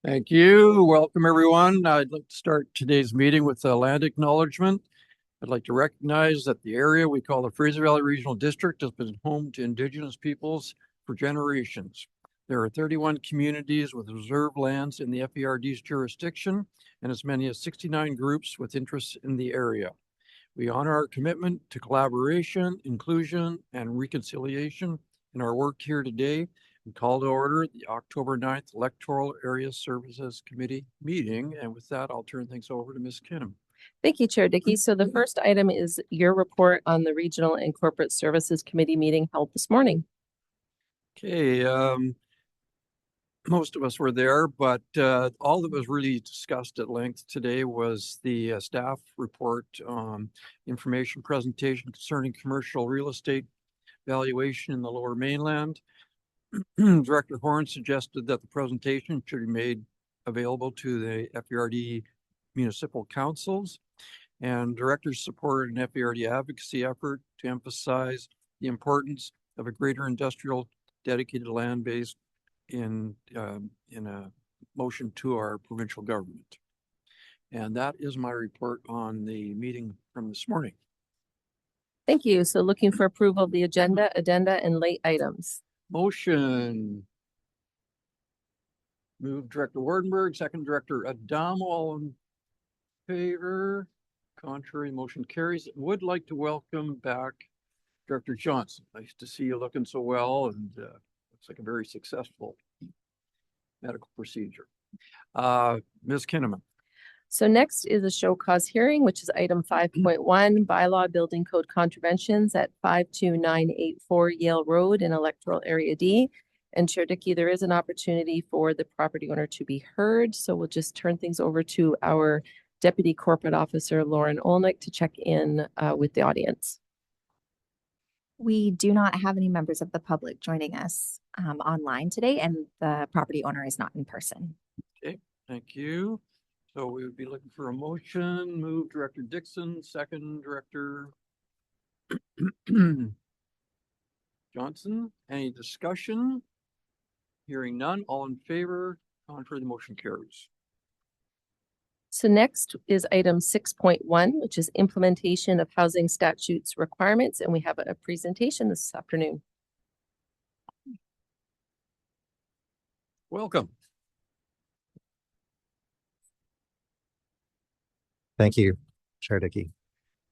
Thank you. Welcome, everyone. I'd like to start today's meeting with a land acknowledgement. I'd like to recognize that the area we call the Fraser Valley Regional District has been home to Indigenous peoples for generations. There are 31 communities with reserved lands in the FERD's jurisdiction and as many as 69 groups with interests in the area. We honor our commitment to collaboration, inclusion, and reconciliation in our work here today and call to order the October 9th Electoral Area Services Committee meeting. And with that, I'll turn things over to Ms. Kinham. Thank you, Chair Dickey. So the first item is your report on the Regional and Corporate Services Committee meeting held this morning. Okay, most of us were there, but all that was really discussed at length today was the staff report, information presentation concerning commercial real estate valuation in the Lower Mainland. Director Horn suggested that the presentation should be made available to the FERD municipal councils, and directors supported an FERD advocacy effort to emphasize the importance of a greater industrial dedicated land base in a motion to our provincial government. And that is my report on the meeting from this morning. Thank you. So looking for approval of the agenda, and late items. Motion. Move Director Wardenberg, second Director Adamo. All in favor? Contrary, motion carries. Would like to welcome back Director Johnson. Nice to see you looking so well, and looks like a very successful medical procedure. Ms. Kinnaman. So next is a show cause hearing, which is item 5.1, bylaw building code contraventions at 52984 Yale Road in Electoral Area D. And Chair Dickey, there is an opportunity for the property owner to be heard. So we'll just turn things over to our Deputy Corporate Officer, Lauren Olnick, to check in with the audience. We do not have any members of the public joining us online today, and the property owner is not in person. Okay, thank you. So we would be looking for a motion. Move Director Dixon, second Director Johnson. Any discussion? Hearing none. All in favor? Contrary, the motion carries. So next is item 6.1, which is implementation of housing statutes requirements. And we have a presentation this afternoon. Welcome. Thank you, Chair Dickey.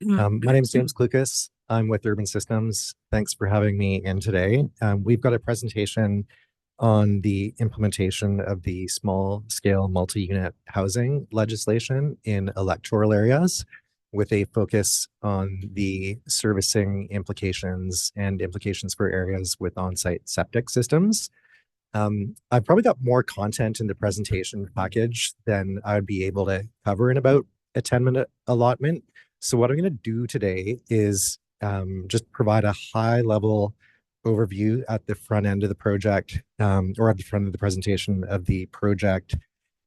My name is James Klukas. I'm with Urban Systems. Thanks for having me in today. We've got a presentation on the implementation of the small scale multi-unit housing legislation in electoral areas with a focus on the servicing implications and implications for areas with on-site septic systems. I've probably got more content in the presentation package than I would be able to cover in about a 10-minute allotment. So what I'm going to do today is just provide a high-level overview at the front end of the project, or at the front of the presentation of the project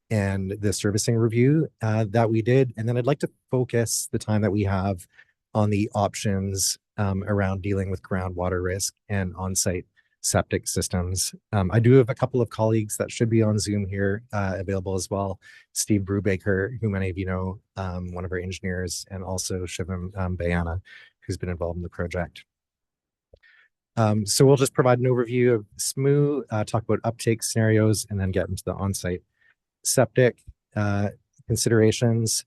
and the servicing review that we did. And then I'd like to focus the time that we have on the options around dealing with groundwater risk and on-site septic systems. I do have a couple of colleagues that should be on Zoom here available as well. Steve Brubaker, who many of you know, one of our engineers, and also Shivam Bayana, who's been involved in the project. So we'll just provide an overview of SMOO, talk about uptake scenarios, and then get into the on-site septic considerations.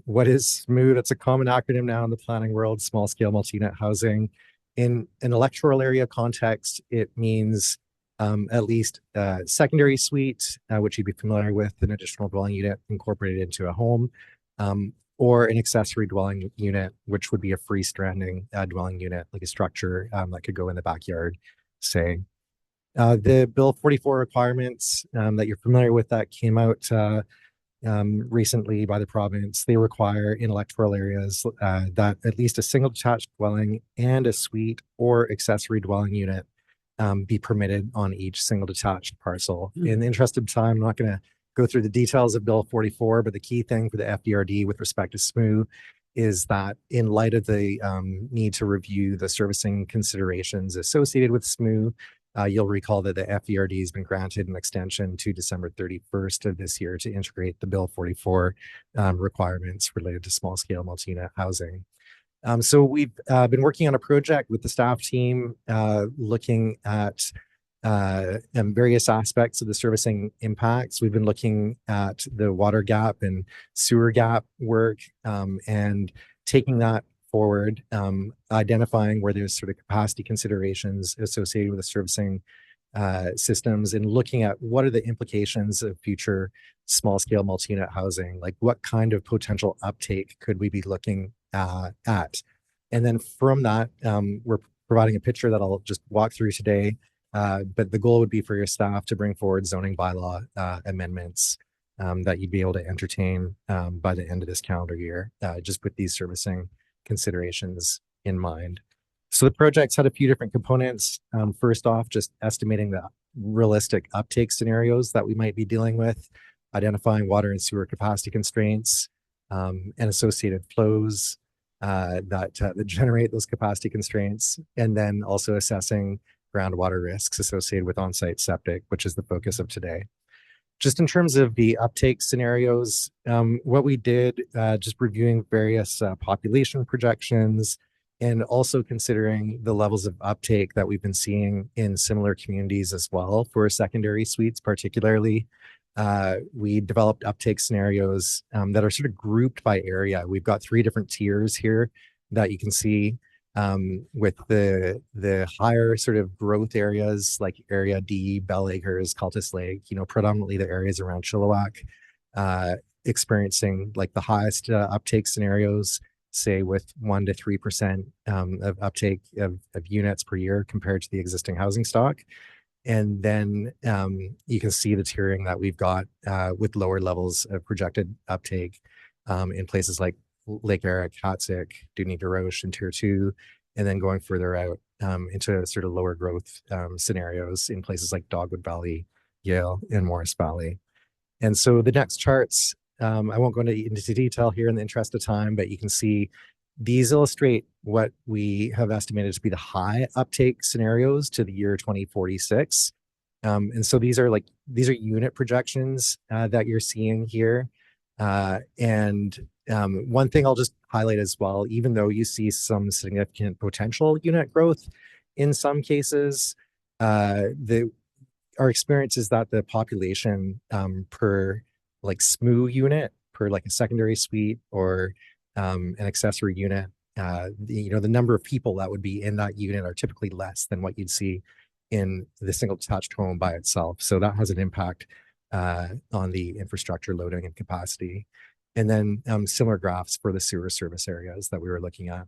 What is SMOO? That's a common acronym now in the planning world, small scale multi-unit housing. In an electoral area context, it means at least a secondary suite, which you'd be familiar with, an additional dwelling unit incorporated into a home, or an accessory dwelling unit, which would be a freestanding dwelling unit, like a structure that could go in the backyard, say. The Bill 44 requirements that you're familiar with that came out recently by the province, they require in electoral areas that at least a single detached dwelling and a suite or accessory dwelling unit be permitted on each single detached parcel. In the interest of time, I'm not going to go through the details of Bill 44, but the key thing for the FDRD with respect to SMOO is that in light of the need to review the servicing considerations associated with SMOO, You'll recall that the FERD has been granted an extension to December 31st of this year to integrate the Bill 44 requirements related to small scale multi-unit housing. So we've been working on a project with the staff team, looking at various aspects of the servicing impacts. We've been looking at the water gap and sewer gap work, and taking that forward, identifying where there's sort of capacity considerations associated with the servicing systems, and looking at what are the implications of future small scale multi-unit housing, like what kind of potential uptake could we be looking at. And then from that, we're providing a picture that I'll just walk through today. But the goal would be for your staff to bring forward zoning bylaw amendments that you'd be able to entertain by the end of this calendar year, just with these servicing considerations in mind. So the project's had a few different components. First off, just estimating the realistic uptake scenarios that we might be dealing with, identifying water and sewer capacity constraints and associated flows that generate those capacity constraints, and then also assessing groundwater risks associated with on-site septic, which is the focus of today. Just in terms of the uptake scenarios, what we did, just reviewing various population projections, and also considering the levels of uptake that we've been seeing in similar communities as well for secondary suites particularly. We developed uptake scenarios that are sort of grouped by area. We've got 3 different tiers here that you can see, with the higher sort of growth areas like Area D, Bell Acres, Cultus Lake, predominantly the areas around Chilliwack, experiencing like the highest uptake scenarios, say with 1 to 3% of uptake of units per year compared to the existing housing stock. And then you can see the tiering that we've got with lower levels of projected uptake in places like Lake Eric, Hatsick, Duni DeRoche in Tier 2, and then going further out into sort of lower growth scenarios in places like Dogwood Valley, Yale, and Morris Valley. And so the next charts, I won't go into detail here in the interest of time, but you can see these illustrate what we have estimated to be the high uptake scenarios to the year 2046. And so these are unit projections that you're seeing here. And one thing I'll just highlight as well, even though you see some significant potential unit growth in some cases, our experience is that the population per like SMU unit, per like a secondary suite or an accessory unit, the number of people that would be in that unit are typically less than what you'd see in the single detached home by itself. So that has an impact on the infrastructure loading and capacity. And then similar graphs for the sewer service areas that we were looking at.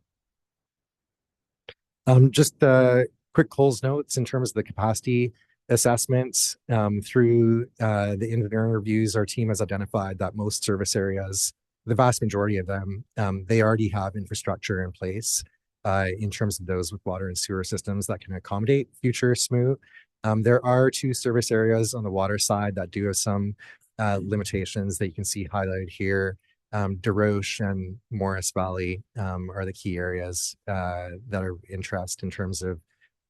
Just quick Coles notes in terms of the capacity assessments. Through the engineering reviews, our team has identified that most service areas, the vast majority of them, they already have infrastructure in place in terms of those with water and sewer systems that can accommodate future SMU. There are 2 service areas on the water side that do have some limitations that you can see highlighted here. DeRoche and Morris Valley are the key areas that are of interest in terms of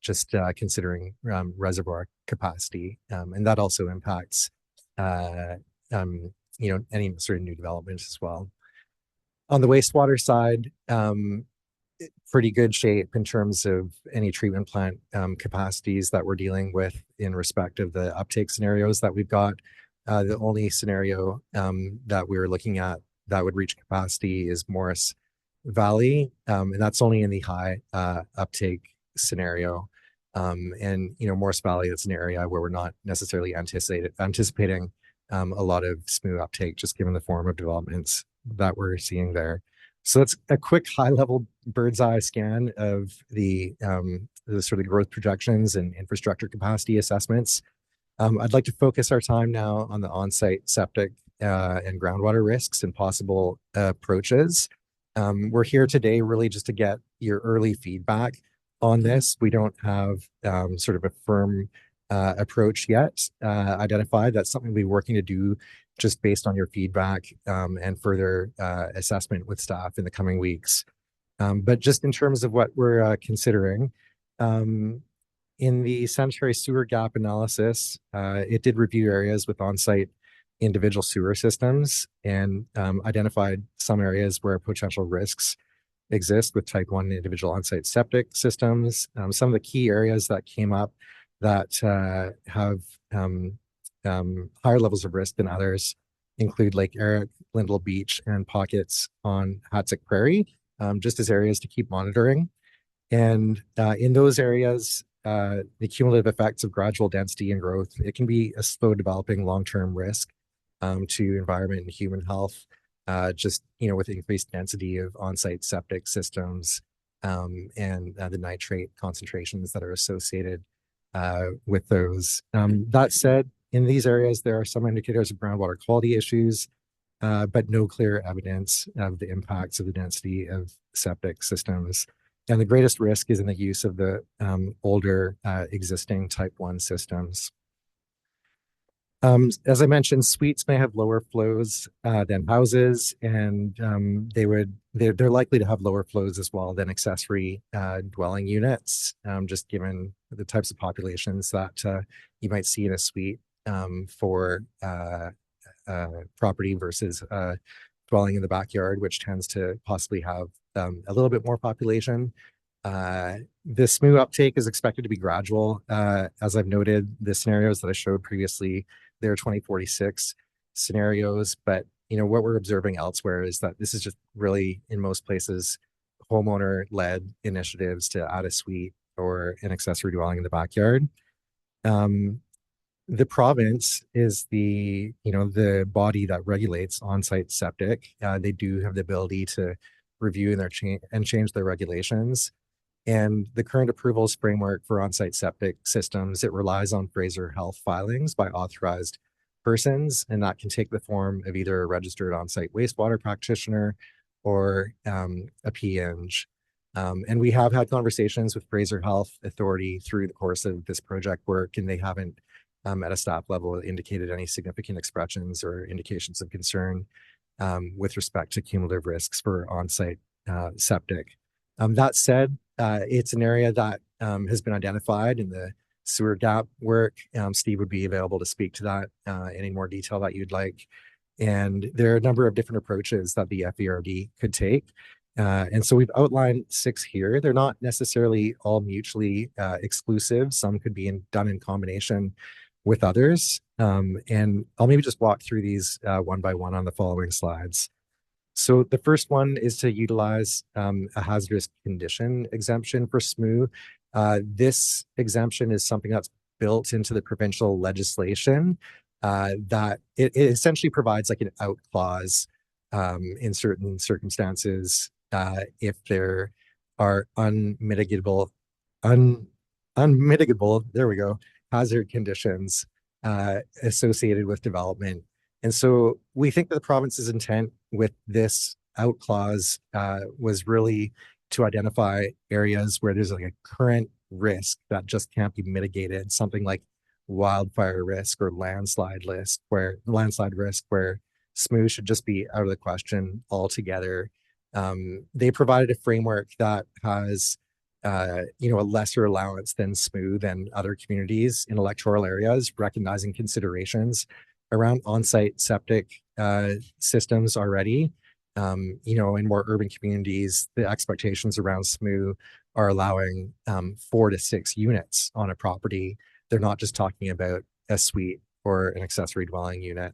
just considering reservoir capacity. And that also impacts any sort of new developments as well. On the wastewater side, pretty good shape in terms of any treatment plant capacities that we're dealing with in respect of the uptake scenarios that we've got. The only scenario that we were looking at that would reach capacity is Morris Valley, and that's only in the high uptake scenario. And Morris Valley is an area where we're not necessarily anticipating a lot of smooth uptake, just given the form of developments that we're seeing there. So that's a quick high-level bird's eye scan of the sort of growth projections and infrastructure capacity assessments. I'd like to focus our time now on the on-site septic and groundwater risks and possible approaches. We're here today really just to get your early feedback on this. We don't have sort of a firm approach yet identified. That's something we'll be working to do just based on your feedback and further assessment with staff in the coming weeks. But just in terms of what we're considering, In the sanitary sewer gap analysis, it did review areas with on-site individual sewer systems and identified some areas where potential risks exist with type 1 individual on-site septic systems. Some of the key areas that came up that have higher levels of risk than others include Lake Eric, Lindell Beach, and pockets on Hatzick Prairie, just as areas to keep monitoring. And in those areas, the cumulative effects of gradual density and growth, it can be a slow developing long-term risk to environment and human health, just, with increased density of on-site septic systems and the nitrate concentrations that are associated with those. That said, in these areas, there are some indicators of groundwater quality issues, but no clear evidence of the impacts of the density of septic systems. And the greatest risk is in the use of the older existing type 1 systems. As I mentioned, suites may have lower flows than houses, and they're likely to have lower flows as well than accessory dwelling units, just given the types of populations that you might see in a suite for property versus dwelling in the backyard, which tends to possibly have a little bit more population. The SMU uptake is expected to be gradual. As I've noted, the scenarios that I showed previously, they're 2046 scenarios, but what we're observing elsewhere is that this is just really, in most places, homeowner-led initiatives to add a suite or an accessory dwelling in the backyard. The province is the body that regulates on-site septic. They do have the ability to review and change their regulations. And the current approvals framework for on-site septic systems, it relies on Fraser Health filings by authorized persons, and that can take the form of either a registered on-site wastewater practitioner or a PNG. And we have had conversations with Fraser Health Authority through the course of this project work, and they haven't at a staff level indicated any significant expressions or indications of concern with respect to cumulative risks for on-site septic. That said, it's an area that has been identified in the sewer gap work. Steve would be available to speak to that any more detail that you'd like. And there are a number of different approaches that the FERD could take. And so we've outlined 6 here. They're not necessarily all mutually exclusive. Some could be done in combination with others. And I'll maybe just walk through these one by one on the following slides. So the first one is to utilize a hazardous condition exemption for SMU. This exemption is something that's built into the provincial legislation that it essentially provides like an out clause in certain circumstances if there are unmitigable, there we go, hazard conditions associated with development. And so we think that the province's intent with this out clause was really to identify areas where there's like a current risk that just can't be mitigated, something like wildfire risk or landslide risk, where SMU should just be out of the question altogether. They provided a framework that has a lesser allowance than SMU than other communities in electoral areas, recognizing considerations around on-site septic systems already. In more urban communities, the expectations around SMU are allowing 4 to 6 units on a property. They're not just talking about a suite or an accessory dwelling unit.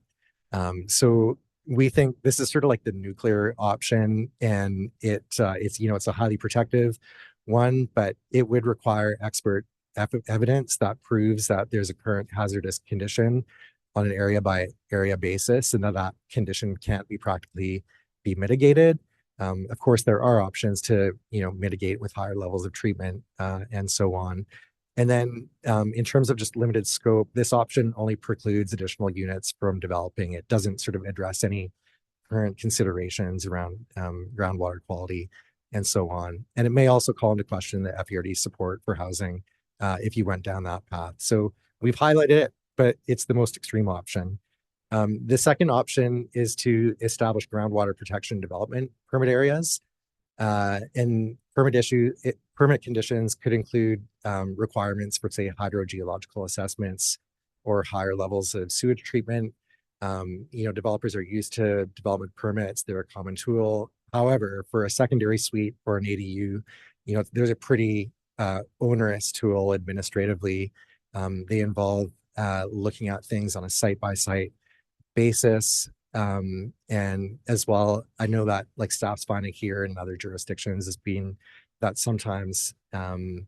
So we think this is sort of like the nuclear option, and it's a highly protective one, but it would require expert evidence that proves that there's a current hazardous condition on an area by area basis, and that condition can't be practically be mitigated. Of course, there are options to mitigate with higher levels of treatment and so on. And then in terms of just limited scope, this option only precludes additional units from developing. It doesn't sort of address any current considerations around groundwater quality and so on. And it may also call into question the FERD support for housing if you went down that path. So we've highlighted it, but it's the most extreme option. The second option is to establish groundwater protection development permit areas. And permit conditions could include requirements for, say, hydrogeological assessments or higher levels of sewage treatment. Developers are used to development permits. They're a common tool. However, for a secondary suite or an ADU, there's a pretty onerous tool administratively. They involve looking at things on a site-by-site basis. And as well, I know that like staff's finding here and in other jurisdictions has been that sometimes, it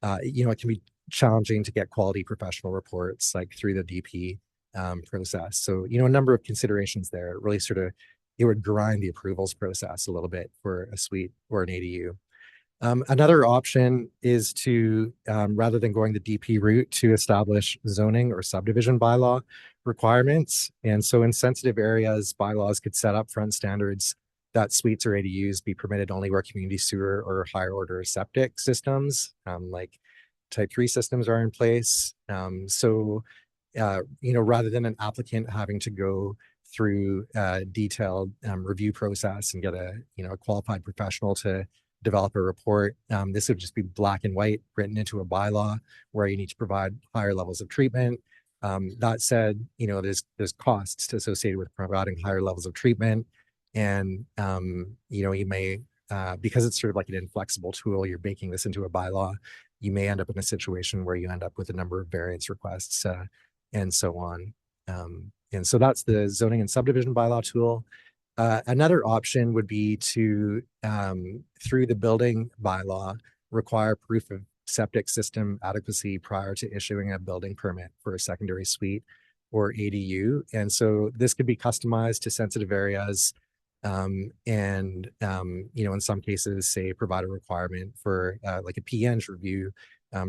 can be challenging to get quality professional reports like through the DP process. So, a number of considerations there. Really it would grind the approvals process a little bit for a suite or an ADU. Another option is to, rather than going the DP route, to establish zoning or subdivision bylaw requirements. And so in sensitive areas, bylaws could set up front standards that suites or ADUs be permitted only where community sewer or higher order septic systems, like type 3 systems, are in place. Rather than an applicant having to go through a detailed review process and get a qualified professional to develop a report, this would just be black and white written into a bylaw where you need to provide higher levels of treatment. That said, there's costs associated with providing higher levels of treatment, and you may, because it's sort of like an inflexible tool, you're baking this into a bylaw, you may end up in a situation where you end up with a number of variance requests and so on. And so that's the zoning and subdivision bylaw tool. Another option would be to, through the building bylaw, require proof of septic system adequacy prior to issuing a building permit for a secondary suite or ADU. And so this could be customized to sensitive areas, in some cases, say, provide a requirement for like a PNG review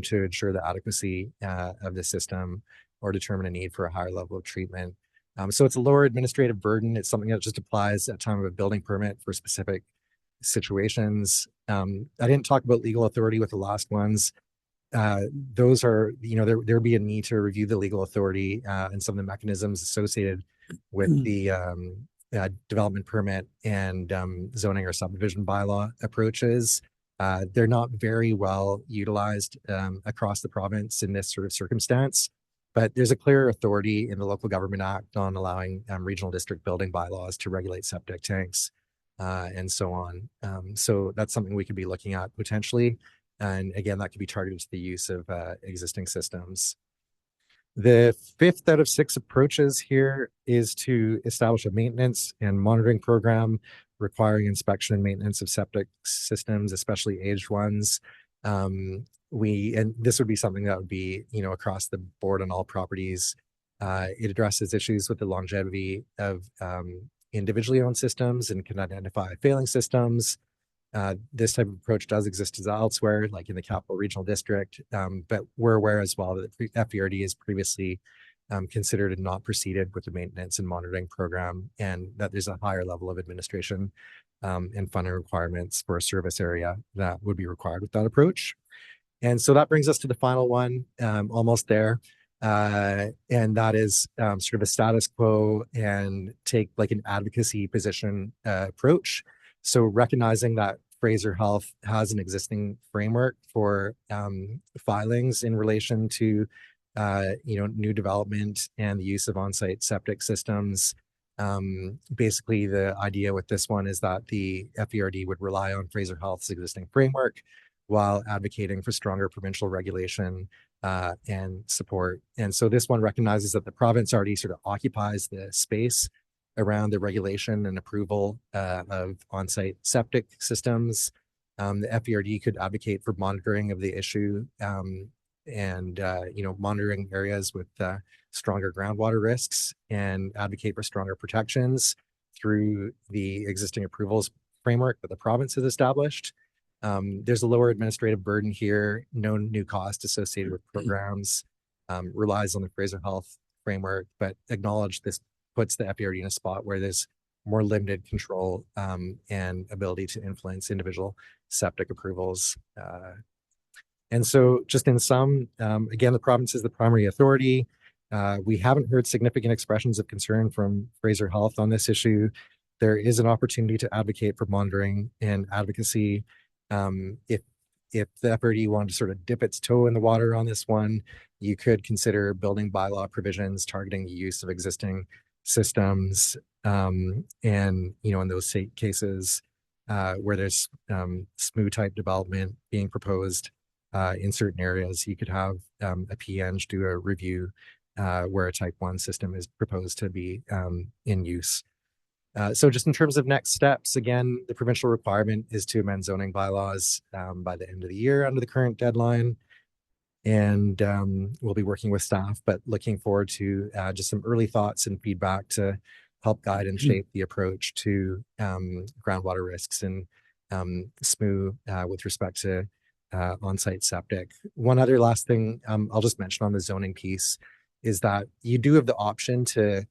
to ensure the adequacy of the system or determine a need for a higher level of treatment. So it's a lower administrative burden. It's something that just applies at time of a building permit for specific situations. I didn't talk about legal authority with the last ones. Those are, there'd be a need to review the legal authority and some of the mechanisms associated with the development permit and zoning or subdivision bylaw approaches. They're not very well utilized across the province in this sort of circumstance. But there's a clear authority in the Local Government Act on allowing regional district building bylaws to regulate septic tanks and so on. So that's something we could be looking at potentially. And again, that could be targeted to the use of existing systems. The fifth out of 6 approaches here is to establish a maintenance and monitoring program requiring inspection and maintenance of septic systems, especially aged ones. And this would be something that would be, across the board on all properties. It addresses issues with the longevity of individually owned systems and can identify failing systems. This type of approach does exist elsewhere, like in the Capital Regional District, but we're aware as well that the FERD has previously considered and not proceeded with the maintenance and monitoring program, and that there's a higher level of administration and funding requirements for a service area that would be required with that approach. And so that brings us to the final one, almost there. And that is sort of a status quo and take like an advocacy position approach. So recognizing that Fraser Health has an existing framework for filings in relation to new development and the use of on-site septic systems. Basically, the idea with this one is that the FERD would rely on Fraser Health's existing framework while advocating for stronger provincial regulation and support. And so this one recognizes that the province already sort of occupies the space around the regulation and approval of on-site septic systems. The FERD could advocate for monitoring of the issue and monitoring areas with stronger groundwater risks and advocate for stronger protections through the existing approvals framework that the province has established. There's a lower administrative burden here, no new cost associated with programs, relies on the Fraser Health framework, but acknowledge this puts the FERD in a spot where there's more limited control and ability to influence individual septic approvals. And so just in sum, again, the province is the primary authority. We haven't heard significant expressions of concern from Fraser Health on this issue. There is an opportunity to advocate for monitoring and advocacy If the FRD wanted to sort of dip its toe in the water on this one, you could consider building bylaw provisions targeting the use of existing systems. And, in those cases where there's SMU type development being proposed in certain areas, you could have a PNG do a review where a type 1 system is proposed to be in use. So just in terms of next steps, again, the provincial requirement is to amend zoning bylaws by the end of the year under the current deadline. And we'll be working with staff, but looking forward to just some early thoughts and feedback to help guide and shape the approach to groundwater risks and SMU with respect to on-site septic. One other last thing I'll just mention on the zoning piece is that you do have the option to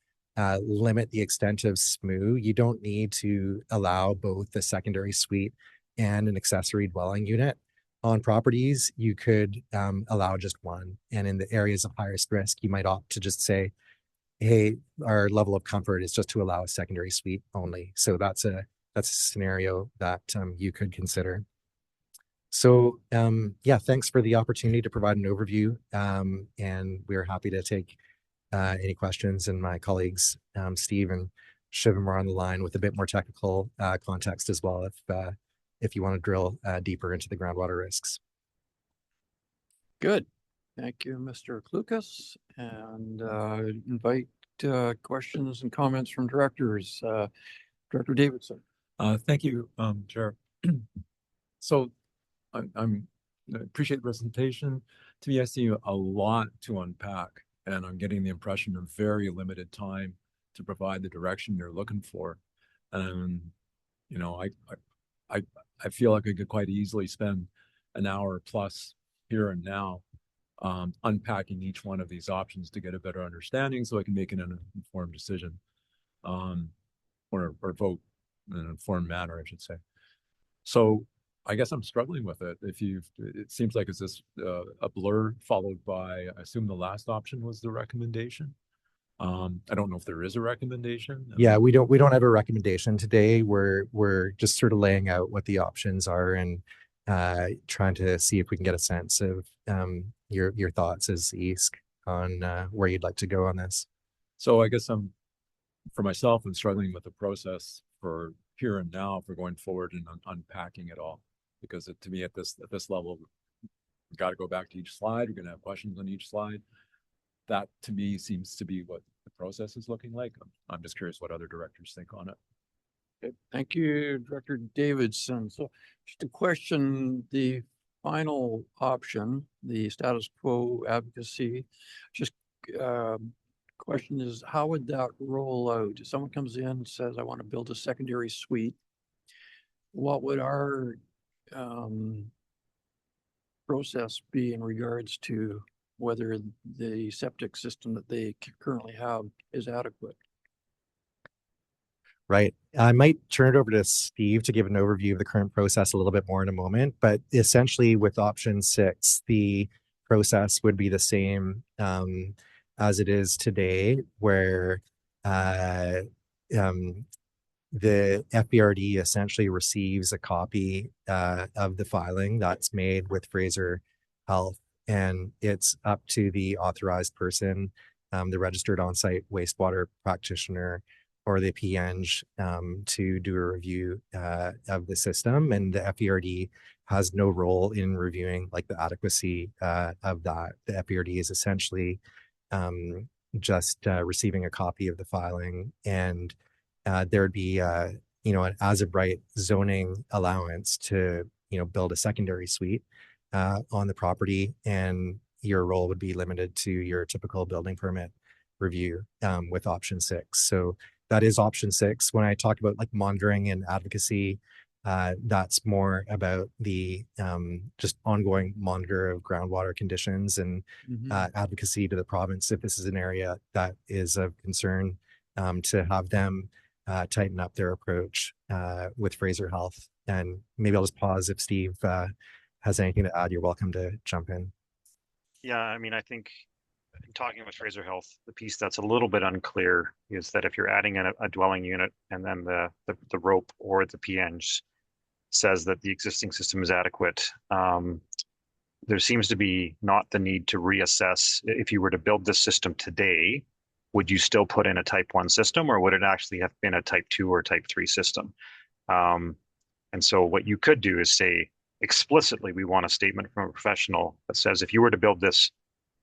limit the extent of SMU. You don't need to allow both a secondary suite and an accessory dwelling unit on properties. You could allow just one. And in the areas of highest risk, you might opt to just say, hey, our level of comfort is just to allow a secondary suite only. So that's a scenario that you could consider. So yeah, thanks for the opportunity to provide an overview. And we're happy to take any questions, and my colleagues, Steve and Shivam, are on the line with a bit more technical context as well, if you want to drill deeper into the groundwater risks. Good. Thank you, Mr. Klukas, and invite questions and comments from directors. Director Davidson. Thank you, Chair. So I appreciate the presentation. To me, I see a lot to unpack, and I'm getting the impression of very limited time to provide the direction you're looking for. And I feel like I could quite easily spend an hour plus here and now unpacking each one of these options to get a better understanding, so I can make an informed decision, or vote in an informed manner, I should say. So I guess I'm struggling with it. It seems like it's this a blur followed by, I assume the last option was the recommendation. I don't know if there is a recommendation. Yeah, we don't have a recommendation today. We're just sort of laying out what the options are and trying to see if we can get a sense of your thoughts as EASC on where you'd like to go on this. So I guess for myself, I'm struggling with the process for here and now for going forward and unpacking it all, because to me at this level, we've got to go back to each slide. We're going to have questions on each slide. That to me seems to be what the process is looking like. I'm just curious what other directors think on it. Okay. Thank you, Director Davidson. So just to question the final option, the status quo advocacy, just question is, how would that roll out? If someone comes in and says, I want to build a secondary suite, what would our process be in regards to whether the septic system that they currently have is adequate? Right. I might turn it over to Steve to give an overview of the current process a little bit more in a moment, but essentially with option 6, the process would be the same as it is today, where the FBRD essentially receives a copy of the filing that's made with Fraser Health, and it's up to the authorized person, the registered on-site wastewater practitioner or the PNG, to do a review of the system. And the FBRD has no role in reviewing like the adequacy of that. The FBRD is essentially just receiving a copy of the filing, and there'd be an as of right zoning allowance to build a secondary suite on the property, and your role would be limited to your typical building permit review with option 6. So that is option 6. When I talk about like monitoring and advocacy, that's more about the just ongoing monitor of groundwater conditions and advocacy to the province if this is an area that is of concern, to have them tighten up their approach with Fraser Health. And maybe I'll just pause. If Steve has anything to add, you're welcome to jump in. Yeah, I mean, I think in talking with Fraser Health, the piece that's a little bit unclear is that if you're adding a dwelling unit and then the rope or the PNG says that the existing system is adequate. There seems to be not the need to reassess. If you were to build this system today, would you still put in a type 1 system, or would it actually have been a type 2 or type 3 system? And so what you could do is say explicitly, we want a statement from a professional that says, if you were to build this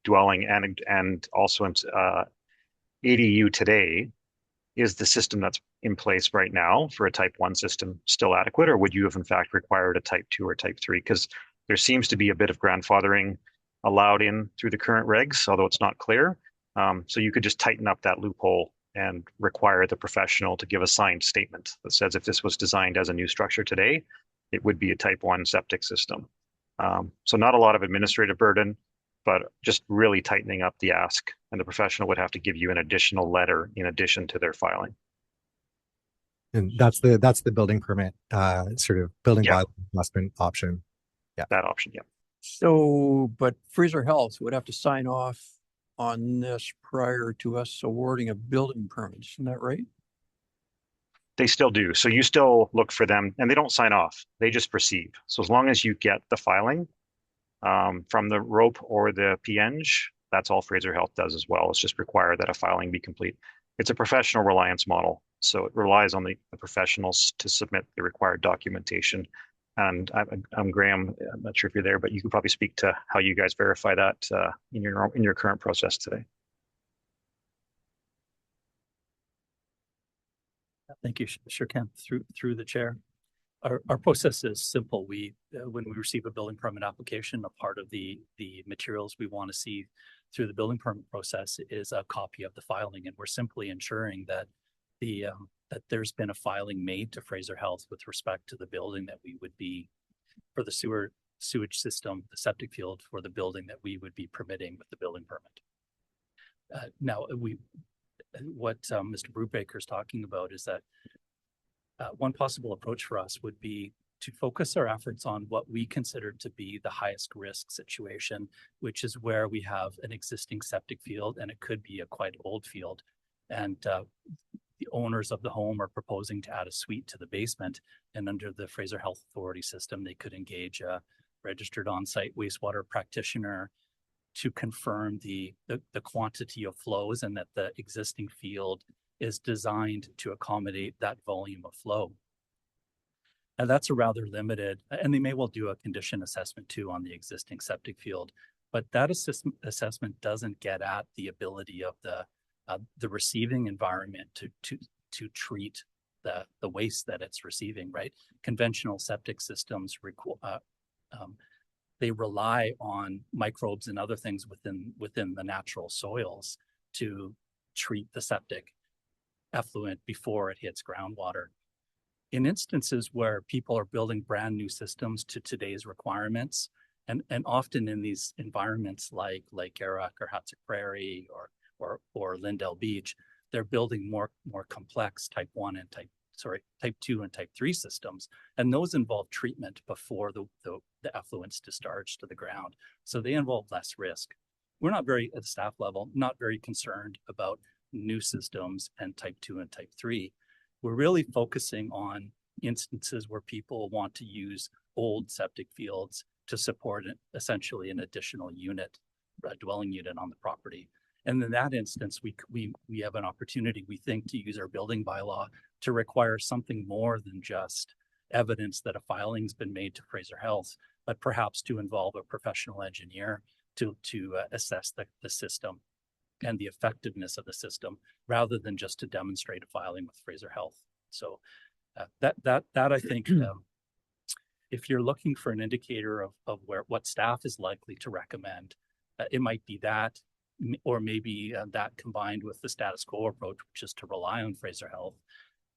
dwelling and also ADU today, is the system that's in place right now for a type 1 system still adequate, or would you have in fact required a type 2 or type 3? Because there seems to be a bit of grandfathering allowed in through the current regs, although it's not clear. So you could just tighten up that loophole and require the professional to give a signed statement that says if this was designed as a new structure today, it would be a type 1 septic system. So not a lot of administrative burden, but just really tightening up the ask, and the professional would have to give you an additional letter in addition to their filing. And that's the building permit, sort of building Yeah. bylaw enforcement option. That option, yeah. So, but Fraser Health would have to sign off on this prior to us awarding a building permit, isn't that right? They still do. So you still look for them, and they don't sign off. They just proceed. So as long as you get the filing from the ROPE or the PNG, that's all Fraser Health does as well. It's just require that a filing be complete. It's a professional reliance model. So it relies on the professionals to submit the required documentation. And I'm Graham. I'm not sure if you're there, but you could probably speak to how you guys verify that in your current process today. Thank you. Sure can. Through the chair. Our process is simple. We when we receive a building permit application, a part of the materials we want to see through the building permit process is a copy of the filing, and we're simply ensuring that that there's been a filing made to Fraser Health with respect to the building that we would be for the sewage system, the septic field for the building that we would be permitting with the building permit. Now what Mr. Brubaker is talking about is that one possible approach for us would be to focus our efforts on what we consider to be the highest risk situation, which is where we have an existing septic field, and it could be a quite old field. And the owners of the home are proposing to add a suite to the basement. And under the Fraser Health Authority system, they could engage a registered on-site wastewater practitioner to confirm the quantity of flows and that the existing field is designed to accommodate that volume of flow. And that's a rather limited, and they may well do a condition assessment too on the existing septic field, but that assessment doesn't get at the ability of the receiving environment to treat the waste that it's receiving, right? Conventional septic systems they rely on microbes and other things within the natural soils to treat the septic effluent before it hits groundwater. In instances where people are building brand new systems to today's requirements, and often in these environments like Lake Erie or Hudson Prairie or Lindell Beach, they're building more complex type 2 and type 3 systems, and those involve treatment before the effluents discharge to the ground. So they involve less risk. We're not very, at the staff level, not very concerned about new systems and type 2 and type 3. We're really focusing on instances where people want to use old septic fields to support essentially an additional unit, a dwelling unit on the property. And in that instance, we have an opportunity, we think, to use our building bylaw to require something more than just evidence that a filing's been made to Fraser Health, but perhaps to involve a professional engineer to assess the system and the effectiveness of the system, rather than just to demonstrate a filing with Fraser Health. So that I think, if you're looking for an indicator of what staff is likely to recommend, it might be that, or maybe that combined with the status quo approach, which is to rely on Fraser Health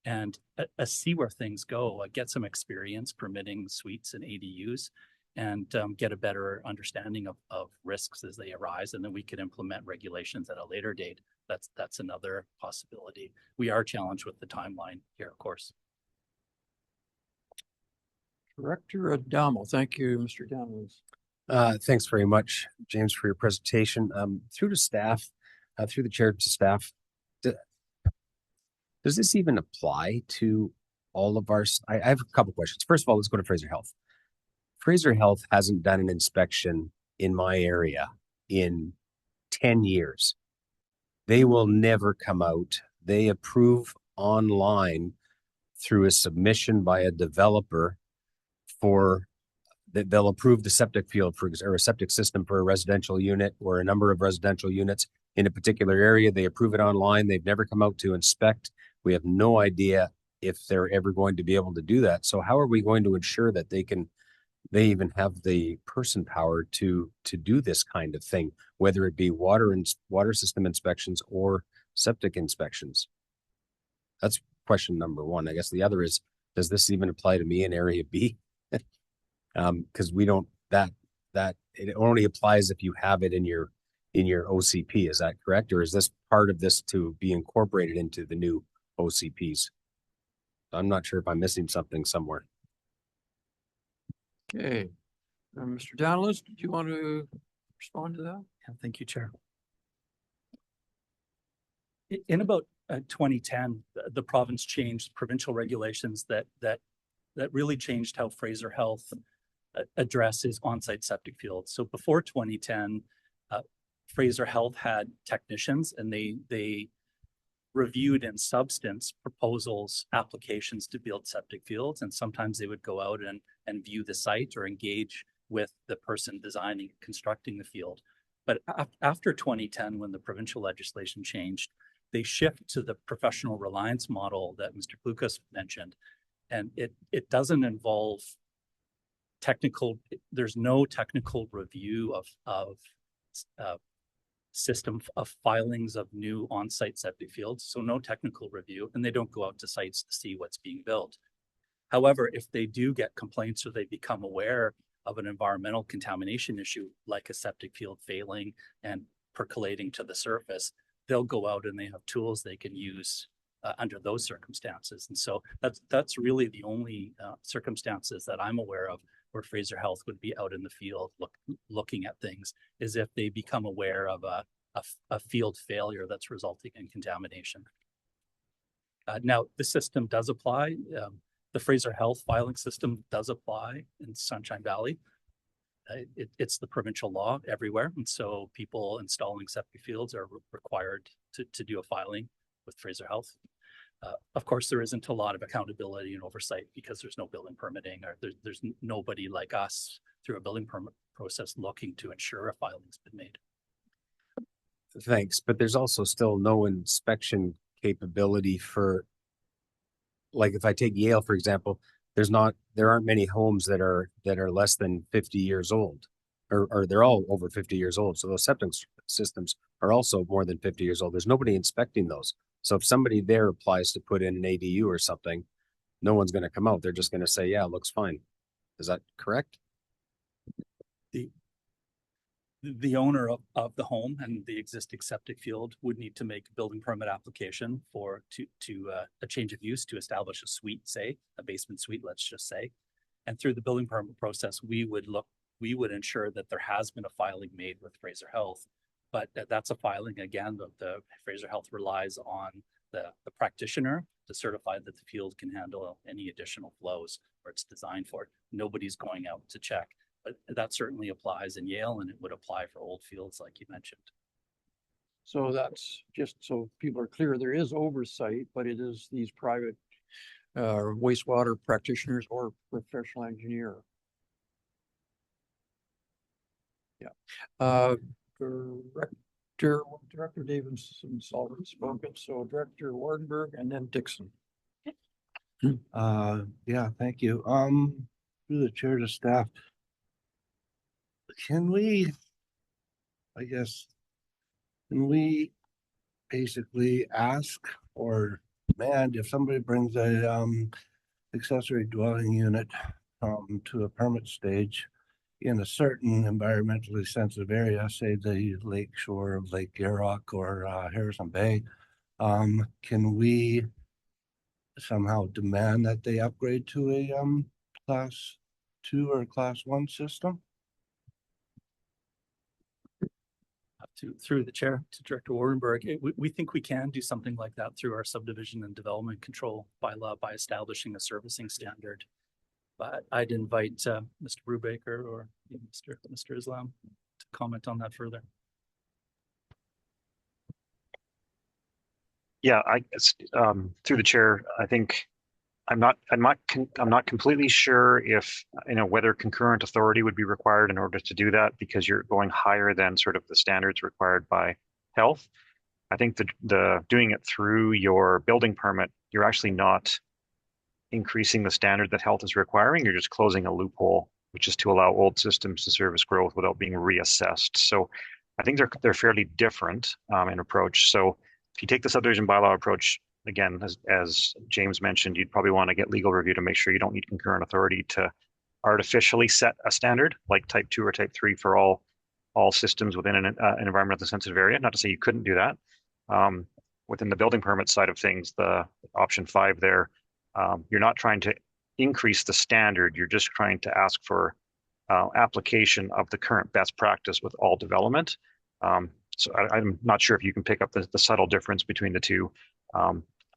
and see where things go, get some experience permitting suites and ADUs, and get a better understanding of risks as they arise, and then we could implement regulations at a later date. That's another possibility. We are challenged with the timeline here, of course. Director Adamo, thank you, Mr. Downlands. Thanks very much, James, for your presentation. Through to staff, through the chair to staff, does this even apply to all of our, I have a couple questions. First of all, let's go to Fraser Health. Fraser Health hasn't done an inspection in my area in 10 years. They will never come out. They approve online through a submission by a developer for that they'll approve the septic field for or a septic system for a residential unit or a number of residential units in a particular area. They approve it online. They've never come out to inspect. We have no idea if they're ever going to be able to do that. So how are we going to ensure that they even have the person power to do this kind of thing, whether it be water system inspections or septic inspections? That's question number one. I guess the other is, does this even apply to me in area B? Because we don't, that it only applies if you have it in your OCP. Is that correct? Or is this part of this to be incorporated into the new OCPs? I'm not sure if I'm missing something somewhere. Okay, Mr. Daniels, do you want to respond to that? Yeah, thank you, Chair. In about 2010, the province changed provincial regulations that really changed how Fraser Health addresses on-site septic fields. So before 2010, Fraser Health had technicians, and they reviewed in substance proposals, applications to build septic fields, and sometimes they would go out and view the site or engage with the person designing, constructing the field. But after 2010, when the provincial legislation changed, they shift to the professional reliance model that Mr. Klukas mentioned. And it doesn't involve there's no technical review of system of filings of new on-site septic fields. So no technical review, and they don't go out to sites to see what's being built. However, if they do get complaints or they become aware of an environmental contamination issue, like a septic field failing and percolating to the surface, they'll go out and they have tools they can use under those circumstances. And so that's really the only circumstances that I'm aware of where Fraser Health would be out in the field looking at things, is if they become aware of a field failure that's resulting in contamination. Now, the system does apply. The Fraser Health filing system does apply in Sunshine Valley. It's the provincial law everywhere. And so people installing septic fields are required to do a filing with Fraser Health. Of course, there isn't a lot of accountability and oversight because there's no building permitting, or there's nobody like us through a building permit process looking to ensure a filing's been made. Thanks, but there's also still no inspection capability for, like, if I take Yale, for example, there aren't many homes that are less than 50 years old, or they're all over 50 years old. So those septic systems are also more than 50 years old. There's nobody inspecting those. So if somebody there applies to put in an ADU or something, no one's going to come out. They're just going to say, yeah, it looks fine. Is that correct? The owner of the home and the existing septic field would need to make a building permit application to a change of use to establish a suite, say a basement suite, let's just say. And through the building permit process, we would ensure that there has been a filing made with Fraser Health. But that's a filing, again, the Fraser Health relies on the practitioner to certify that the field can handle any additional flows or it's designed for. Nobody's going out to check. But that certainly applies in Yale, and it would apply for old fields like you mentioned. So that's just so people are clear, there is oversight, but it is these private wastewater practitioners or professional engineer. Yeah. Director Davidson's already spoken, so Director Wardenberg and then Dixon. Yeah, thank you. Through the chair to staff, can we basically ask or demand if somebody brings a accessory dwelling unit to a permit stage in a certain environmentally sensitive area, say the lake shore of Lake Garrock or Harrison Bay, can we somehow demand that they upgrade to a class 2 or class 1 system? through the chair to Director Warrenberg, we think we can do something like that through our subdivision and development control bylaw by establishing a servicing standard. But I'd invite Mr. Brubaker or Mr. Islam to comment on that further. Yeah, through the chair, I think I'm not completely sure if, whether concurrent authority would be required in order to do that, because you're going higher than sort of the standards required by health. I think the doing it through your building permit, you're actually not increasing the standard that health is requiring. You're just closing a loophole, which is to allow old systems to service growth without being reassessed. So I think they're fairly different in approach. So if you take the subdivision bylaw approach, again, as James mentioned, you'd probably want to get legal review to make sure you don't need concurrent authority to artificially set a standard like type 2 or type 3 for all systems within an environmentally sensitive area. Not to say you couldn't do that. Within the building permit side of things, the option 5 there, you're not trying to increase the standard. You're just trying to ask for application of the current best practice with all development. So I'm not sure if you can pick up the subtle difference between the two.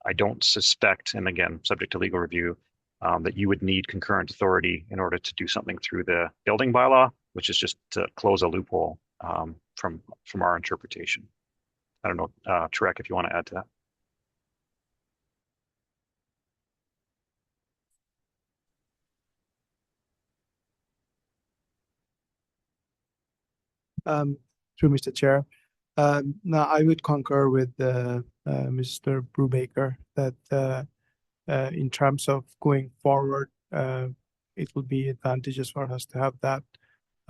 I don't suspect, and again, subject to legal review, that you would need concurrent authority in order to do something through the building bylaw, which is just to close a loophole from our interpretation. I don't know, Tarek, if you want to add to that. Through Mr. Chair. Now, I would concur with Mr. Brubaker that in terms of going forward, it will be advantageous for us to have that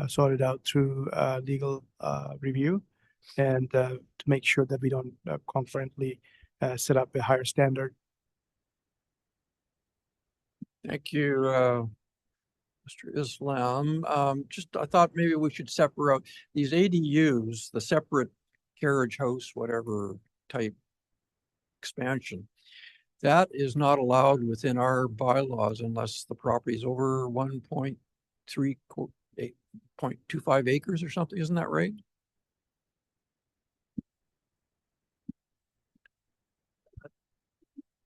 sorted out through legal review, and to make sure that we don't concurrently set up a higher standard. Thank you, Mr. Islam. I thought maybe we should separate these ADUs, the separate carriage house, whatever type expansion. That is not allowed within our bylaws unless the property is over 1.25 acres or something. Isn't that right?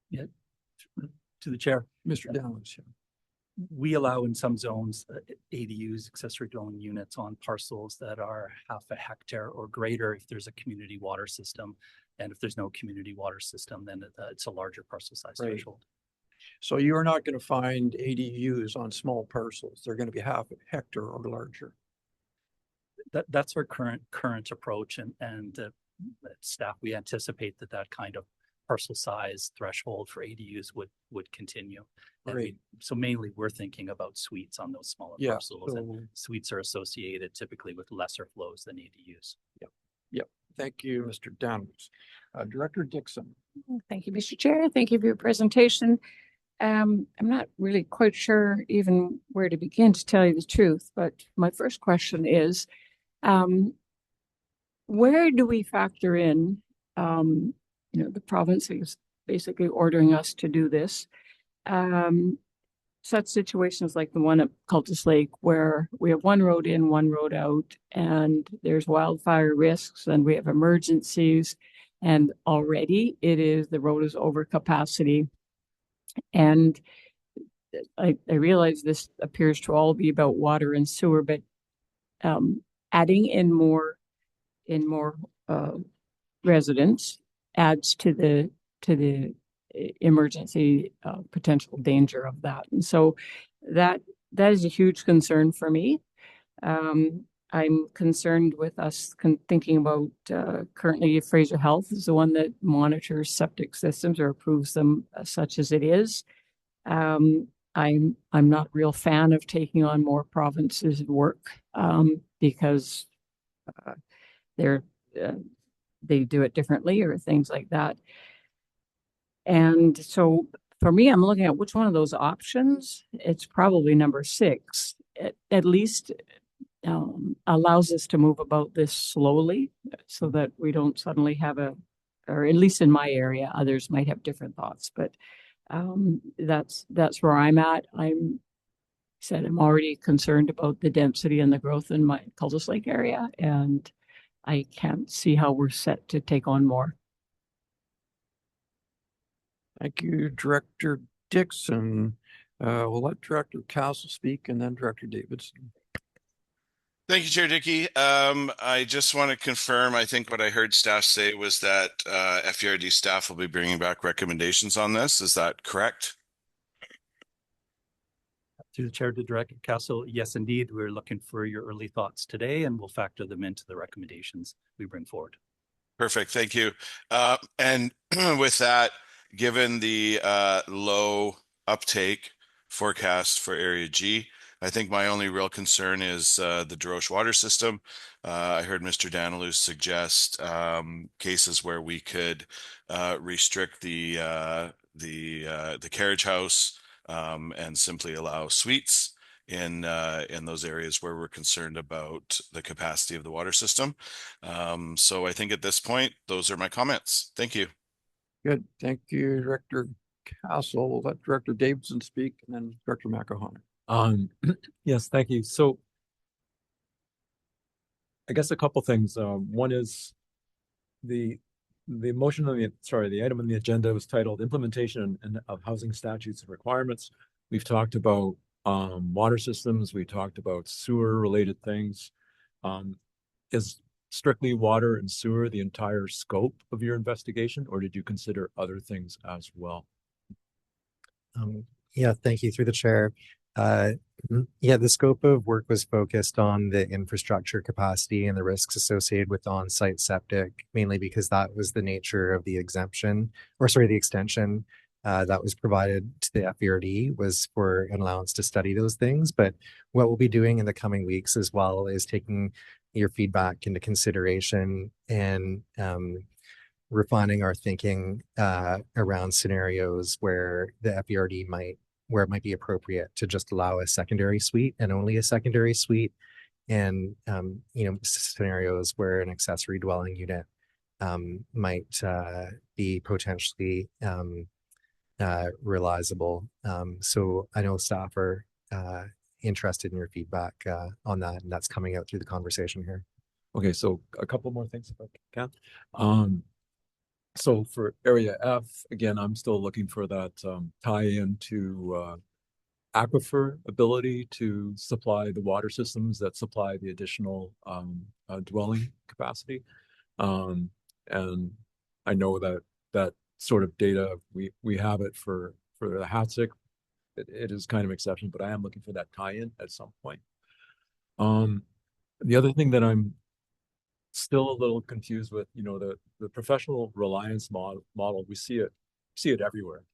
Yeah, to the chair. Mr. Downs. We allow in some zones ADUs, accessory dwelling units, on parcels that are half a hectare or greater if there's a community water system. And if there's no community water system, then it's a larger parcel size threshold. So you're not going to find ADUs on small parcels. They're going to be half a hectare or larger. That's our current approach, and staff, we anticipate that kind of parcel size threshold for ADUs would continue. Right. So mainly we're thinking about suites on those smaller parcels, and suites are associated typically with lesser flows than ADUs. Yep. Thank you, Mr. Downs. Director Dixon. Thank you, Mr. Chair. Thank you for your presentation. I'm not really quite sure even where to begin, to tell you the truth, but my first question is, where do we factor in, the province is basically ordering us to do this. Such situations like the one at Cultus Lake, where we have one road in, one road out, and there's wildfire risks and we have emergencies, and already the road is over capacity. And I realize this appears to all be about water and sewer, but adding in more residents adds to the emergency potential danger of that. And so that is a huge concern for me. I'm concerned with us thinking about currently Fraser Health is the one that monitors septic systems or approves them such as it is. I'm not a real fan of taking on more provinces' work because they do it differently or things like that. And so for me, I'm looking at which one of those options. It's probably number 6. At least allows us to move about this slowly so that we don't suddenly have or at least in my area, others might have different thoughts, but that's where I'm at. I'm already concerned about the density and the growth in my Cultus Lake area, and I can't see how we're set to take on more. Thank you, Director Dixon. We'll let Director Castle speak and then Director Davidson. Thank you, Chair Dickey. I just want to confirm, I think what I heard staff say was that FERD staff will be bringing back recommendations on this. Is that correct? Through the chair to Director Castle, yes, indeed. We're looking for your early thoughts today and we'll factor them into the recommendations we bring forward. Perfect. Thank you. And with that, given the low uptake forecast for Area G, I think my only real concern is the Desroches water system. I heard Mr. Danilou suggest cases where we could restrict the carriage house and simply allow suites in those areas where we're concerned about the capacity of the water system. So I think at this point, those are my comments. Thank you. Good. Thank you, Director Castle. We'll let Director Davidson speak and then Director McElhaney. Yes, thank you. So I guess a couple things. One is the motion on the item on the agenda was titled Implementation of Housing Statutes and Requirements. We've talked about water systems. We talked about sewer related things. Is strictly water and sewer the entire scope of your investigation, or did you consider other things as well? Yeah, thank you through the chair. Yeah, the scope of work was focused on the infrastructure capacity and the risks associated with on-site septic, mainly because that was the nature of the exemption, or sorry, the extension that was provided to the FERD was for an allowance to study those things. But what we'll be doing in the coming weeks as well is taking your feedback into consideration and refining our thinking around scenarios where the FERD where it might be appropriate to just allow a secondary suite and only a secondary suite, and scenarios where an accessory dwelling unit might be potentially realizable. So I know staff are interested in your feedback on that, and that's coming out through the conversation here. Okay, so a couple more things if I can. So for Area F, again, I'm still looking for that tie-in to aquifer ability to supply the water systems that supply the additional dwelling capacity. And I know that sort of data, we have it for the Hatzic. It is kind of exception, but I am looking for that tie-in at some point. The other thing that I'm still a little confused with, the professional reliance model, we see it everywhere.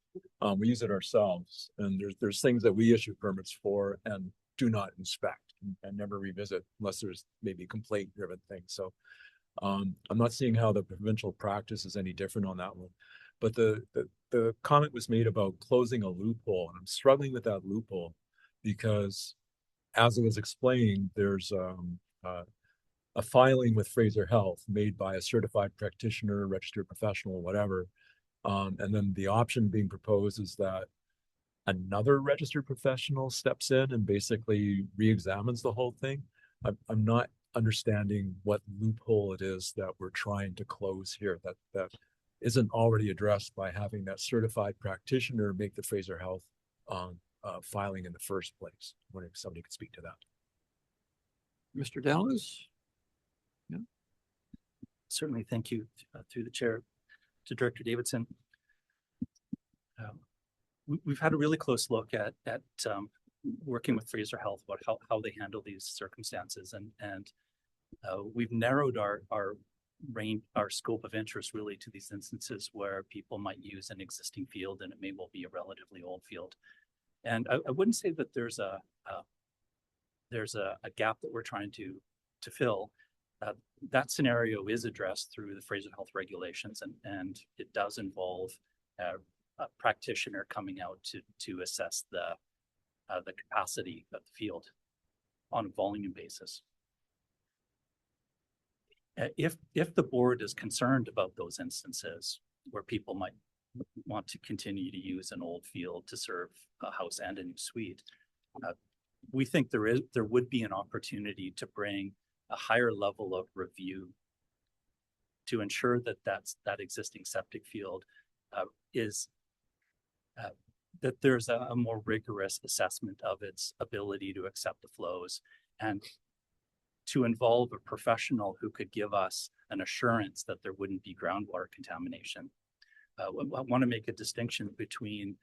We use it ourselves, and there's things that we issue permits for and do not inspect and never revisit unless there's maybe complaint driven things. So I'm not seeing how the provincial practice is any different on that one. But the comment was made about closing a loophole, and I'm struggling with that loophole because, as it was explained, there's a filing with Fraser Health made by a certified practitioner, registered professional, whatever. And then the option being proposed is that another registered professional steps in and basically re-examines the whole thing. I'm not understanding what loophole it is that we're trying to close here that isn't already addressed by having that certified practitioner make the Fraser Health filing in the first place. I'm wondering if somebody could speak to that. Mr. Dallas? Yeah. Certainly, thank you through the chair to Director Davidson. We've had a really close look at working with Fraser Health about how they handle these circumstances, and we've narrowed our scope of interest really to these instances where people might use an existing field and it may well be a relatively old field. And I wouldn't say that there's a gap that we're trying to fill. That scenario is addressed through the Fraser Health regulations, and it does involve a practitioner coming out to assess the capacity of the field on a volume basis. If the board is concerned about those instances where people might want to continue to use an old field to serve a house and a new suite, we think there would be an opportunity to bring a higher level of review to ensure that that existing septic field is that there's a more rigorous assessment of its ability to accept the flows, and to involve a professional who could give us an assurance that there wouldn't be groundwater contamination. I want to make a distinction between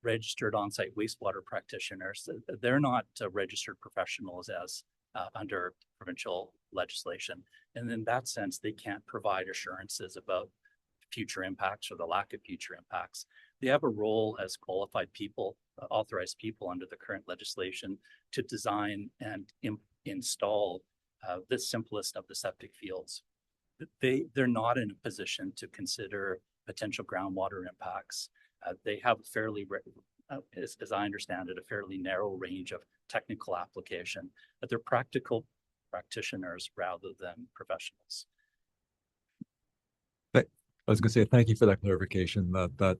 registered on-site wastewater practitioners. They're not registered professionals as under provincial legislation. And in that sense, they can't provide assurances about future impacts or the lack of future impacts. They have a role as qualified people, authorized people under the current legislation to design and install the simplest of the septic fields. They're not in a position to consider potential groundwater impacts. They have a fairly, as I understand it, a fairly narrow range of technical application, but they're practical practitioners rather than professionals. I was going to say thank you for that clarification. That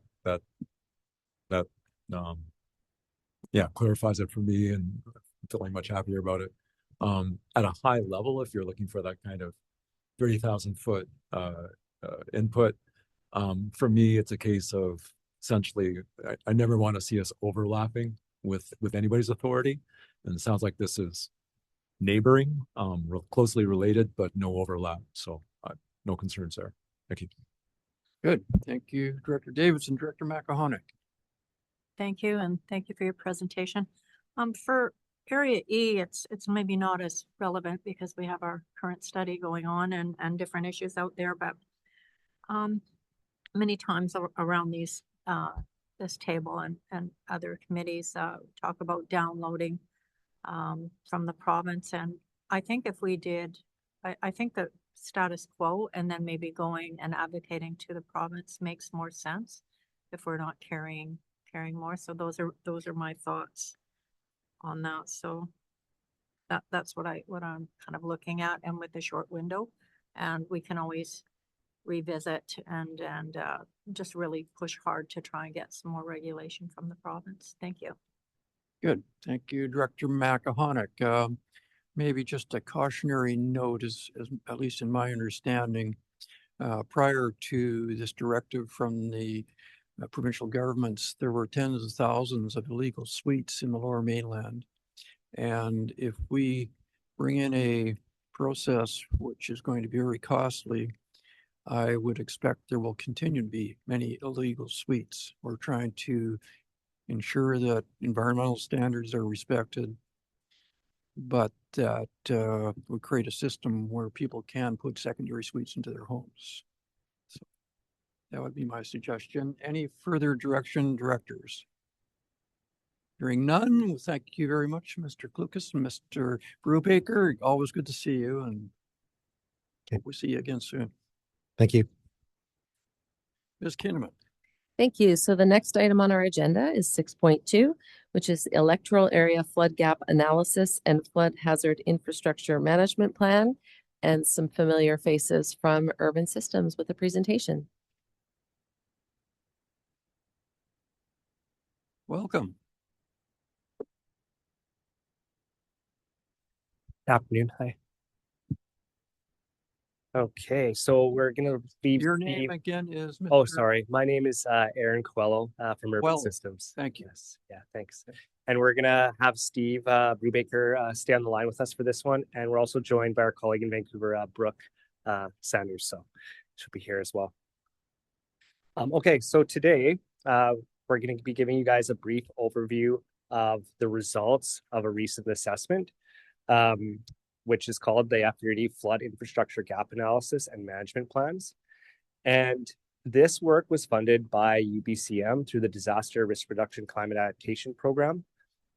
clarifies it for me, and I'm feeling much happier about it. At a high level, if you're looking for that kind of 30,000 foot input, for me, it's a case of essentially, I never want to see us overlapping with anybody's authority, and it sounds like this is neighboring, closely related, but no overlap. So no concerns there. Thank you. Good. Thank you, Director Davidson. Director Makahonic. Thank you, and thank you for your presentation. For Area E, it's maybe not as relevant because we have our current study going on and different issues out there, but many times around these this table and other committees talk about downloading from the province, and I think if we did, I think that status quo and then maybe going and advocating to the province makes more sense if we're not carrying more. So those are my thoughts on that. So that's what I'm kind of looking at, and with the short window, and we can always revisit and just really push hard to try and get some more regulation from the province. Thank you. Good. Thank you, Director Makahonic. Maybe just a cautionary note, as at least in my understanding, prior to this directive from the provincial governments, there were tens of thousands of illegal suites in the Lower Mainland. And if we bring in a process which is going to be very costly, I would expect there will continue to be many illegal suites. We're trying to ensure that environmental standards are respected, but that we create a system where people can put secondary suites into their homes. So that would be my suggestion. Any further direction, directors? Hearing none, well, thank you very much, Mr. Klukas and Mr. Brubaker. Always good to see you, and hope we see you again soon. Thank you. Ms. Kinnaman. Thank you. So the next item on our agenda is 6.2, which is Electoral Area Flood Gap Analysis and Flood Hazard Infrastructure Management Plan, and some familiar faces from Urban Systems with a presentation. Welcome. Afternoon. Hi. Okay, so we're gonna be Your name again is Mr. Oh, sorry. My name is Aaron Coelho from Urban Systems. Thank you. Yes. Yeah, thanks. And we're gonna have Steve Brubaker stay on the line with us for this one, and we're also joined by our colleague in Vancouver, Brooke Sanders. So she'll be here as well. Okay, so today we're going to be giving you guys a brief overview of the results of a recent assessment, which is called the FDRD Flood Infrastructure Gap Analysis and Management Plans. And this work was funded by UBCM through the Disaster Risk Reduction Climate Adaptation Program.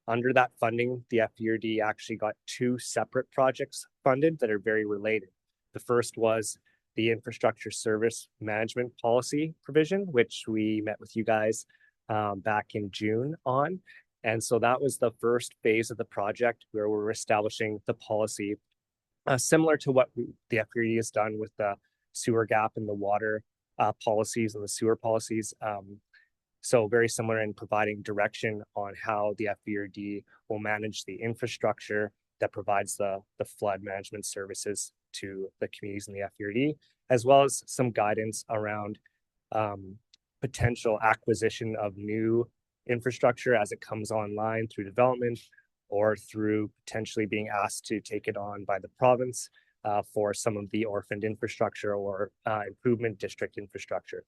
Under that funding, the FDRD actually got two separate projects funded that are very related. The first was the Infrastructure Service Management Policy provision, which we met with you guys back in June on. And so that was the first phase of the project where we're establishing the policy, similar to what the FDRD has done with the sewer gap and the water policies and the sewer policies. So very similar in providing direction on how the FDRD will manage the infrastructure that provides the flood management services to the communities in the FDRD, as well as some guidance around potential acquisition of new infrastructure as it comes online through development or through potentially being asked to take it on by the province for some of the orphaned infrastructure or improvement district infrastructure.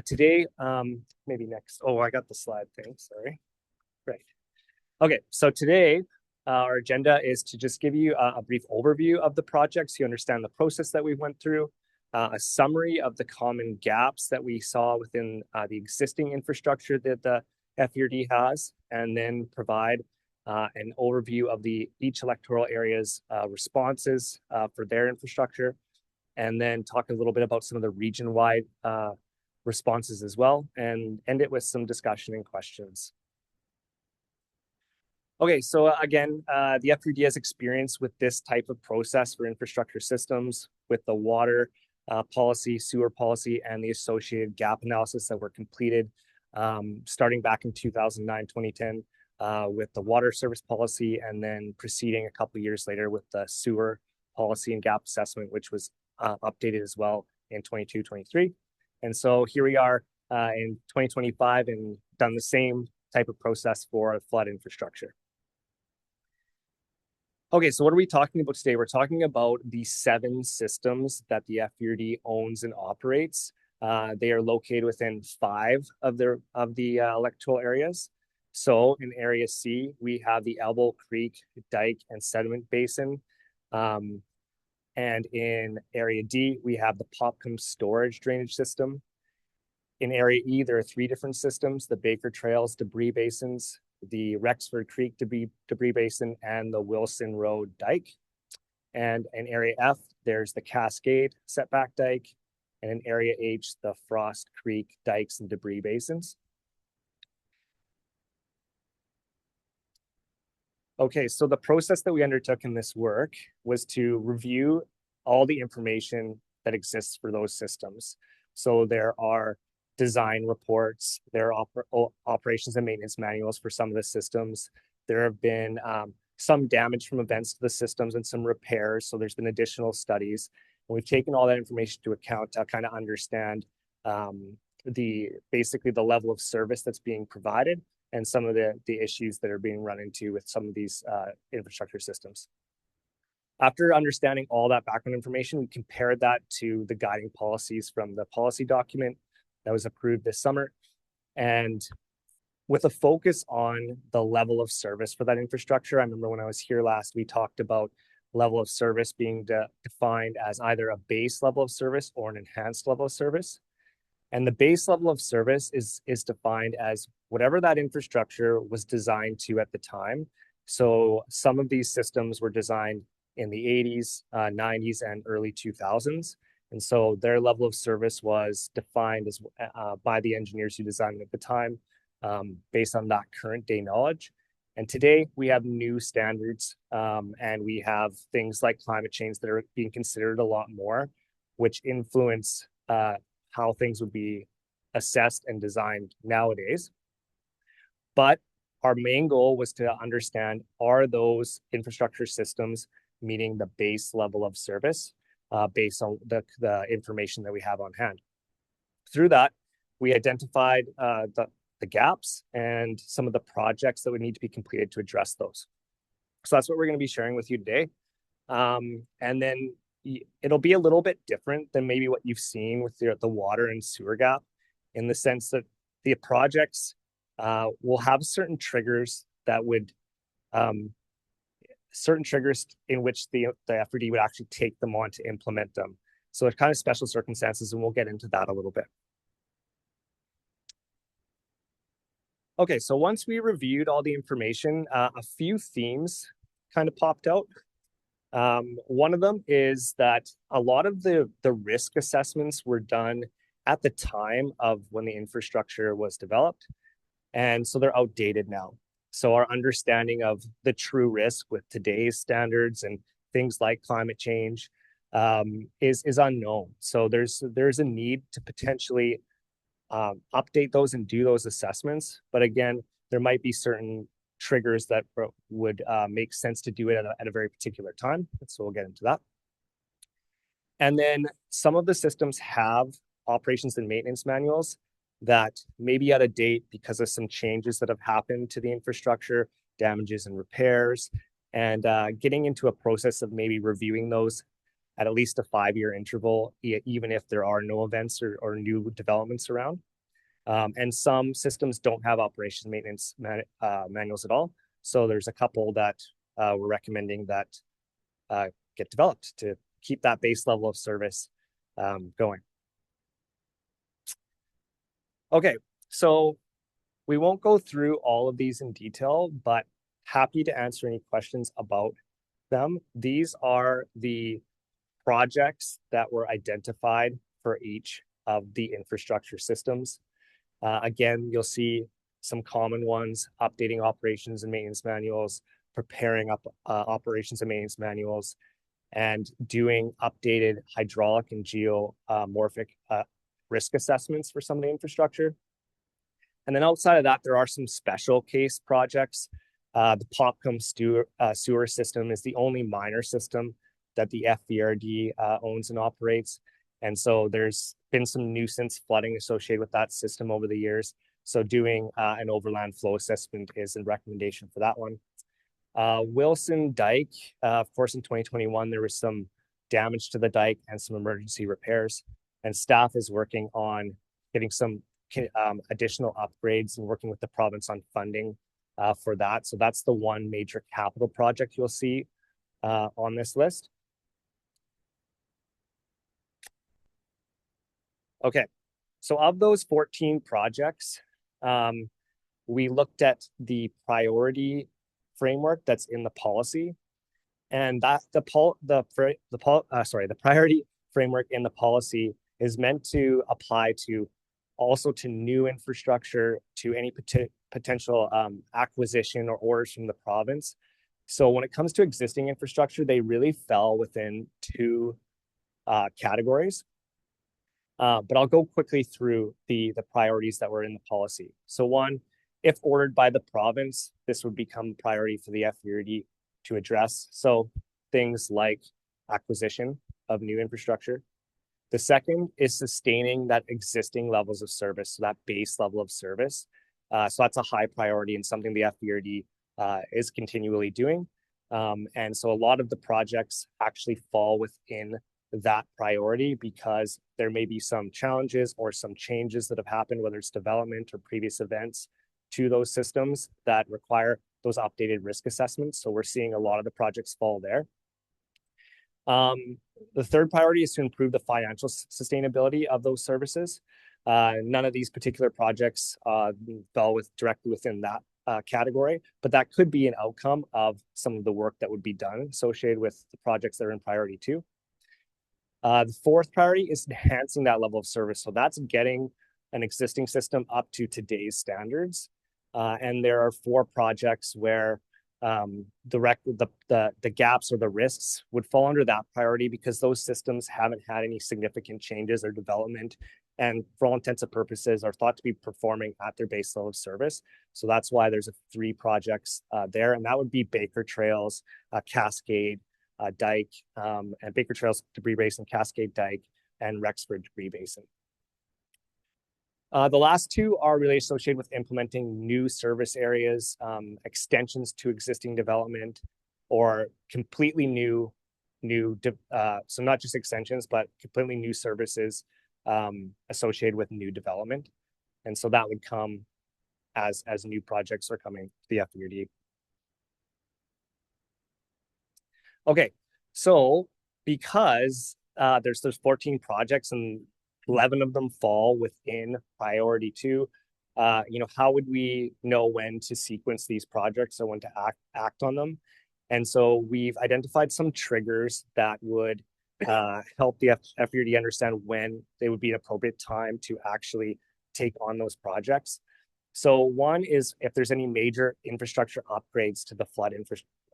Today, maybe next. Oh, I got the slide thing, sorry. Right. Okay, so today our agenda is to just give you a brief overview of the project so you understand the process that we went through, a summary of the common gaps that we saw within the existing infrastructure that the FERD has, and then provide an overview of each electoral area's responses for their infrastructure, and then talk a little bit about some of the region-wide responses as well, and end it with some discussion and questions. Okay, so again, the FERD has experience with this type of process for infrastructure systems with the water policy, sewer policy, and the associated gap analysis that were completed starting back in 2009, 2010 with the water service policy, and then proceeding a couple of years later with the sewer policy and gap assessment, which was updated as well in 22, 23. And so here we are in 2025 and done the same type of process for flood infrastructure. Okay, so what are we talking about today? We're talking about the 7 systems that the FERD owns and operates. They are located within 5 of the electoral areas. So in Area C, we have the Elbow Creek Dike and Sediment Basin. And in Area D, we have the Popcom Storage Drainage System. In Area E, there are 3 different systems, the Baker Trails Debris Basins, the Rexford Creek Debris Basin, and the Wilson Road Dike. And in Area F, there's the Cascade Setback Dike, and in Area H, the Frost Creek Dikes and Debris Basins. Okay, so the process that we undertook in this work was to review all the information that exists for those systems. So there are design reports, there are operations and maintenance manuals for some of the systems. There have been some damage from events to the systems and some repairs, so there's been additional studies. And we've taken all that information into account to kind of understand basically the level of service that's being provided and some of the issues that are being run into with some of these infrastructure systems. After understanding all that background information, we compared that to the guiding policies from the policy document that was approved this summer. And with a focus on the level of service for that infrastructure, I remember when I was here last, we talked about level of service being defined as either a base level of service or an enhanced level of service. And the base level of service is defined as whatever that infrastructure was designed to at the time. So some of these systems were designed in the 80s, 90s, and early 2000s. And so their level of service was defined as by the engineers who designed it at the time based on that current day knowledge. And today we have new standards and we have things like climate change that are being considered a lot more, which influence how things would be assessed and designed nowadays. But our main goal was to understand, are those infrastructure systems meeting the base level of service based on the information that we have on hand? Through that, we identified the gaps and some of the projects that would need to be completed to address those. So that's what we're going to be sharing with you today. And then it'll be a little bit different than maybe what you've seen with the water and sewer gap, in the sense that the projects will have certain triggers that would certain triggers in which the FERD would actually take them on to implement them. So it's kind of special circumstances, and we'll get into that a little bit. Okay, so once we reviewed all the information, a few themes kind of popped out. One of them is that a lot of the risk assessments were done at the time of when the infrastructure was developed, and so they're outdated now. So our understanding of the true risk with today's standards and things like climate change is unknown. So there's a need to potentially update those and do those assessments. But again, there might be certain triggers that would make sense to do it at a very particular time. So we'll get into that. And then some of the systems have operations and maintenance manuals that may be out of date because of some changes that have happened to the infrastructure, damages and repairs, and getting into a process of maybe reviewing those at least a 5-year interval, even if there are no events or new developments around. And some systems don't have operations maintenance manuals at all. So there's a couple that we're recommending that get developed to keep that base level of service going. Okay, so we won't go through all of these in detail, but happy to answer any questions about them. These are the projects that were identified for each of the infrastructure systems. Again, you'll see some common ones: updating operations and maintenance manuals, preparing up operations and maintenance manuals, and doing updated hydraulic and geomorphic risk assessments for some of the infrastructure. And then outside of that, there are some special case projects. The Popcom sewer system is the only minor system that the FVRD owns and operates. And so there's been some nuisance flooding associated with that system over the years. So doing an overland flow assessment is a recommendation for that one. Wilson Dike, of course, in 2021, there was some damage to the dike and some emergency repairs. And staff is working on getting some additional upgrades and working with the province on funding for that. So that's the one major capital project you'll see on this list. Okay, so of those 14 projects, we looked at the priority framework that's in the policy, and that the priority framework in the policy is meant to apply to also to new infrastructure, to any potential acquisition or orders from the province. So when it comes to existing infrastructure, they really fell within two categories. But I'll go quickly through the priorities that were in the policy. So one, if ordered by the province, this would become priority for the FVRD to address. So things like acquisition of new infrastructure. The second is sustaining that existing levels of service, so that base level of service. So that's a high priority and something the FVRD is continually doing. And so a lot of the projects actually fall within that priority because there may be some challenges or some changes that have happened, whether it's development or previous events to those systems that require those updated risk assessments. So we're seeing a lot of the projects fall there. The third priority is to improve the financial sustainability of those services. None of these particular projects fell directly within that category, but that could be an outcome of some of the work that would be done associated with the projects that are in priority 2. The fourth priority is enhancing that level of service. So that's getting an existing system up to today's standards. And there are 4 projects where the gaps or the risks would fall under that priority because those systems haven't had any significant changes or development, and for all intents and purposes are thought to be performing at their base level of service. So that's why there's 3 projects there, and that would be Baker Trails, Cascade, Dike, and Baker Trails Debris Basin, Cascade Dike, and Rexford Debris Basin. The last 2 are really associated with implementing new service areas, extensions to existing development, or completely new, so not just extensions, but completely new services associated with new development. And so that would come as new projects are coming to the FVRD. Okay, so because there's 14 projects and 11 of them fall within priority 2, how would we know when to sequence these projects or when to act on them? And so we've identified some triggers that would help the FVRD understand when they would be an appropriate time to actually take on those projects. So one is if there's any major infrastructure upgrades to the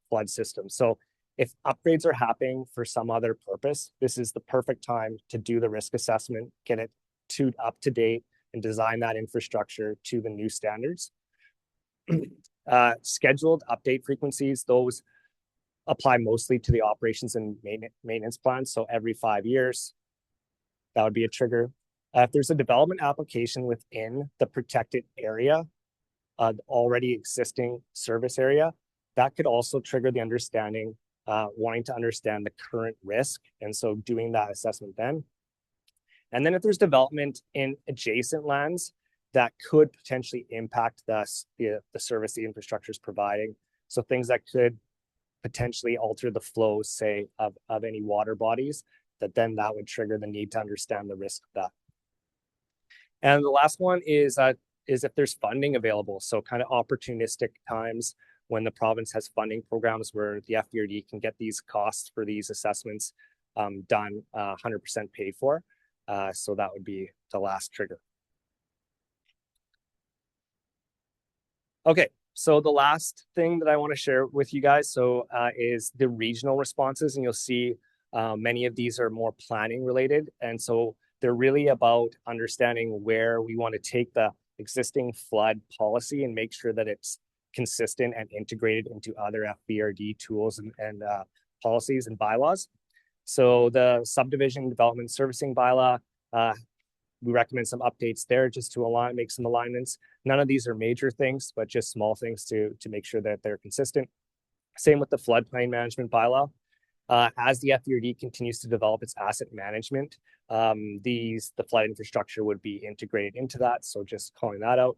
flood system. So if upgrades are happening for some other purpose, this is the perfect time to do the risk assessment, get it up to date, and design that infrastructure to the new standards. Scheduled update frequencies, those apply mostly to the operations and maintenance plan. So every 5 years, that would be a trigger. If there's a development application within the protected area, already existing service area, that could also trigger the understanding, wanting to understand the current risk. And so doing that assessment then. And then if there's development in adjacent lands that could potentially impact the service the infrastructure is providing. So things that could potentially alter the flow, say, of any water bodies, that would trigger the need to understand the risk of that. And the last one is if there's funding available. So kind of opportunistic times when the province has funding programs where the FBRD can get these costs for these assessments done 100% paid for. So that would be the last trigger. Okay, so the last thing that I want to share with you guys is the regional responses, and you'll see many of these are more planning related, and so they're really about understanding where we want to take the existing flood policy and make sure that it's consistent and integrated into other FBRD tools and policies and bylaws. So the subdivision development servicing bylaw, we recommend some updates there just to make some alignments. None of these are major things, but just small things to make sure that they're consistent. Same with the floodplain management bylaw. As the FBRD continues to develop its asset management, the flood infrastructure would be integrated into that. So just calling that out.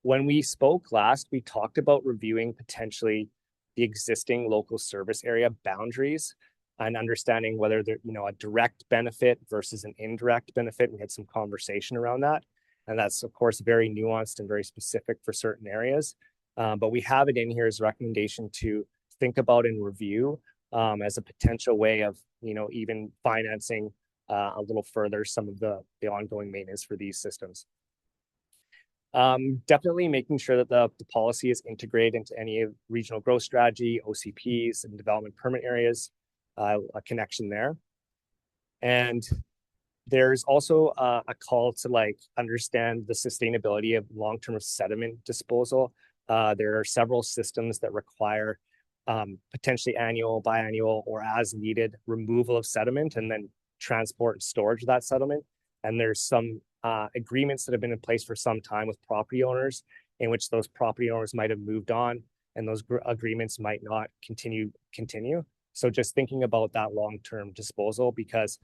When we spoke last, we talked about reviewing potentially the existing local service area boundaries and understanding whether they're, a direct benefit versus an indirect benefit. We had some conversation around that. And that's, of course, very nuanced and very specific for certain areas. But we have it in here as a recommendation to think about and review as a potential way of, even financing a little further some of the ongoing maintenance for these systems. Definitely making sure that the policy is integrated into any regional growth strategy, OCPs, and development permit areas, a connection there. And there's also a call to understand the sustainability of long-term sediment disposal. There are several systems that require potentially annual, biannual, or as needed removal of sediment and then transport and storage of that sediment. And there's some agreements that have been in place for some time with property owners in which those property owners might have moved on and those agreements might not continue. So just thinking about that long-term disposal, because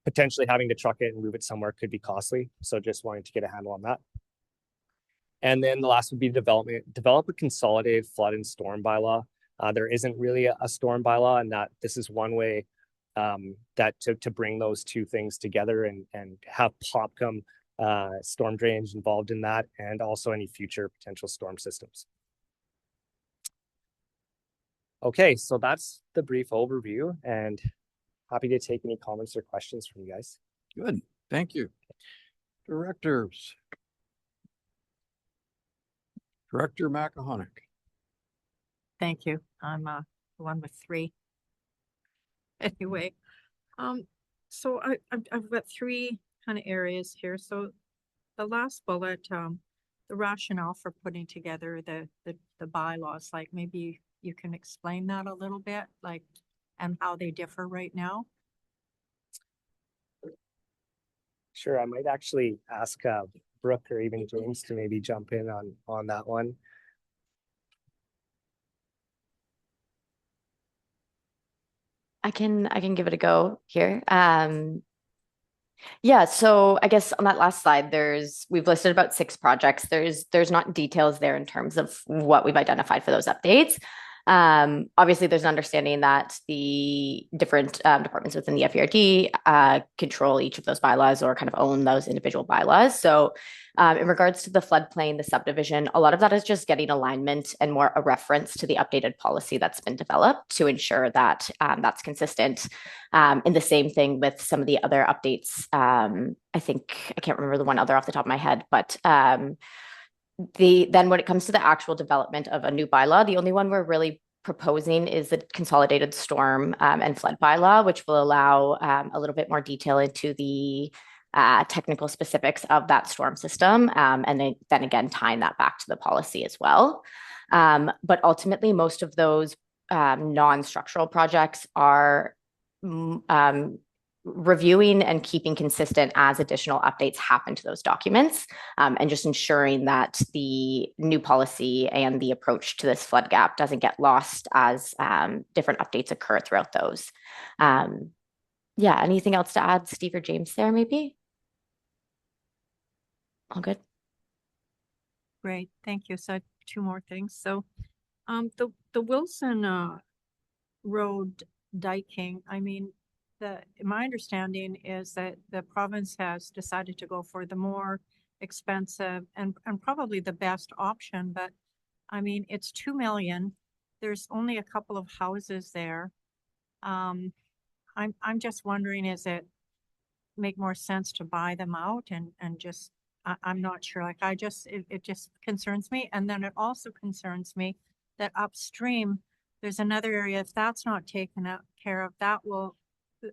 potentially having to truck it and move it somewhere could be costly. So just wanting to get a handle on that. And then the last would be development. Develop a consolidated flood and storm bylaw. There isn't really a storm bylaw, and that this is one way that to bring those two things together and have POPCOM storm drainage involved in that, and also any future potential storm systems. Okay, so that's the brief overview, and happy to take any comments or questions from you guys. Good, thank you. Directors. Director Makahonic. Thank you. I'm the one with 3. Anyway, so I've got 3 kind of areas here. So the last bullet, the rationale for putting together the bylaws, maybe you can explain that a little bit, and how they differ right now. Sure, I might actually ask Brooke or even James to maybe jump in on that one. I can give it a go here. Yeah, so I guess on that last slide, we've listed about 6 projects. There's not details there in terms of what we've identified for those updates. Obviously, there's an understanding that the different departments within the FBRD control each of those bylaws or kind of own those individual bylaws. So in regards to the floodplain, the subdivision, a lot of that is just getting alignment and more a reference to the updated policy that's been developed to ensure that that's consistent. And the same thing with some of the other updates. I think, I can't remember the one other off the top of my head, but then when it comes to the actual development of a new bylaw, the only one we're really proposing is the consolidated storm and flood bylaw, which will allow a little bit more detail into the technical specifics of that storm system, and then again tying that back to the policy as well. But ultimately, most of those non-structural projects are reviewing and keeping consistent as additional updates happen to those documents, and just ensuring that the new policy and the approach to this flood gap doesn't get lost as different updates occur throughout those. Yeah, anything else to add, Steve or James there maybe? All good? Great, thank you. So two more things. So the Wilson Road diking, I mean, my understanding is that the province has decided to go for the more expensive and probably the best option, but I mean, it's 2 million. There's only a couple of houses there. I'm just wondering, is it make more sense to buy them out and just, I'm not sure. Like it just concerns me. And then it also concerns me that upstream, there's another area, if that's not taken care of, that will,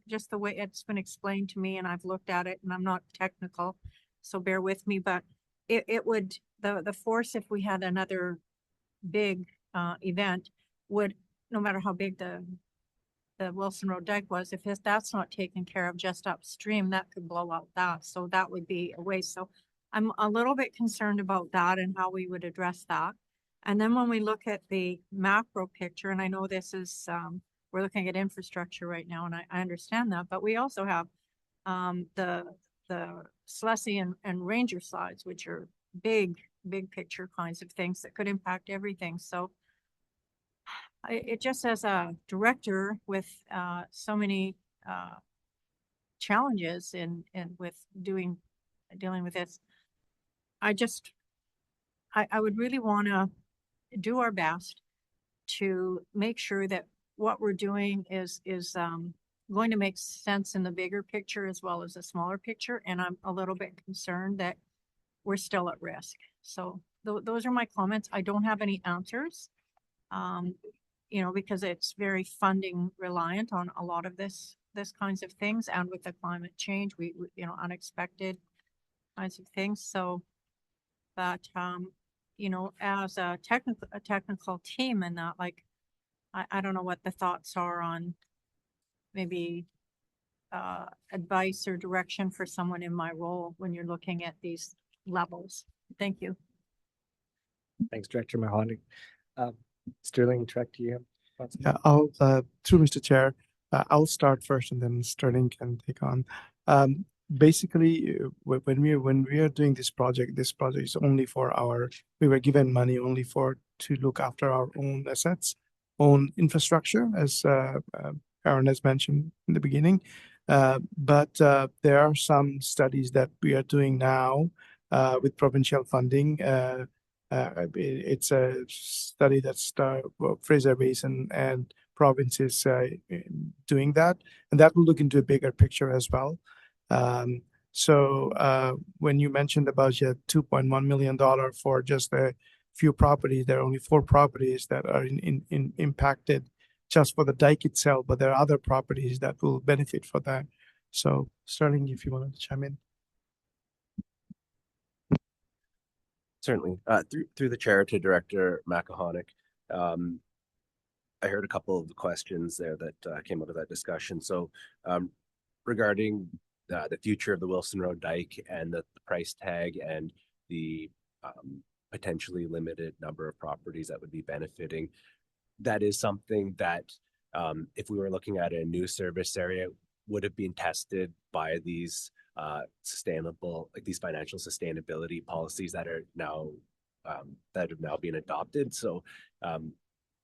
just the way it's been explained to me, and I've looked at it and I'm not technical, so bear with me, but it would, the force, if we had another big event, would, no matter how big the Wilson Road dike was, if that's not taken care of just upstream, that could blow out that. So that would be a waste. So I'm a little bit concerned about that and how we would address that. And then when we look at the macro picture, and I know this is, we're looking at infrastructure right now, and I understand that, but we also have the Slessie and Ranger slides, which are big picture kinds of things that could impact everything. So it just, as a director with so many challenges in with dealing with this, I would really want to do our best to make sure that what we're doing is going to make sense in the bigger picture as well as the smaller picture. And I'm a little bit concerned that we're still at risk. So those are my comments. I don't have any answers, you know, because it's very funding reliant on a lot of this kinds of things. And with the climate change, we you know, unexpected kinds of things. So, but, you know, as a technical team and that, like, I don't know what the thoughts are on maybe advice or direction for someone in my role when you're looking at these levels. Thank you. Thanks, Director Mahoney. Sterling, direct to you. Yeah, I'll through Mr. Chair, I'll start first and then Sterling can take on. Basically, when we are doing this project is only for we were given money only to look after our own assets, own infrastructure, as Aaron has mentioned in the beginning. But there are some studies that we are doing now with provincial funding. It's a study that's Fraser Basin and provinces doing that, and that will look into a bigger picture as well. So when you mentioned about your $2.1 million for just a few properties, there are only 4 properties that are impacted just for the dike itself, but there are other properties that will benefit for that. So Sterling, if you want to chime in. Certainly. Through the chair to Director Makahonic, I heard a couple of the questions there that came out of that discussion. So regarding the future of the Wilson Road dike and the price tag and the potentially limited number of properties that would be benefiting, that is something that if we were looking at a new service area, would have been tested by these sustainable, like these financial sustainability policies that are now that have now been adopted. So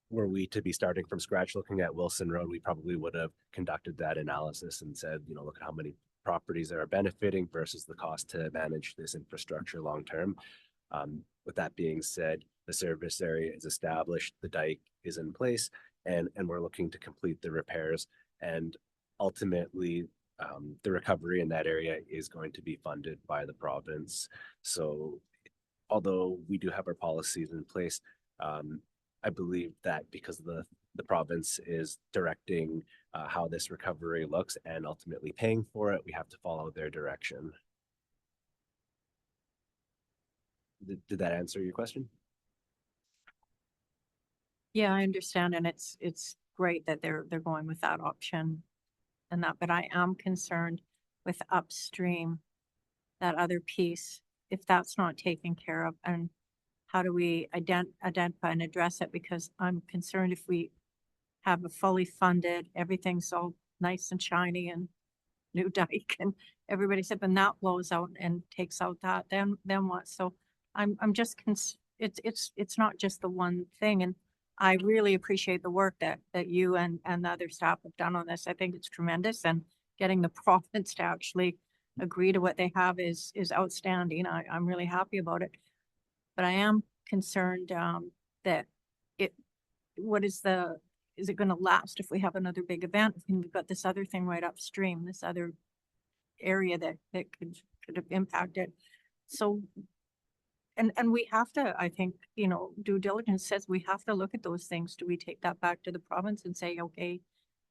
were we to be starting from scratch looking at Wilson Road, we probably would have conducted that analysis and said, you know, look at how many properties that are benefiting versus the cost to manage this infrastructure long term. With that being said, the service area is established, the dike is in place, and we're looking to complete the repairs, and ultimately the recovery in that area is going to be funded by the province. So although we do have our policies in place, I believe that because the province is directing how this recovery looks and ultimately paying for it, we have to follow their direction. Did that answer your question? Yeah, I understand, and it's great that they're going with that option and that, but I am concerned with upstream, that other piece, if that's not taken care of, and how do we identify and address it? Because I'm concerned if we have a fully funded, everything's all nice and shiny and new dike and everybody said, when that blows out and takes out that, then what? So I'm just it's not just the one thing. And I really appreciate the work that you and the other staff have done on this. I think it's tremendous, and getting the province to actually agree to what they have is outstanding. I'm really happy about it. But I am concerned that what is it going to last if we have another big event? And we've got this other thing right upstream, this other area that could have impacted. So, and we have to, I think, due diligence says we have to look at those things. Do we take that back to the province and say, okay,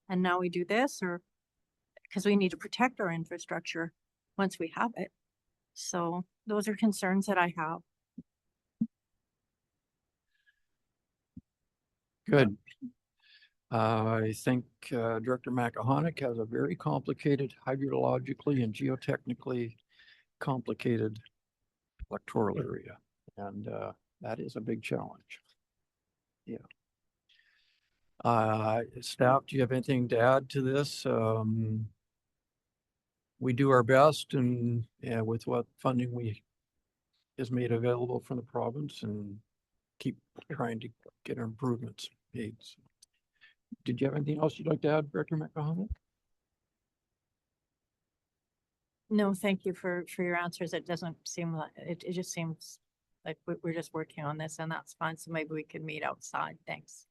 and now we do this, or because we need to protect our infrastructure once we have it? So those are concerns that I have. Good. I think Director Makahonic has a very complicated, hydrologically and geotechnically complicated electoral area, and that is a big challenge. Yeah. Staff, do you have anything to add to this? We do our best, and with what funding is made available from the province, and keep trying to get improvements made. So, did you have anything else you'd like to add, Director McMahon? No, thank you for your answers. It doesn't seem like it just seems like we're just working on this, and that's fine. So maybe we can meet outside. Thanks.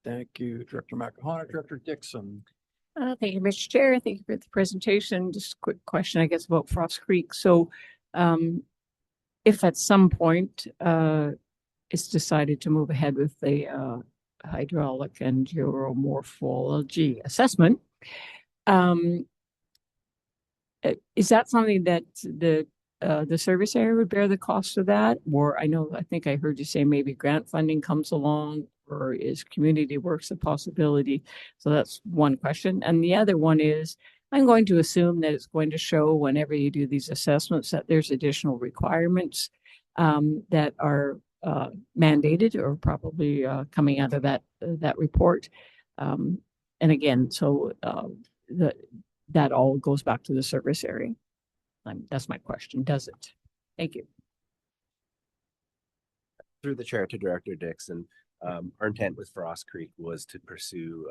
Thank you, Director McMahon. Director Dixon. Thank you, Mr. Chair. Thank you for the presentation. Just a quick question, I guess, about Frost Creek. So if at some point it's decided to move ahead with the hydraulic and geomorphology assessment, is that something that the service area would bear the cost of that? Or I think I heard you say maybe grant funding comes along, or is community works a possibility? So that's one question. And the other one is, I'm going to assume that it's going to show whenever you do these assessments that there's additional requirements that are mandated or probably coming out of that report. And again, so that all goes back to the service area. That's my question. Does it? Thank you. Through the chair to Director Dixon, our intent with Frost Creek was to pursue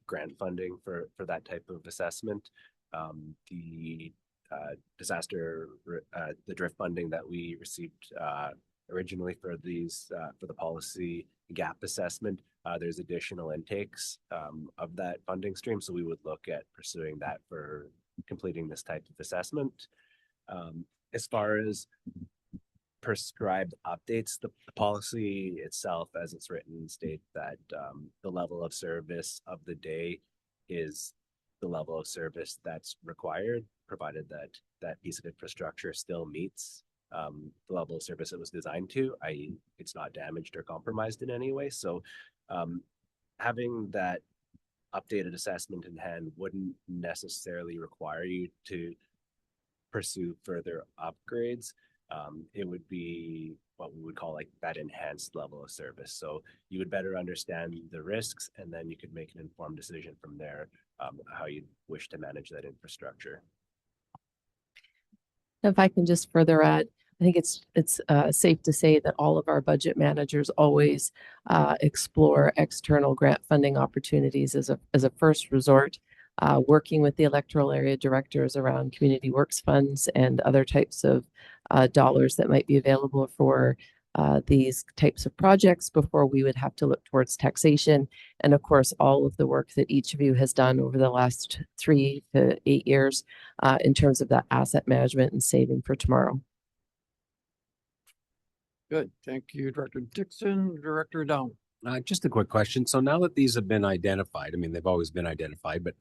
grant funding for that type of assessment. The disaster, the drift funding that we received originally for the policy gap assessment, there's additional intakes of that funding stream. So we would look at pursuing that for completing this type of assessment. As far as prescribed updates, the policy itself, as it's written, state that the level of service of the day is the level of service that's required, provided that that piece of infrastructure still meets the level of service it was designed to, i.e. it's not damaged or compromised in any way. So having that updated assessment in hand wouldn't necessarily require you to pursue further upgrades. It would be what we would call like that enhanced level of service. So you would better understand the risks, and then you could make an informed decision from there how you wish to manage that infrastructure. If I can just further add, I think it's safe to say that all of our budget managers always explore external grant funding opportunities as a first resort, working with the electoral area directors around community works funds and other types of dollars that might be available for these types of projects before we would have to look towards taxation. And of course, all of the work that each of you has done over the last 3 to 8 years in terms of that asset management and saving for tomorrow. Good. Thank you, Director Dixon. Director Down. Just a quick question. So now that these have been identified, I mean, they've always been identified, but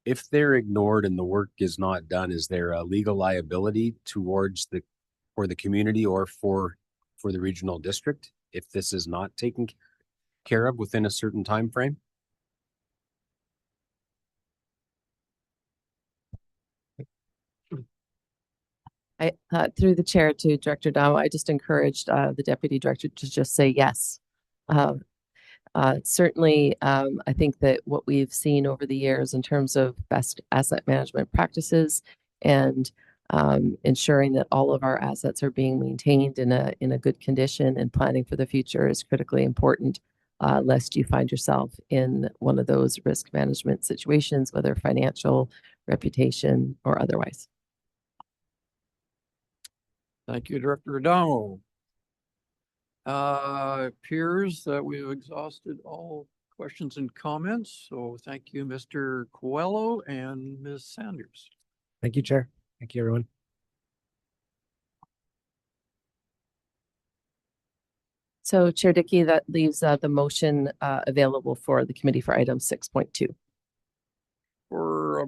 if they're ignored and the work is not done, is there a legal liability towards for the community or for the regional district if this is not taken care of? care of within a certain time frame? Through the chair to Director Damo, I just encouraged the deputy director to just say yes. Certainly, I think that what we've seen over the years in terms of best asset management practices and ensuring that all of our assets are being maintained in a good condition and planning for the future is critically important, lest you find yourself in one of those risk management situations, whether financial, reputation, or otherwise. Thank you, Director Adamo. Appears that we've exhausted all questions and comments. So thank you, Mr. Coelho and Ms. Sanders. Thank you, Chair. Thank you, everyone. So Chair Dickey, that leaves the motion available for the committee for item 6.2. For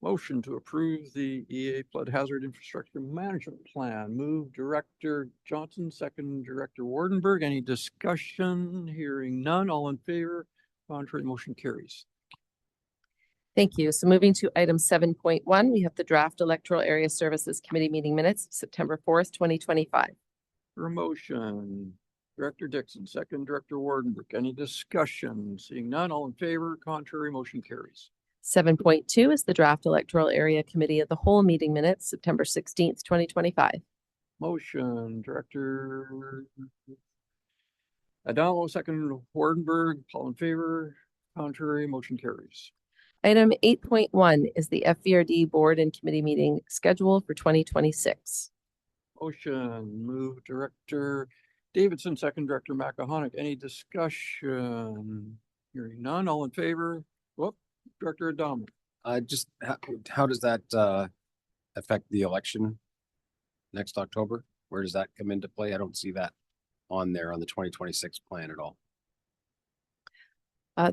motion to approve the EA Flood Hazard Infrastructure Management Plan. Move Director Johnson, second Director Wardenberg. Any discussion? Hearing none. All in favor? Contrary, motion carries. Thank you. So moving to item 7.1, we have the draft Electoral Area Services Committee meeting minutes, September 4th, 2025. For a motion, Director Dixon, second Director Wardenberg. Any discussion? Seeing none. All in favor? Contrary, motion carries. 7.2 is the draft Electoral Area Committee of the Whole meeting minutes, September 16th, 2025. Motion, Director Adamo, second Wardenberg. All in favor? Contrary, motion carries. Item 8.1 is the FVRD Board and Committee meeting schedule for 2026. Motion, move Director Davidson, second Director Makahonic. Any discussion? Hearing none. All in favor? Whoop. Director Adamo. Just how does that affect the election next October? Where does that come into play? I don't see that on there on the 2026 plan at all.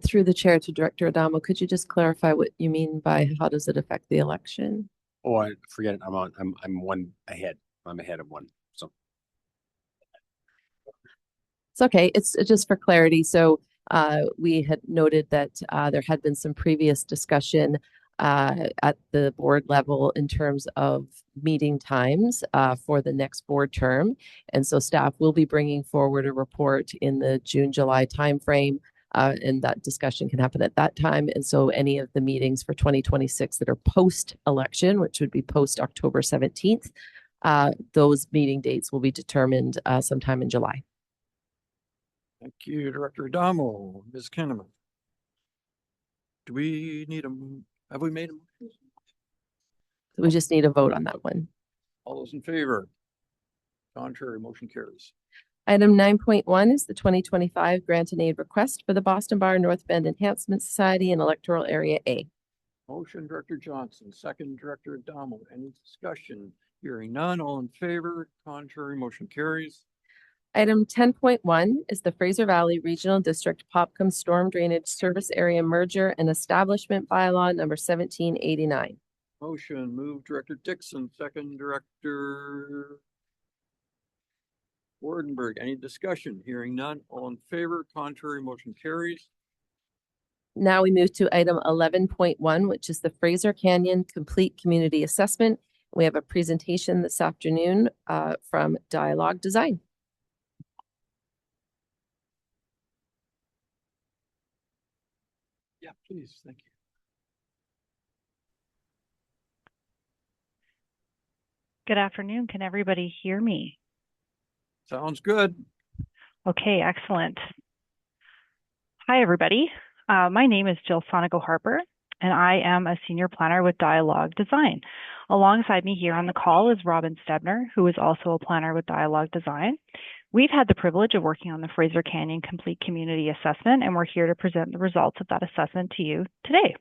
Through the chair to Director Adamo, could you just clarify what you mean by how does it affect the election? Oh, I forget it. I'm one ahead. I'm ahead of one. So it's okay. It's just for clarity. So we had noted that there had been some previous discussion at the board level in terms of meeting times for the next board term. And so staff will be bringing forward a report in the June-July timeframe. And that discussion can happen at that time. And so any of the meetings for 2026 that are post-election, which would be post-October 17th, those meeting dates will be determined sometime in July. Thank you, Director Adamo. Ms. Kinnaman. Do we need have we made a motion? We just need a vote on that one. All those in favor? Contrary, motion carries. Item 9.1 is the 2025 grant and aid request for the Boston Bar North Bend Enhancement Society in Electoral Area A. Motion, Director Johnson, second Director Adamo. Any discussion? Hearing none. All in favor? Contrary, motion carries. Item 10.1 is the Fraser Valley Regional District Popcom Storm Drainage Service Area Merger and Establishment Bylaw number 1789. Motion, move Director Dixon, second Director Wardenberg. Any discussion? Hearing none. All in favor? Contrary, motion carries. Now we move to item 11.1, which is the Fraser Canyon Complete Community Assessment. We have a presentation this afternoon from Dialogue Design. Yeah, please. Thank you. Good afternoon. Can everybody hear me? Sounds good. Okay, excellent. Hi, everybody. My name is Jill Sonico Harper, and I am a senior planner with Dialogue Design. Alongside me here on the call is Robin Stebner, who is also a planner with Dialogue Design. We've had the privilege of working on the Fraser Canyon Complete Community Assessment, and we're here to present the results of that assessment to you today.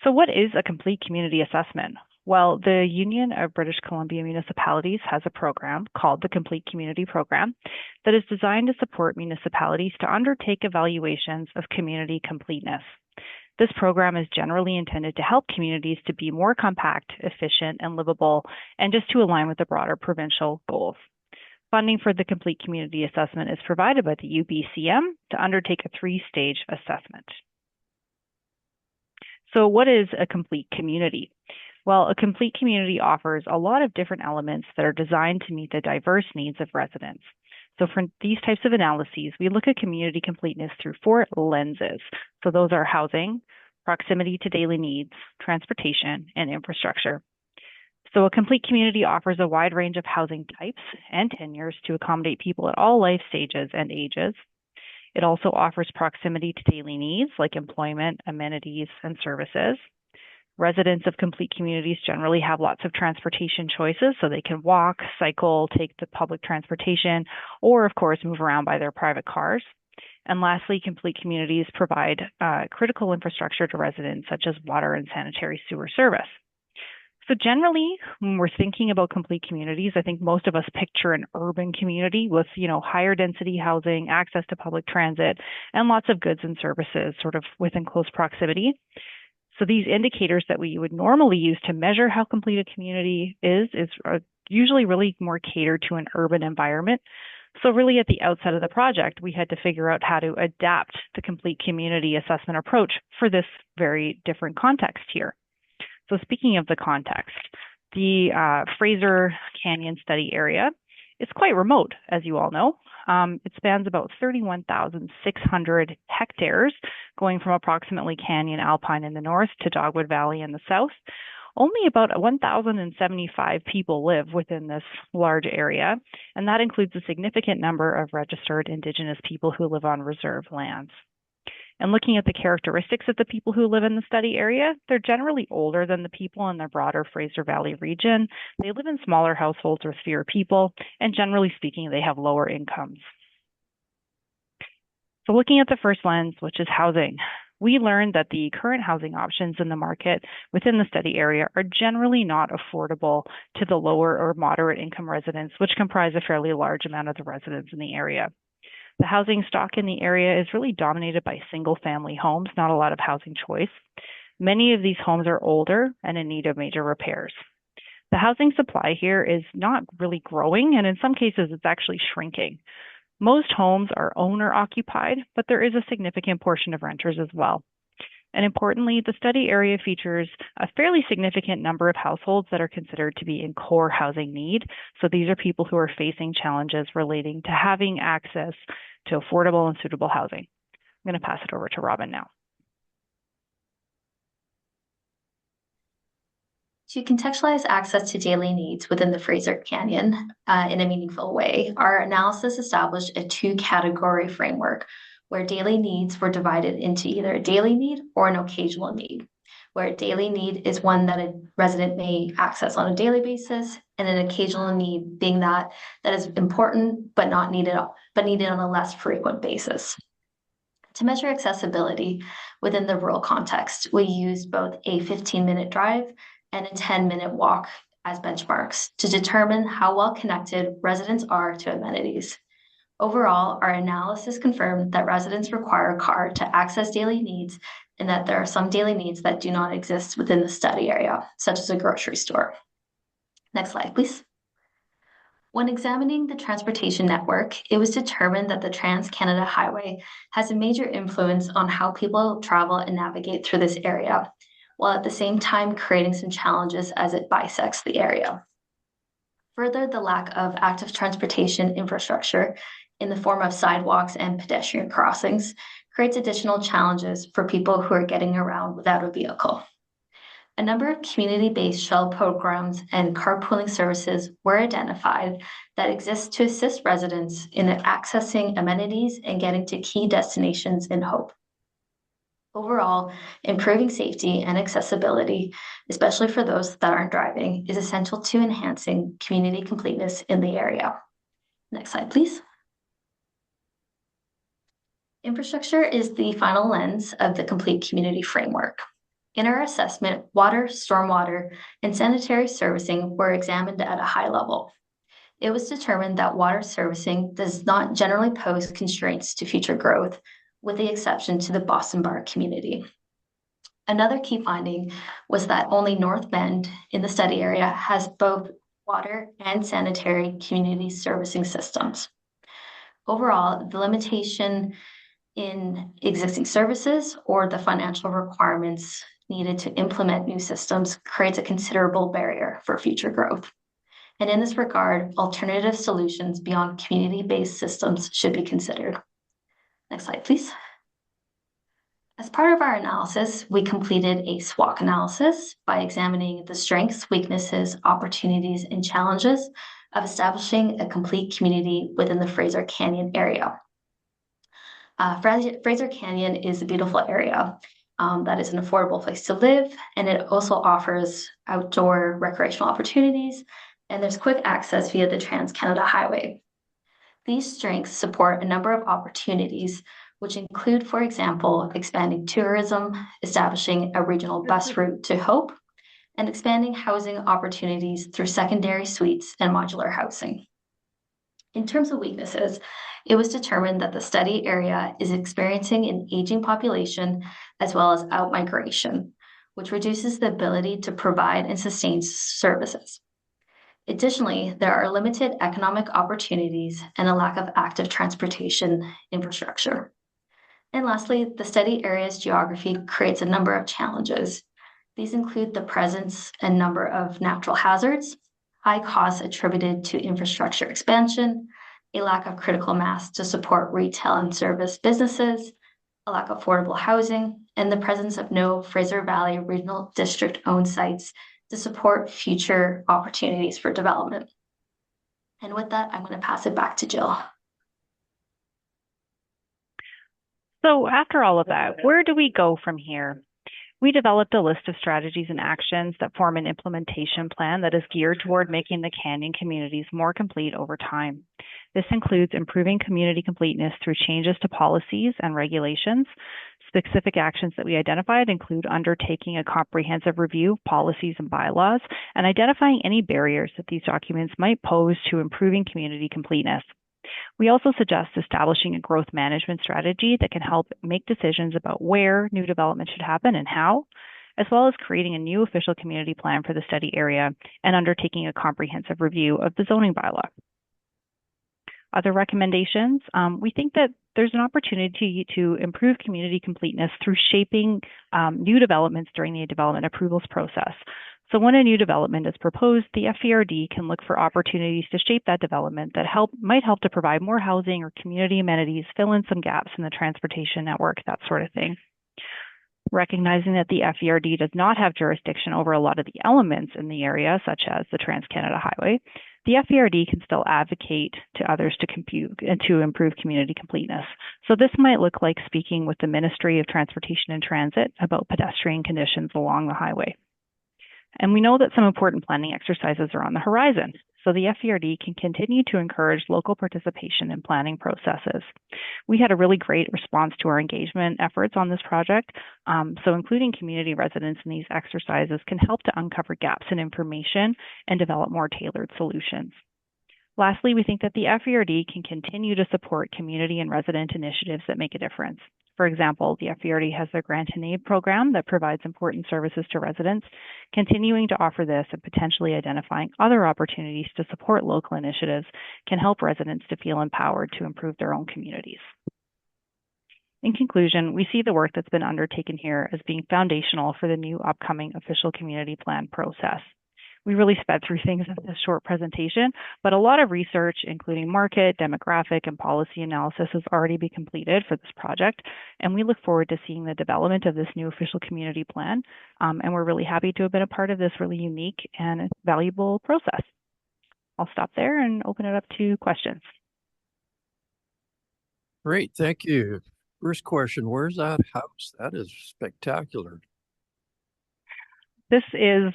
So what is a complete community assessment? Well, the Union of British Columbia Municipalities has a program called the Complete Community Program that is designed to support municipalities to undertake evaluations of community completeness. This program is generally intended to help communities to be more compact, efficient, and livable, and just to align with the broader provincial goals. Funding for the complete community assessment is provided by the UBCM to undertake a 3-stage assessment. So what is a complete community? Well, a complete community offers a lot of different elements that are designed to meet the diverse needs of residents. So for these types of analyses, we look at community completeness through 4 lenses. So those are housing, proximity to daily needs, transportation, and infrastructure. So a complete community offers a wide range of housing types and tenures to accommodate people at all life stages and ages. It also offers proximity to daily needs like employment, amenities, and services. Residents of complete communities generally have lots of transportation choices, so they can walk, cycle, take the public transportation, or of course move around by their private cars. And lastly, complete communities provide critical infrastructure to residents such as water and sanitary sewer service. So generally, when we're thinking about complete communities, I think most of us picture an urban community with, higher density housing, access to public transit, and lots of goods and services sort of within close proximity. So these indicators that we would normally use to measure how complete a community is usually really more catered to an urban environment. So really at the outset of the project, we had to figure out how to adapt the complete community assessment approach for this very different context here. So speaking of the context, the Fraser Canyon study area is quite remote, as you all know. It spans about 31,600 hectares, going from approximately Canyon Alpine in the north to Dogwood Valley in the south. Only about 1,075 people live within this large area, and that includes a significant number of registered Indigenous people who live on reserve lands. And looking at the characteristics of the people who live in the study area, they're generally older than the people in the broader Fraser Valley region. They live in smaller households with fewer people, and generally speaking, they have lower incomes. So looking at the first lens, which is housing, we learned that the current housing options in the market within the study area are generally not affordable to the lower or moderate income residents, which comprise a fairly large amount of the residents in the area. The housing stock in the area is really dominated by single-family homes, not a lot of housing choice. Many of these homes are older and in need of major repairs. The housing supply here is not really growing, and in some cases, it's actually shrinking. Most homes are owner-occupied, but there is a significant portion of renters as well. And importantly, the study area features a fairly significant number of households that are considered to be in core housing need. So these are people who are facing challenges relating to having access to affordable and suitable housing. I'm going to pass it over to Robin now. To contextualize access to daily needs within the Fraser Canyon in a meaningful way, our analysis established a 2-category framework where daily needs were divided into either a daily need or an occasional need, where a daily need is one that a resident may access on a daily basis, and an occasional need being that is important but not needed, but needed on a less frequent basis. To measure accessibility within the rural context, we used both a 15-minute drive and a 10-minute walk as benchmarks to determine how well connected residents are to amenities. Overall, our analysis confirmed that residents require a car to access daily needs, and that there are some daily needs that do not exist within the study area, such as a grocery store. Next slide, please. When examining the transportation network, it was determined that the Trans-Canada Highway has a major influence on how people travel and navigate through this area, while at the same time creating some challenges as it bisects the area. Further, the lack of active transportation infrastructure in the form of sidewalks and pedestrian crossings creates additional challenges for people who are getting around without a vehicle. A number of community-based shuttle programs and carpooling services were identified that exist to assist residents in accessing amenities and getting to key destinations in Hope. Overall, improving safety and accessibility, especially for those that aren't driving, is essential to enhancing community completeness in the area. Next slide, please. Infrastructure is the final lens of the complete community framework. In our assessment, water, stormwater, and sanitary servicing were examined at a high level. It was determined that water servicing does not generally pose constraints to future growth, with the exception to the Boston Bar community. Another key finding was that only North Bend in the study area has both water, and sanitary community servicing systems. Overall, the limitation in existing services or the financial requirements needed to implement new systems creates a considerable barrier for future growth. And in this regard, alternative solutions beyond community-based systems should be considered. Next slide, please. As part of our analysis, we completed a SWOT analysis by examining the strengths, weaknesses, opportunities, and challenges of establishing a complete community within the Fraser Canyon area. Fraser Canyon is a beautiful area that is an affordable place to live, and it also offers outdoor recreational opportunities, and there's quick access via the Trans-Canada Highway. These strengths support a number of opportunities, which include, for example, expanding tourism, establishing a regional bus route to Hope, and expanding housing opportunities through secondary suites and modular housing. In terms of weaknesses, it was determined that the study area is experiencing an aging population as well as outmigration, which reduces the ability to provide and sustain services. Additionally, there are limited economic opportunities and a lack of active transportation infrastructure. And lastly, the study area's geography creates a number of challenges. These include the presence and number of natural hazards, high costs attributed to infrastructure expansion, a lack of critical mass to support retail and service businesses, a lack of affordable housing, and the presence of no Fraser Valley Regional District-owned sites to support future opportunities for development. And with that, I'm going to pass it back to Jill. So after all of that, where do we go from here? We developed a list of strategies and actions that form an implementation plan that is geared toward making the Canyon communities more complete over time. This includes improving community completeness through changes to policies and regulations. Specific actions that we identified include undertaking a comprehensive review of policies and bylaws and identifying any barriers that these documents might pose to improving community completeness. We also suggest establishing a growth management strategy that can help make decisions about where new development should happen and how, as well as creating a new official community plan for the study area and undertaking a comprehensive review of the zoning bylaw. Other recommendations, we think that there's an opportunity to improve community completeness through shaping new developments during the development approvals process. So when a new development is proposed, the FERD can look for opportunities to shape that development that might help to provide more housing or community amenities, fill in some gaps in the transportation network, that sort of thing. Recognizing that the FERD does not have jurisdiction over a lot of the elements in the area, such as the Trans-Canada Highway, the FERD can still advocate to others to improve community completeness. So this might look like speaking with the Ministry of Transportation and Transit about pedestrian conditions along the highway. And we know that some important planning exercises are on the horizon, so the FERD can continue to encourage local participation in planning processes. We had a really great response to our engagement efforts on this project, so including community residents in these exercises can help to uncover gaps in information and develop more tailored solutions. Lastly, we think that the FERD can continue to support community and resident initiatives that make a difference. For example, the FERD has their Grant and Aid program that provides important services to residents. Continuing to offer this and potentially identifying other opportunities to support local initiatives can help residents to feel empowered to improve their own communities. In conclusion, we see the work that's been undertaken here as being foundational for the new upcoming official community plan process. We really sped through things in this short presentation, but a lot of research, including market, demographic, and policy analysis, has already been completed for this project, and we look forward to seeing the development of this new official community plan, and we're really happy to have been a part of this really unique and valuable process. I'll stop there and open it up to questions. Great, thank you. First question, where's that house? That is spectacular. This is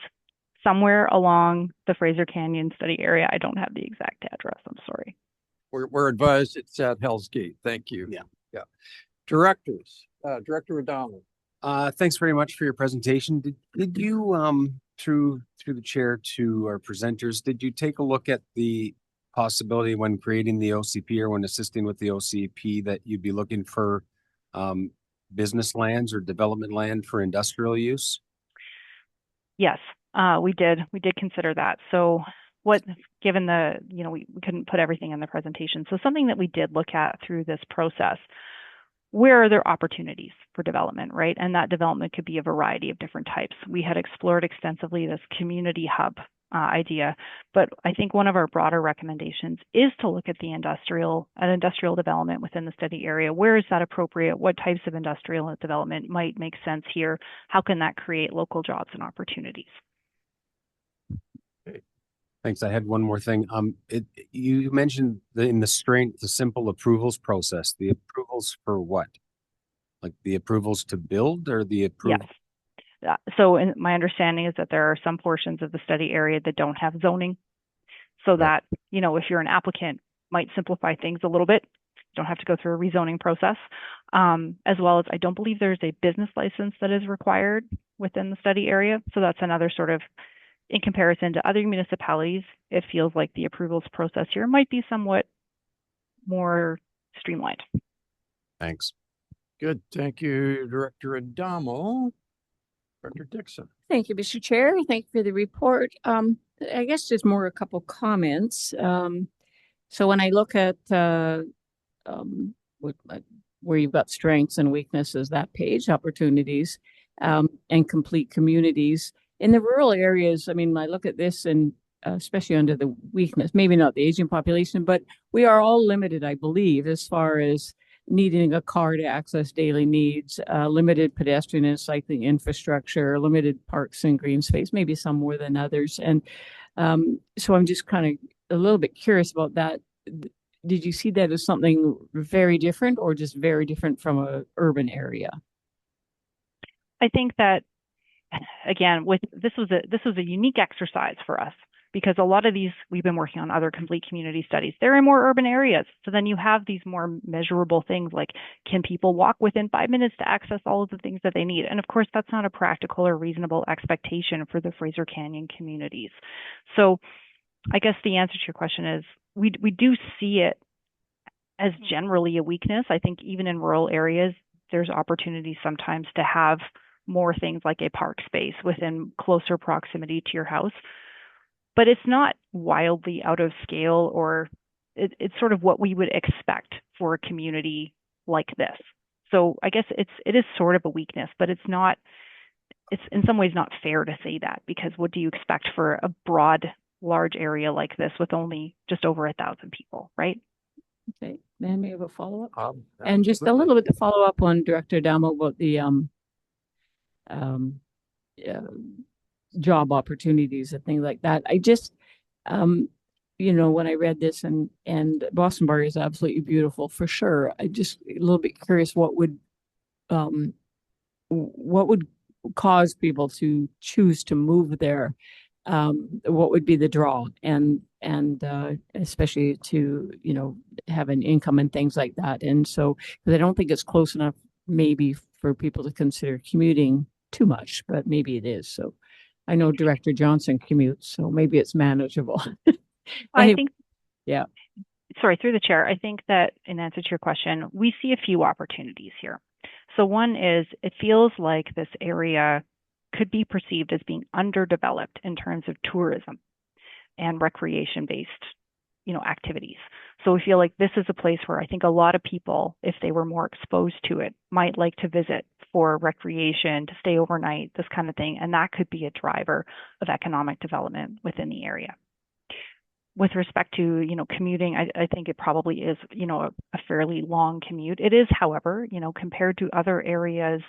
somewhere along the Fraser Canyon study area. I don't have the exact address. I'm sorry. We're advised it's at Hell's Gate. Thank you. Yeah. Directors, Director O'Donnell. Thanks very much for your presentation. Did you, through the chair to our presenters, did you take a look at the possibility when creating the OCP or when assisting with the OCP that you'd be looking for business lands or development land for industrial use? Yes. We did consider that. So given the, we couldn't put everything in the presentation. So something that we did look at through this process, where are there opportunities for development, right? And that development could be a variety of different types. We had explored extensively this community hub idea, but I think one of our broader recommendations is to look at the industrial development within the study area. Where is that appropriate? What types of industrial development might make sense here? How can that create local jobs and opportunities? Thanks. I had one more thing. You mentioned the simple approvals process. The approvals for what? Like the approvals to build or the approval? Yes. So my understanding is that there are some portions of the study area that don't have zoning. So that, if you're an applicant, might simplify things a little bit. You don't have to go through a rezoning process. As well as I don't believe there's a business license that is required within the study area. So that's another sort of, in comparison to other municipalities, it feels like the approvals process here might be somewhat more streamlined. Thanks. Good. Thank you, Director Adamo. Director Dixon. Thank you, Mr. Chair. Thank you for the report. I guess just more a couple comments. So when I look at where you've got strengths and weaknesses, that page, opportunities, and complete communities. In the rural areas, I mean, I look at this and especially under the weakness, maybe not the aging population, but we are all limited, I believe, as far as needing a car to access daily needs, limited pedestrian and cycling infrastructure, limited parks and green space, maybe some more than others. And so I'm just kind of a little bit curious about that. Did you see that as something very different or just very different from an urban area? I think that, again, this was a unique exercise for us because a lot of these we've been working on other complete community studies. They're in more urban areas. So then you have these more measurable things like, can people walk within 5 minutes to access all of the things that they need? And of course, that's not a practical or reasonable expectation for the Fraser Canyon communities. So I guess the answer to your question is we do see it as generally a weakness. I think even in rural areas, there's opportunities sometimes to have more things like a park space within closer proximity to your house. But it's not wildly out of scale, or it's sort of what we would expect for a community like this. So I guess it is sort of a weakness, but it's in some ways not fair to say that, because what do you expect for a broad, large area like this with only just over 1,000 people, right? Okay, then we have a follow-up. And just a little bit to follow up on Director Adamo about the job opportunities and things like that. I just, when I read this and Boston Bar is absolutely beautiful for sure. I just a little bit curious what would cause people to choose to move there. What would be the draw and especially to, have an income and things like that. And so, because I don't think it's close enough maybe for people to consider commuting too much, but maybe it is. So I know Director Johnson commutes, so maybe it's manageable. I think, yeah. Sorry, through the chair, I think that in answer to your question, we see a few opportunities here. So one is, it feels like this area could be perceived as being underdeveloped in terms of tourism and recreation-based, activities. So we feel like this is a place where I think a lot of people, if they were more exposed to it, might like to visit for recreation, to stay overnight, this kind of thing. And that could be a driver of economic development within the area. With respect to, commuting, I think it probably is, a fairly long commute. It is, however, compared to other areas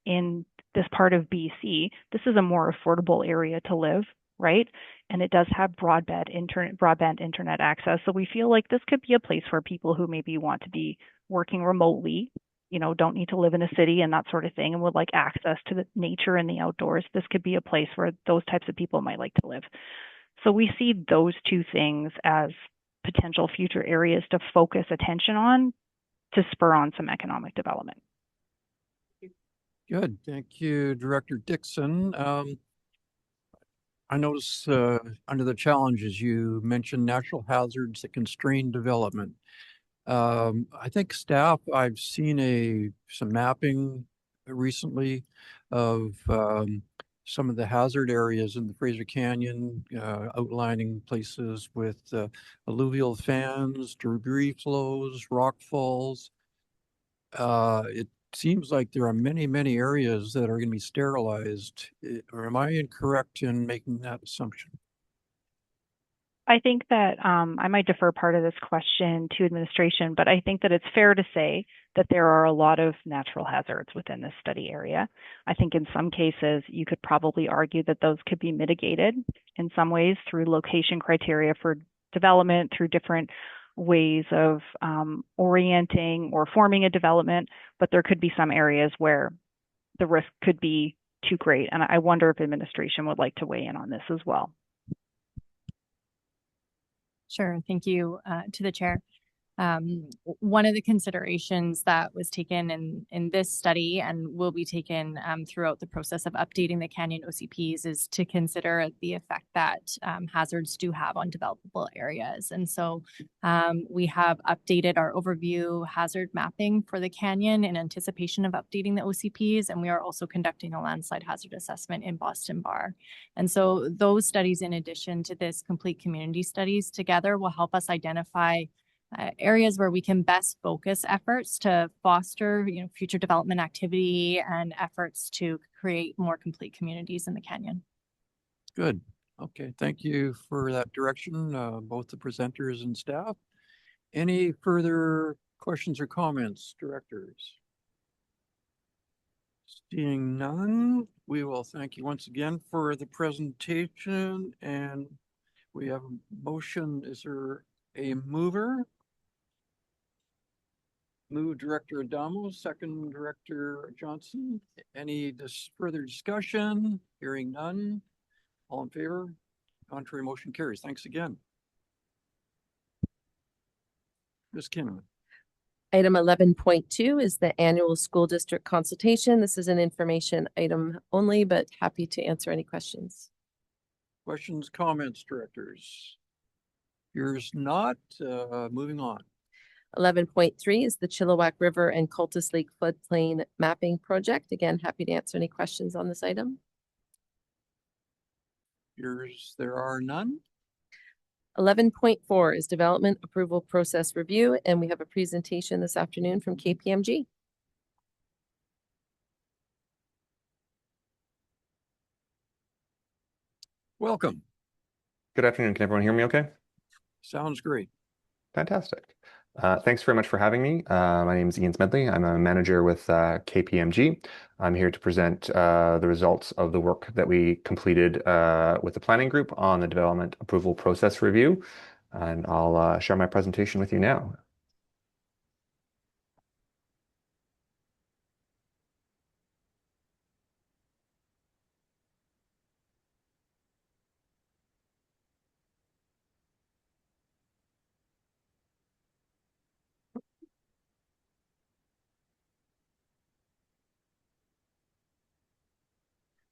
in this part of BC, this is a more affordable area to live, right? And it does have broadband internet access. So we feel like this could be a place where people who maybe want to be working remotely, don't need to live in a city and that sort of thing, and would like access to the nature and the outdoors, this could be a place where those types of people might like to live. So we see those two things as potential future areas to focus attention on to spur on some economic development. Good. Thank you, Director Dixon. I notice under the challenges, you mentioned natural hazards that constrain development. I think staff, I've seen some mapping recently of some of the hazard areas in the Fraser Canyon, outlining places with alluvial fans, debris flows, rock falls. It seems like there are many, many areas that are going to be sterilized. Or am I incorrect in making that assumption? I think that I might defer part of this question to administration, but I think that it's fair to say that there are a lot of natural hazards within this study area. I think in some cases, you could probably argue that those could be mitigated in some ways through location criteria for development, through different ways of orienting or forming a development, but there could be some areas where the risk could be too great. And I wonder if administration would like to weigh in on this as well. Sure. Thank you to the chair. One of the considerations that was taken in this study and will be taken throughout the process of updating the Canyon OCPs is to consider the effect that hazards do have on developable areas. And so we have updated our overview hazard mapping for the Canyon in anticipation of updating the OCPs. And we are also conducting a landslide hazard assessment in Boston Bar. And so those studies, in addition to this complete community studies together, will help us identify areas where we can best focus efforts to foster, future development activity and efforts to create more complete communities in the canyon. Good. Okay. Thank you for that direction, both the presenters and staff. Any further questions or comments, directors? Seeing none, we will thank you once again for the presentation, and we have a motion. Is there a mover? Move Director Adamo, second Director Johnson. Any further discussion? Hearing none. All in favor? Contrary motion carries. Thanks again. Ms. Kinnaman. Item 11.2 is the annual school district consultation. This is an information item only, but happy to answer any questions. Questions, comments, directors? Here's not. Moving on. 11.3 is the Chilliwack River and Cultus Lake floodplain mapping project. Again, happy to answer any questions on this item. There are none. 11.4 is development approval process review, and we have a presentation this afternoon from KPMG. Welcome. Good afternoon. Can everyone hear me okay? Sounds great. Fantastic. Thanks very much for having me. My name is Ian Smedley. I'm a manager with KPMG. I'm here to present the results of the work that we completed with the planning group on the development approval process review. And I'll share my presentation with you now.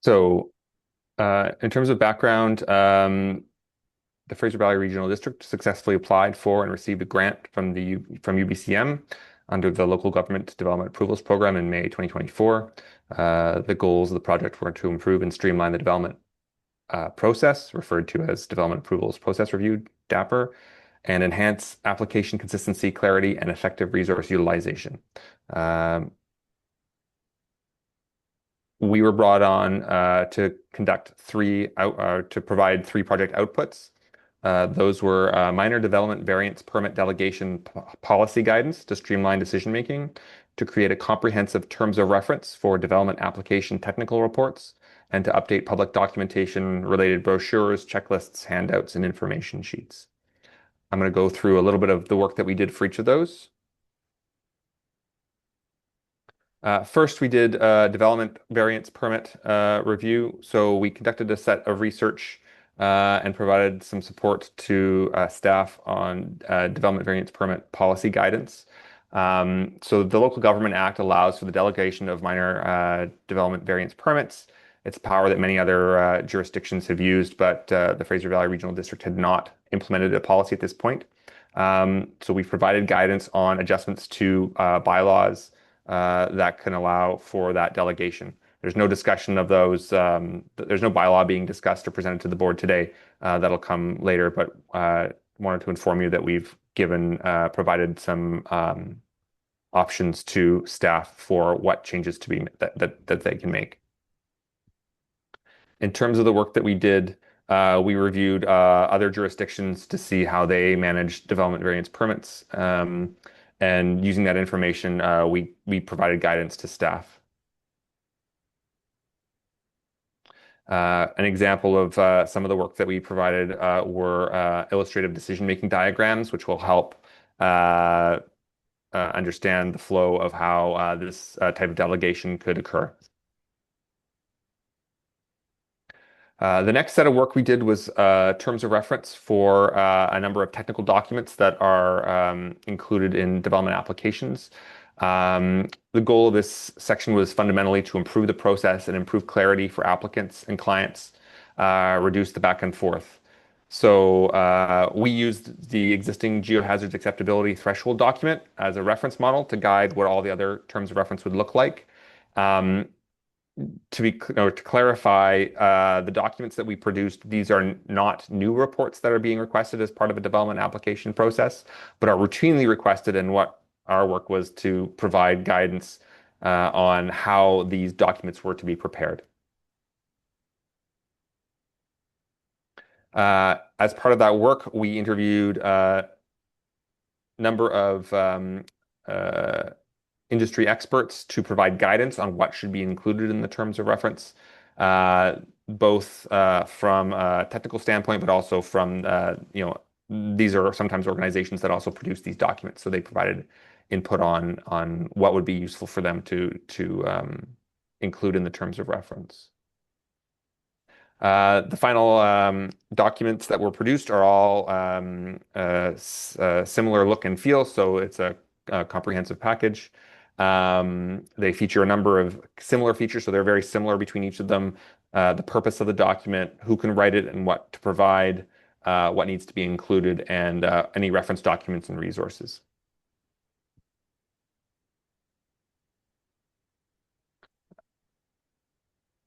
So in terms of background, the Fraser Valley Regional District successfully applied for and received a grant from UBCM under the Local Government Development Approvals Program in May 2024. The goals of the project were to improve and streamline the development process, referred to as Development Approvals Process Review, DAPR, and enhance application consistency, clarity, and effective resource utilization. We were brought on to provide three project outputs. Those were minor development variance permit delegation policy guidance to streamline decision-making, to create a comprehensive terms of reference for development application technical reports, and to update public documentation related brochures, checklists, handouts, and information sheets. I'm going to go through a little bit of the work that we did for each of those. First, we did a development variance permit review. So we conducted a set of research and provided some support to staff on development variance permit policy guidance. So the Local Government Act allows for the delegation of minor development variance permits. It's a power that many other jurisdictions have used, but the Fraser Valley Regional District had not implemented a policy at this point. So we've provided guidance on adjustments to bylaws that can allow for that delegation. There's no discussion of those. There's no bylaw being discussed or presented to the board today. That'll come later, but wanted to inform you that we've provided some options to staff for what changes to be that they can make. In terms of the work that we did, we reviewed other jurisdictions to see how they manage development variance permits. And using that information, we provided guidance to staff. An example of some of the work that we provided were illustrative decision-making diagrams, which will help understand the flow of how this type of delegation could occur. The next set of work we did was terms of reference for a number of technical documents that are included in development applications. The goal of this section was fundamentally to improve the process and improve clarity for applicants and clients, reduce the back and forth. So we used the existing geohazards acceptability threshold document as a reference model to guide what all the other terms of reference would look like. To clarify, the documents that we produced, these are not new reports that are being requested as part of a development application process, but are routinely requested, and what our work was to provide guidance on how these documents were to be prepared. As part of that work, we interviewed a number of industry experts to provide guidance on what should be included in the terms of reference, both from a technical standpoint, but also from, these are sometimes organizations that also produce these documents. So they provided input on what would be useful for them to include in the terms of reference. The final documents that were produced are all similar look and feel, so it's a comprehensive package. They feature a number of similar features, so they're very similar between each of them. The purpose of the document, who can write it and what to provide, what needs to be included, and any reference documents and resources.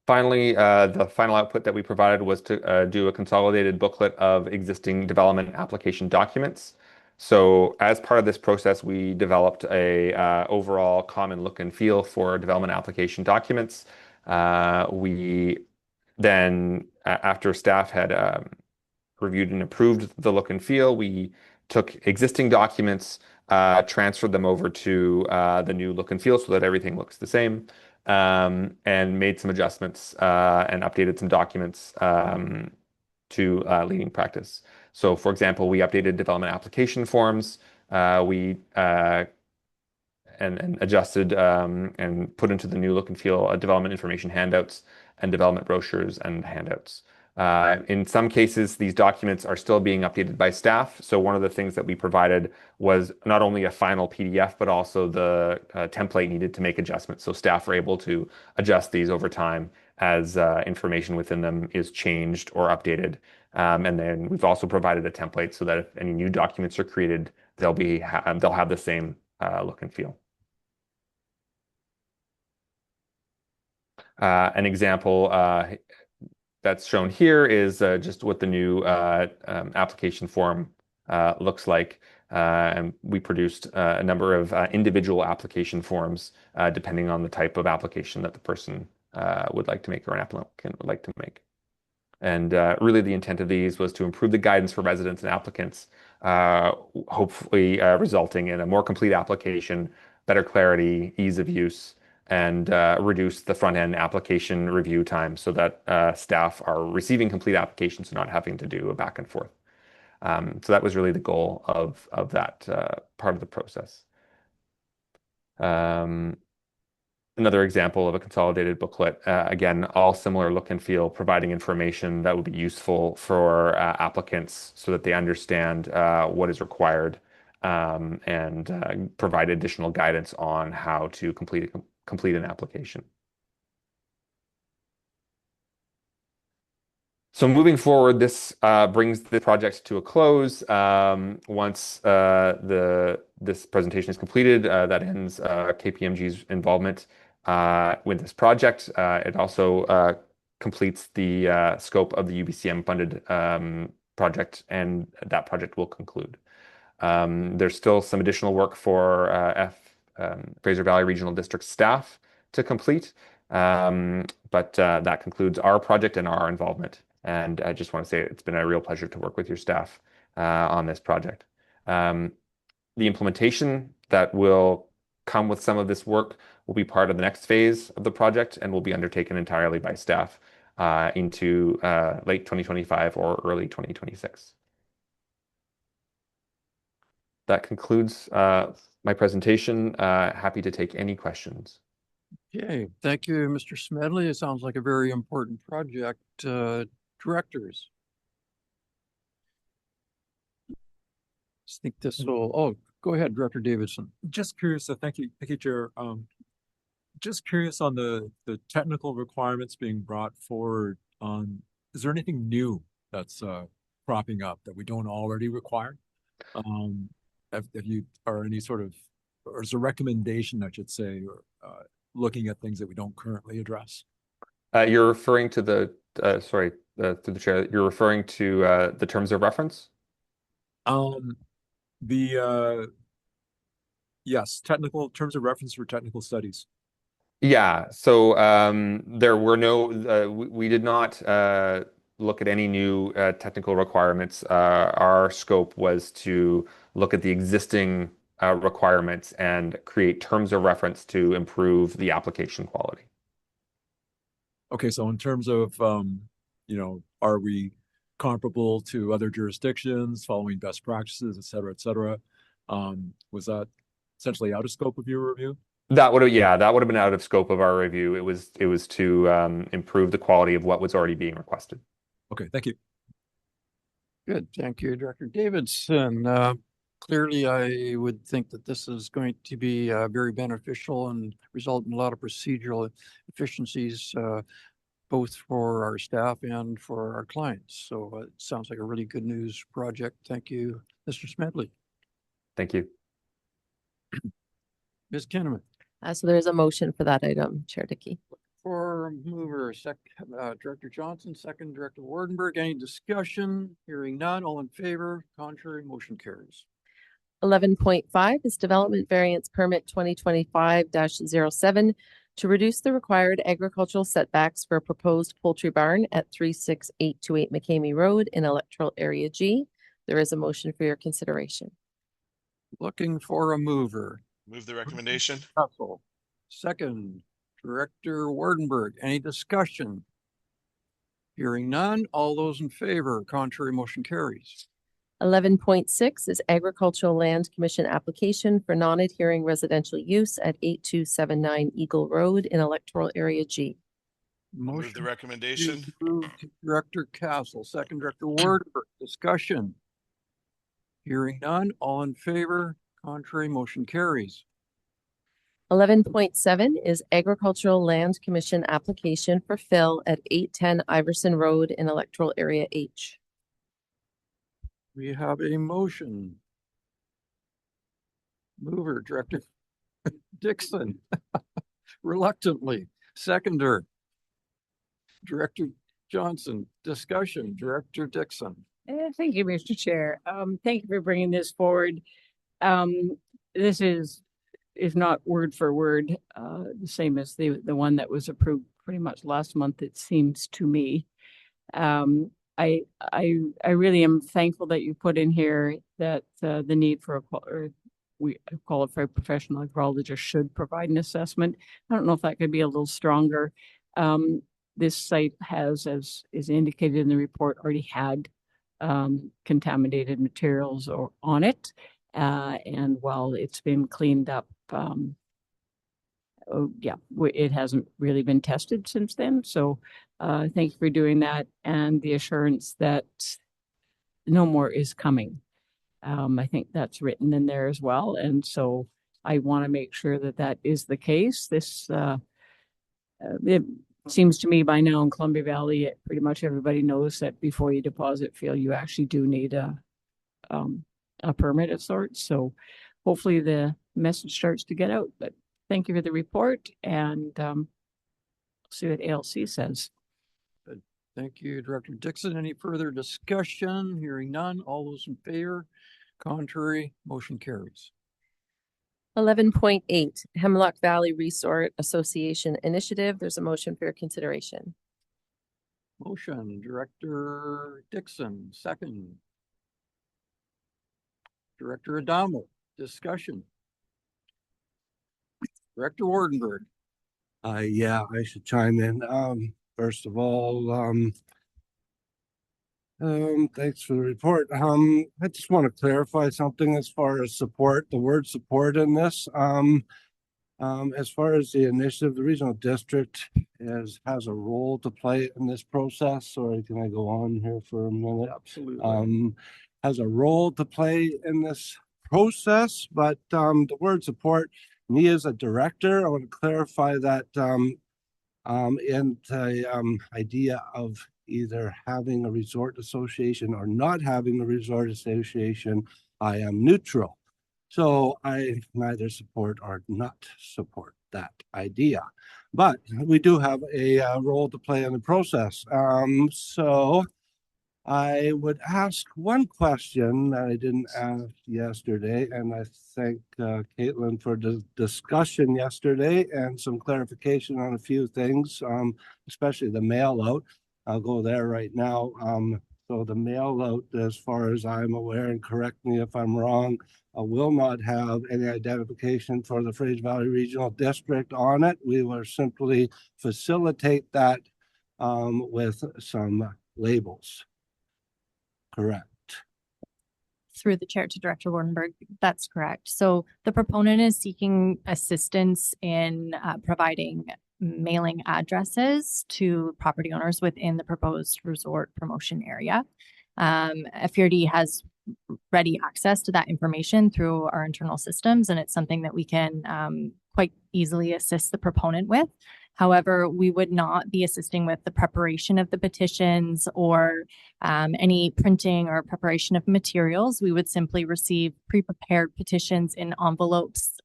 Finally, the final output that we provided was to do a consolidated booklet of existing development application documents. So as part of this process, we developed a overall common look and feel for development application documents. We then, after staff had reviewed and approved the look and feel, we took existing documents, transferred them over to the new look and feel so that everything looks the same, and made some adjustments and updated some documents to leading practice. So, for example, we updated development application forms. We and adjusted and put into the new look and feel development information handouts and development brochures and handouts. In some cases, these documents are still being updated by staff. So one of the things that we provided was not only a final PDF, but also the template needed to make adjustments. So staff are able to adjust these over time as information within them is changed or updated. And then we've also provided a template so that if any new documents are created, they'll have the same look and feel. An example that's shown here is just what the new application form looks like. And we produced a number of individual application forms depending on the type of application that the person would like to make or an applicant would like to make. And really the intent of these was to improve the guidance for residents and applicants, hopefully resulting in a more complete application, better clarity, ease of use, and reduce the front-end application review time so that staff are receiving complete applications and not having to do a back and forth. So that was really the goal of that part of the process. Another example of a consolidated booklet, again, all similar look and feel, providing information that would be useful for applicants so that they understand what is required and provide additional guidance on how to complete an application. So moving forward, this brings the project to a close. Once this presentation is completed, that ends KPMG's involvement with this project. It also completes the scope of the UBCM funded project, and that project will conclude. There's still some additional work for Fraser Valley Regional District staff to complete, but that concludes our project and our involvement. And I just want to say it's been a real pleasure to work with your staff on this project. The implementation that will come with some of this work will be part of the next phase of the project and will be undertaken entirely by staff into late 2025 or early 2026. That concludes my presentation. Happy to take any questions. Okay, thank you, Mr. Smedley. It sounds like a very important project. Directors. I think this will, go ahead, Director Davidson. Just curious, thank you, Chair. Just curious on the technical requirements being brought forward on, is there anything new that's cropping up that we don't already require? If you are any sort of, or is a recommendation, I should say, or looking at things that we don't currently address? You're referring to the, sorry, through the chair, you're referring to the terms of reference? Yes, technical terms of reference for technical studies. Yeah, so there were no, we did not look at any new technical requirements. Our scope was to look at the existing requirements and create terms of reference to improve the application quality. Okay, so in terms of, are we comparable to other jurisdictions, following best practices, et cetera, was that essentially out of scope of your review? That would have, yeah, that would have been out of scope of our review. It was to improve the quality of what was already being requested. Okay, thank you. Good, thank you, Director Davidson. Clearly, I would think that this is going to be very beneficial and result in a lot of procedural efficiencies, both for our staff and for our clients. So it sounds like a really good news project. Thank you, Mr. Smedley. Thank you. Ms. Kinnaman. So there is a motion for that item, Chair Dickey. For mover, Director Johnson, second, Director Wardenberg. Any discussion? Hearing none. All in favor? Contrary? Motion carries. 11.5 is Development Variance Permit 2025-07 to reduce the required agricultural setbacks for a proposed poultry barn at 36828 McCamey Road in Electoral Area G. There is a motion for your consideration. Looking for a mover. Move the recommendation. Russell. Second, Director Wardenberg. Any discussion? Hearing none. All those in favor? Contrary? Motion carries. 11.6 is Agricultural Land Commission application for non-adhering residential use at 8279 Eagle Road in Electoral Area G. Motion Move the recommendation. to Director Castle, second, Director Wardenberg. Discussion. Hearing none. All in favor? Contrary? Motion carries. 11.7 is Agricultural Land Commission application for fill at 810 Iverson Road in Electoral Area H. We have a motion. Mover, Director Dixon. Reluctantly. Seconder, Director Johnson. Discussion, Director Dixon. Thank you, Mr. Chair. Thank you for bringing this forward. This is not word for word the same as the one that was approved pretty much last month, it seems to me. I really am thankful that you put in here that the need for a qualified professional hydrologist should provide an assessment. I don't know if that could be a little stronger. This site has, as is indicated in the report, already had contaminated materials on it. And while it's been cleaned up, it hasn't really been tested since then. So thank you for doing that and the assurance that no more is coming. I think that's written in there as well. And so I want to make sure that that is the case. It seems to me by now in Columbia Valley, pretty much everybody knows that before you deposit fuel, you actually do need a permit of sorts. So hopefully the message starts to get out. But thank you for the report, and see what ALC says. Good. Thank you, Director Dixon. Any further discussion? Hearing none. All those in favor? Contrary? Motion carries. 11.8 Hemlock Valley Resort Association Initiative. There's a motion for your consideration. Motion, Director Dixon, second. Director Adamo, discussion. Director Wardenberg. Yeah, I should chime in. First of all, thanks for the report. I just want to clarify something as far as support, the word support in this. As far as the initiative, the regional district has a role to play in this process. Sorry, can I go on here for a minute? Absolutely. Has a role to play in this process, but the word support, me as a director, I want to clarify that and the idea of either having a resort association or not having a resort association, I am neutral. So I neither support or not support that idea. But we do have a role to play in the process. So I would ask one question that I didn't ask yesterday, and I thank Caitlin for the discussion yesterday and some clarification on a few things, especially the mail out. I'll go there right now. So the mail out, as far as I'm aware, and correct me if I'm wrong, will not have any identification for the Fraser Valley Regional District on it. We will simply facilitate that with some labels. Correct. Through the chair to Director Wardenberg, that's correct. So the proponent is seeking assistance in providing mailing addresses to property owners within the proposed resort promotion area. FERD has ready access to that information through our internal systems, and it's something that we can quite easily assist the proponent with. However, we would not be assisting with the preparation of the petitions or any printing or preparation of materials. We would simply receive pre-prepared petitions in envelopes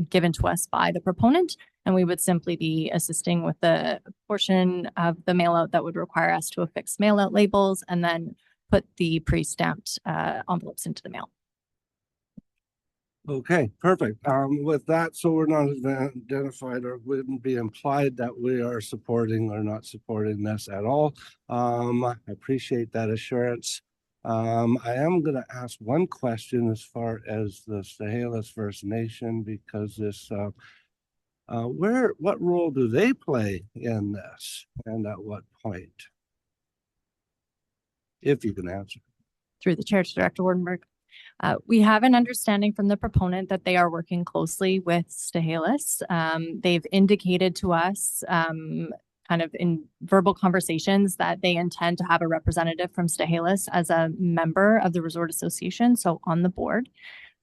given to us by the proponent, and we would simply be assisting with the portion of the mail out that would require us to affix mail out labels and then put the pre-stamped envelopes into the mail. Okay, perfect. With that, so we're not identified or wouldn't be implied that we are supporting or not supporting this at all. I appreciate that assurance. I am going to ask one question as far as the Chehalis First Nation, because this, what role do they play in this, and at what point? If you can answer. Through the chair to Director Wardenberg. We have an understanding from the proponent that they are working closely with Chehalis. They've indicated to us kind of in verbal conversations that they intend to have a representative from Chehalis as a member of the Resort Association, so on the board.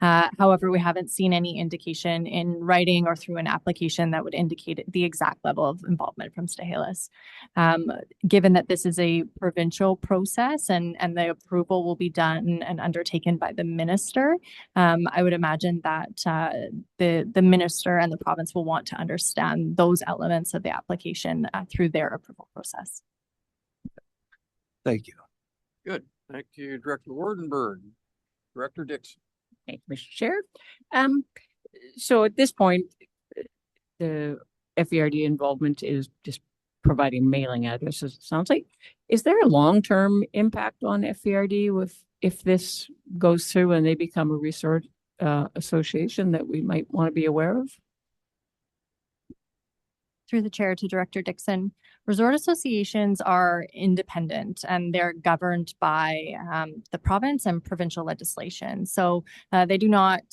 However, we haven't seen any indication in writing or through an application that would indicate the exact level of involvement from Chehalis. Given that this is a provincial process and the approval will be done and undertaken by the minister, I would imagine that the minister and the province will want to understand those elements of the application through their approval process. Thank you. Good. Thank you, Director Wardenberg. Director Dixon. Thank you, Mr. Chair. So at this point, the FERD involvement is just providing mailing addresses, it sounds like. Is there a long-term impact on FERD if this goes through and they become a resort association that we might want to be aware of? Through the chair to Director Dixon, resort associations are independent and they're governed by the province and provincial legislation. So they do not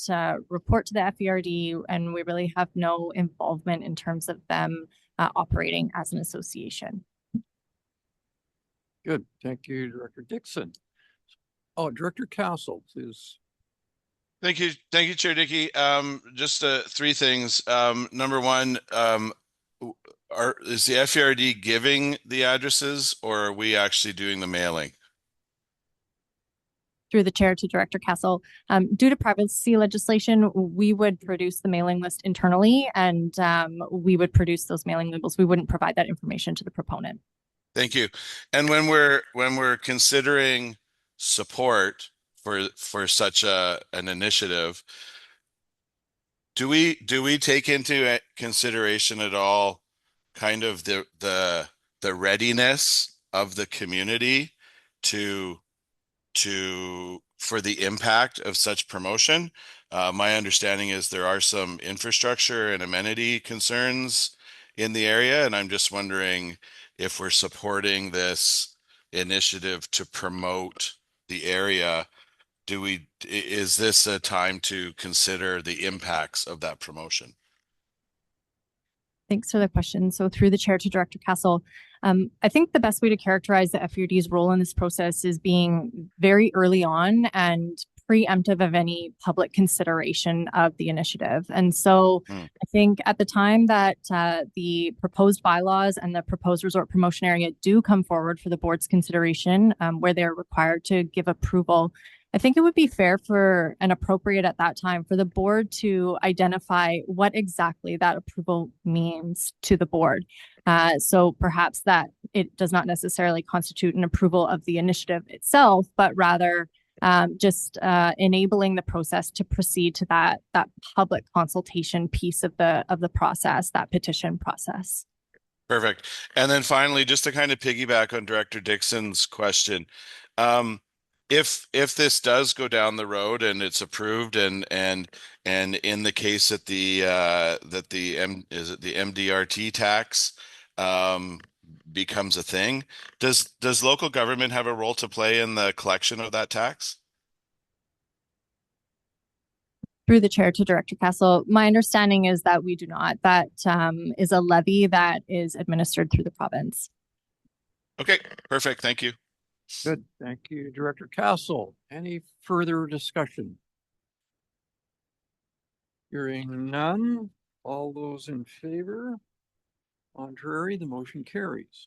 report to the FERD, and we really have no involvement in terms of them operating as an association. Good. Thank you, Director Dixon. Oh, Director Castle, please. Thank you, Chair Dickey. Just three things. Number one, is the FERD giving the addresses, or are we actually doing the mailing? Through the chair to Director Castle. Due to privacy legislation, we would produce the mailing list internally and we would produce those mailing labels. We wouldn't provide that information to the proponent. Thank you. And when we're considering support for such an initiative, do we take into consideration at all kind of the readiness of the community to for the impact of such promotion? My understanding is there are some infrastructure and amenity concerns in the area, and I'm just wondering if we're supporting this initiative to promote the area. Is this a time to consider the impacts of that promotion? Thanks for the question. So through the chair to Director Castle, I think the best way to characterize the FURD's role in this process is being very early on and preemptive of any public consideration of the initiative. And so I think at the time that the proposed bylaws and the proposed resort promotion area do come forward for the board's consideration, where they're required to give approval, I think it would be fair for and appropriate at that time for the board to identify what exactly that approval means to the board. So perhaps that it does not necessarily constitute an approval of the initiative itself, but rather just enabling the process to proceed to that public consultation piece of the process, that petition process. Perfect. And then finally, just to kind of piggyback on Director Dixon's question, if this does go down the road and it's approved and in the case that the MDRT tax becomes a thing, does local government have a role to play in the collection of that tax? Through the chair to Director Castle, my understanding is that we do not. That is a levy that is administered through the province. Okay, perfect. Thank you. Good. Thank you, Director Castle. Any further discussion? Hearing none. All those in favor? Contrary, the motion carries.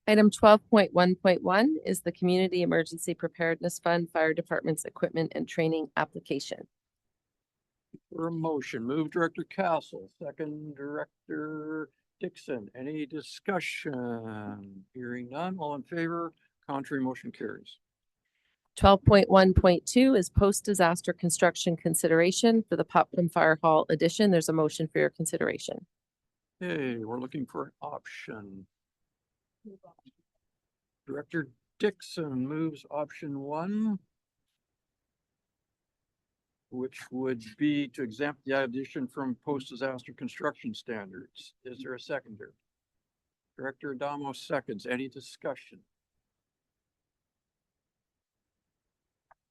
Item 12.1.1 is the Community Emergency Preparedness Fund Fire Department's equipment and training application. For a motion, move Director Castle, second Director Dixon. Any discussion? Hearing none. All in favor? Contrary, motion carries. 12.1.2 is post-disaster construction consideration for the Popcom Fire Hall addition. There's a motion for your consideration. Hey, we're looking for an option. Director Dixon moves option 1, which would be to exempt the addition from post-disaster construction standards. Is there a seconder? Director Adamo seconds. Any discussion?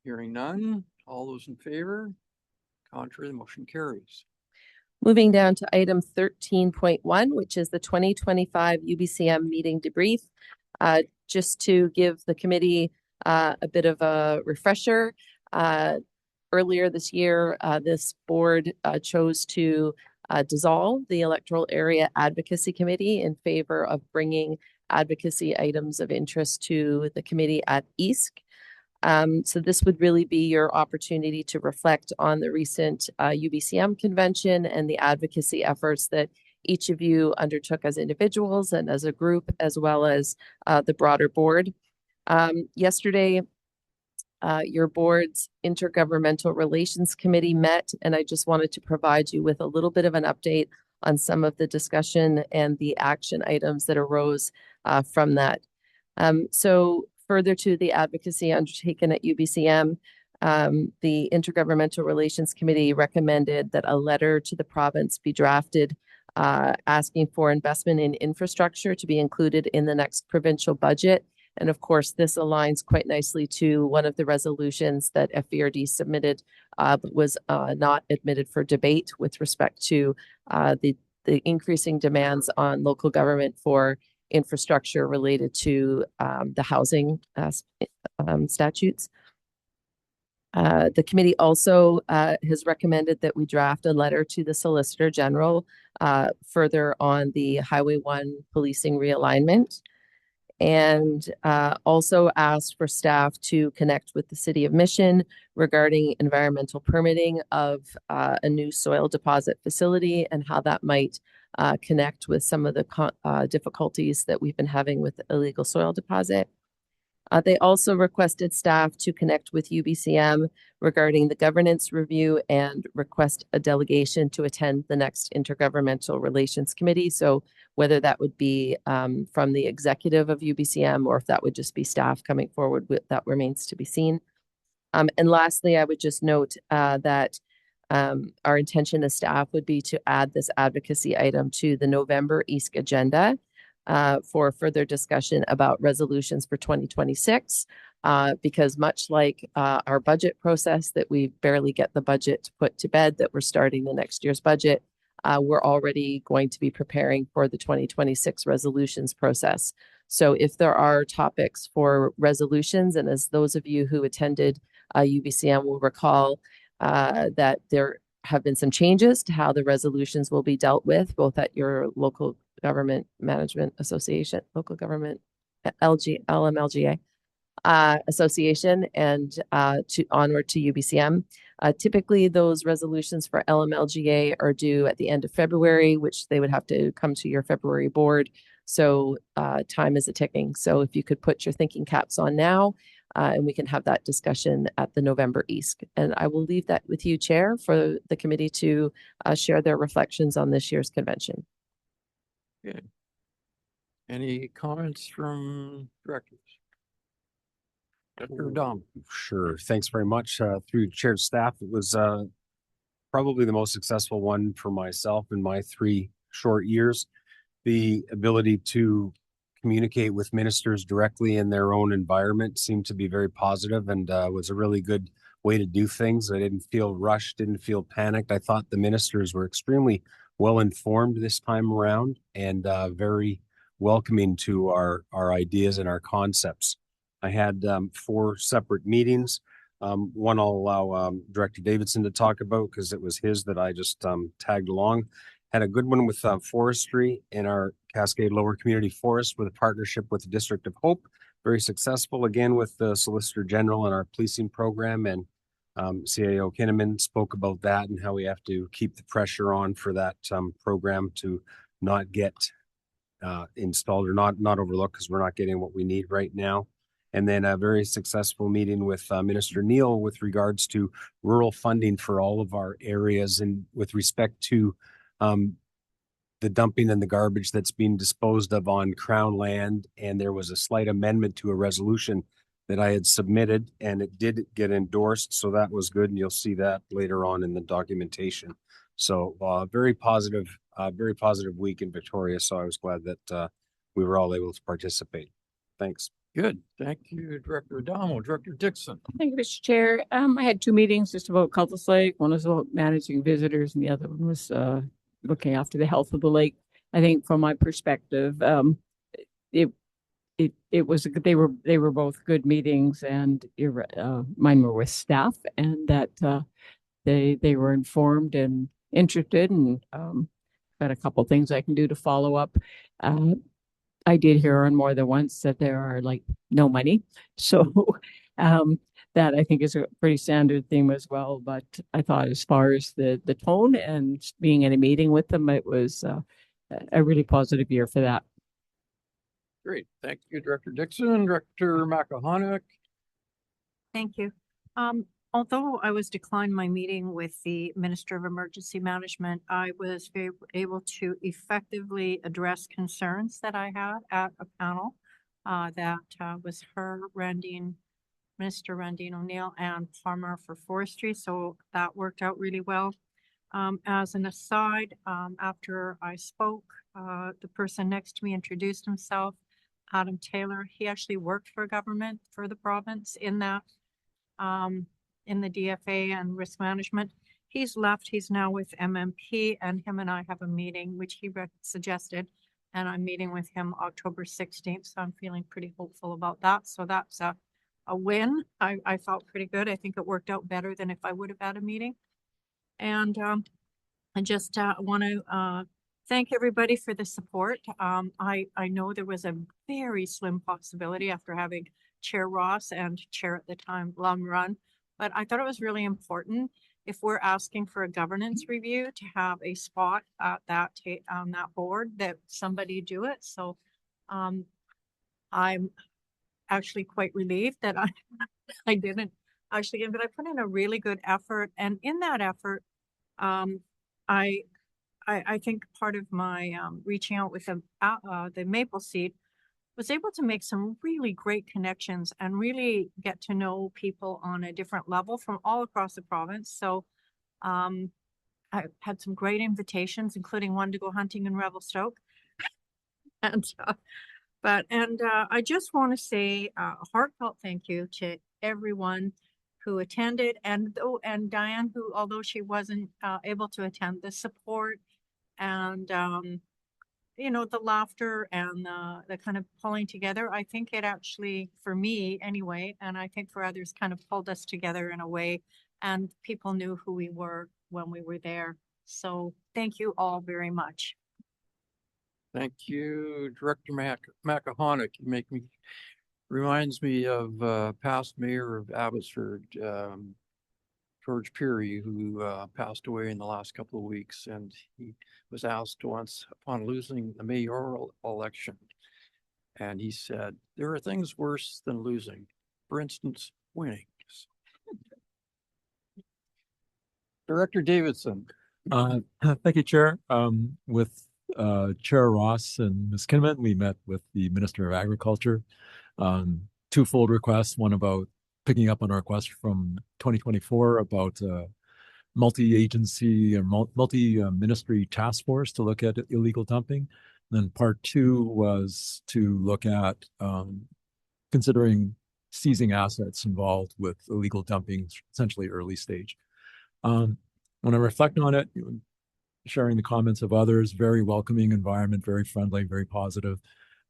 Hearing none. All those in favor? Contrary, the motion carries. Moving down to item 13.1, which is the 2025 UBCM meeting debrief. Just to give the committee a bit of a refresher, earlier this year, this board chose to dissolve the Electoral Area Advocacy Committee in favor of bringing advocacy items of interest to the committee at EASC. So this would really be your opportunity to reflect on the recent UBCM convention and the advocacy efforts that each of you undertook as individuals and as a group, as well as the broader board. Yesterday, your board's Intergovernmental Relations Committee met, and I just wanted to provide you with a little bit of an update on some of the discussion and the action items that arose from that. So further to the advocacy undertaken at UBCM, the Intergovernmental Relations Committee recommended that a letter to the province be drafted asking for investment in infrastructure to be included in the next provincial budget. And of course, this aligns quite nicely to one of the resolutions that FVRD submitted, but was not admitted for debate with respect to the increasing demands on local government for infrastructure related to the housing statutes. The committee also has recommended that we draft a letter to the Solicitor General further on the Highway 1 policing realignment. And also asked for staff to connect with the City of Mission regarding environmental permitting of a new soil deposit facility and how that might connect with some of the difficulties that we've been having with illegal soil deposit. They also requested staff to connect with UBCM regarding the governance review and request a delegation to attend the next Intergovernmental Relations Committee. So whether that would be from the executive of UBCM or if that would just be staff coming forward, that remains to be seen. And lastly, I would just note that our intention as staff would be to add this advocacy item to the November EASC agenda for further discussion about resolutions for 2026. Because much like our budget process, that we barely get the budget put to bed, that we're starting the next year's budget, we're already going to be preparing for the 2026 resolutions process. So if there are topics for resolutions, and as those of you who attended UBCM will recall, that there have been some changes to how the resolutions will be dealt with, both at your local government management association, local government LMLGA association, and to onward to UBCM. Typically, those resolutions for LMLGA are due at the end of February, which they would have to come to your February board. So time is a ticking. So if you could put your thinking caps on now, and we can have that discussion at the November EASC. And I will leave that with you, Chair, for the committee to share their reflections on this year's convention. Good. Any comments from directors? Dr. Dom. Sure. Thanks very much. Through chair staff, it was probably the most successful one for myself in my 3 short years. The ability to communicate with ministers directly in their own environment seemed to be very positive and was a really good way to do things. I didn't feel rushed, didn't feel panicked. I thought the ministers were extremely well informed this time around and very welcoming to our ideas and our concepts. I had 4 separate meetings. One I'll allow Director Davidson to talk about because it was his that I just tagged along. Had a good one with forestry in our Cascade Lower Community Forest with a partnership with the District of Hope. Very successful again with the Solicitor General and our policing program, and CAO Kinnaman spoke about that and how we have to keep the pressure on for that program to not get installed or not overlooked because we're not getting what we need right now. And then a very successful meeting with Minister Neal with regards to rural funding for all of our areas and with respect to the dumping and the garbage that's being disposed of on Crown land. And there was a slight amendment to a resolution that I had submitted and it did get endorsed. So that was good. And you'll see that later on in the documentation. So very positive week in Victoria. So I was glad that we were all able to participate. Thanks. Good. Thank you, Director Adamo. Director Dixon. Thank you, Mr. Chair. I had 2 meetings just about Cultus Lake. One was about managing visitors and the other one was looking after the health of the lake. I think from my perspective, it was they were both good meetings, and mine were with staff, and that they were informed and interested, and got a couple things I can do to follow up. I did hear on more than once that there are like no money. So that I think is a pretty standard theme as well. But I thought as far as the tone and being in a meeting with them, it was a really positive year for that. Great. Thank you, Director Dixon. Director Makahonic. Thank you. Although I was declined my meeting with the Minister of Emergency Management, I was able to effectively address concerns that I had at a panel that was her, Minister Randine O'Neill, and Farmer for Forestry. So that worked out really well. As an aside, after I spoke, the person next to me introduced himself, Adam Taylor. He actually worked for government for the province in that in the DFA and risk management. He's left. He's now with MMP, and him and I have a meeting, which he suggested, and I'm meeting with him October 16th. So I'm feeling pretty hopeful about that. So that's a win. I felt pretty good. I think it worked out better than if I would have had a meeting. And I just want to thank everybody for the support. I know there was a very slim possibility after having Chair Ross and Chair at the time, Lum Run, but I thought it was really important if we're asking for a governance review to have a spot at that on that board that somebody do it. So I'm actually quite relieved that I didn't actually get, but I put in a really good effort, and in that effort, I think part of my reaching out with the maple seed was able to make some really great connections and really get to know people on a different level from all across the province. So I had some great invitations, including one to go hunting in Revelstoke. And I just want to say a heartfelt thank you to everyone who attended, and Diane, who, although she wasn't able to attend, the support and you know, the laughter and the kind of pulling together. I think it actually, for me anyway, and I think for others, kind of pulled us together in a way, and people knew who we were when we were there. So thank you all very much. Thank you, Director Macahonic. You make me, reminds me of past mayor of Abbotsford, George Peary, who passed away in the last couple of weeks, and he was asked once upon losing the mayoral election, and he said, "There are things worse than losing. For instance, winning." Director Davidson. Thank you, Chair. With Chair Ross and Ms. Kinman, we met with the Minister of Agriculture. Twofold requests, one about picking up on our request from 2024 about multi-agency or multi-ministry task force to look at illegal dumping. And then part two was to look at considering seizing assets involved with illegal dumping, essentially early stage. When I reflect on it, sharing the comments of others, very welcoming environment, very friendly, very positive.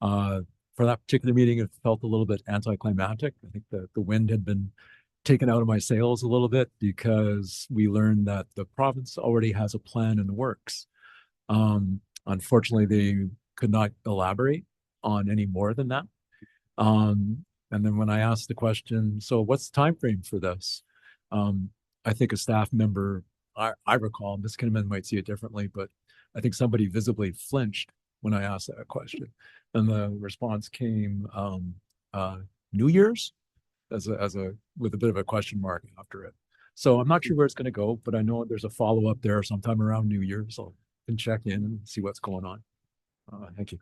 For that particular meeting, it felt a little bit anticlimactic. I think the wind had been taken out of my sails a little bit because we learned that the province already has a plan in the works. Unfortunately, they could not elaborate on any more than that. And then when I asked the question, so what's the time frame for this? I think a staff member, I recall, Ms. Kinnaman might see it differently, but I think somebody visibly flinched when I asked that question. And the response came New Year's with a bit of a question mark after it. So I'm not sure where it's going to go, but I know there's a follow-up there sometime around New Year's. So I can check in and see what's going on. Thank you.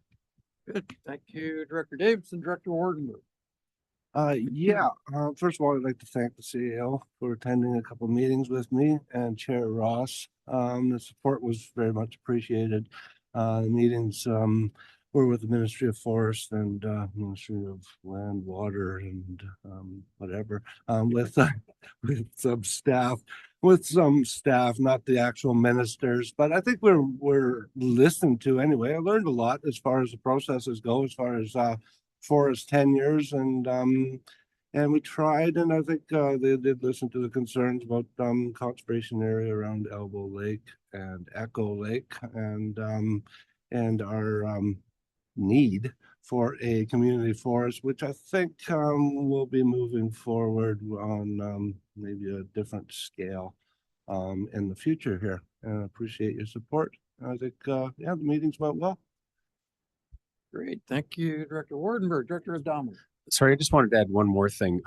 Good. Thank you, Director Davidson. Director Wardenberg. First of all, I'd like to thank the CEO for attending a couple of meetings with me and Chair Ross. The support was very much appreciated. The meetings were with the Ministry of Forest and Ministry of Land, Water, and whatever, with some staff, not the actual ministers, but I think we're listened to anyway. I learned a lot as far as the processes go, as far as forest tenures, and we tried, and I think they did listen to the concerns about conservation area around Elbow Lake and Echo Lake, and our need for a community forest, which I think will be moving forward on maybe a different scale in the future here. And I appreciate your support. I think the meetings went well. Great. Thank you, Director Wardenberg. Director Adamo. Sorry, I just wanted to add one more thing.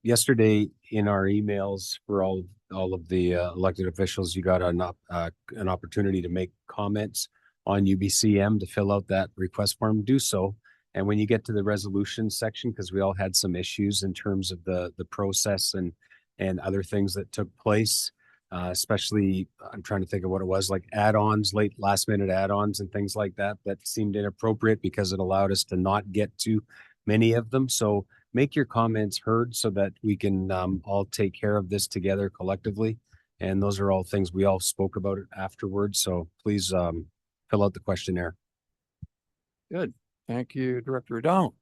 Yesterday in our emails for all of the elected officials, you got an opportunity to make comments on UBCM, to fill out that request form. Do so. And when you get to the resolution section, because we all had some issues in terms of the process and other things that took place, especially, I'm trying to think of what it was, like add-ons, last minute add-ons and things like that seemed inappropriate because it allowed us to not get to many of them. So make your comments heard so that we can all take care of this together collectively. And those are all things we all spoke about it afterwards. So please fill out the questionnaire. Good. Thank you, Director Adamo.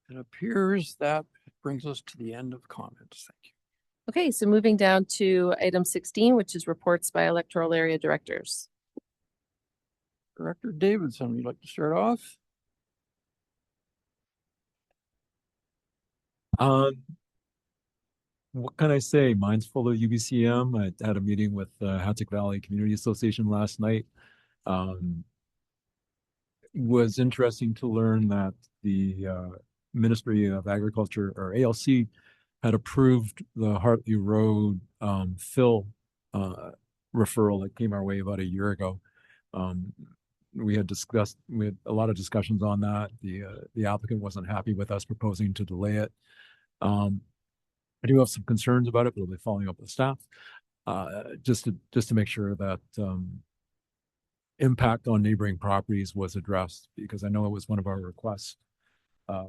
It appears that brings us to the end of comments. Thank you. Okay, so moving down to item 16, which is reports by electoral area directors. Director Davidson, would you like to start off? What can I say? Mine's full of UBCM. I had a meeting with Hattick Valley Community Association last night. It was interesting to learn that the Ministry of Agriculture, or ALC, had approved the Hartley Road fill referral that came our way about a year ago. We had a lot of discussions on that. The applicant wasn't happy with us proposing to delay it. I do have some concerns about it, but I'll be following up with staff just to make sure that impact on neighboring properties was addressed, because I know it was one of our requests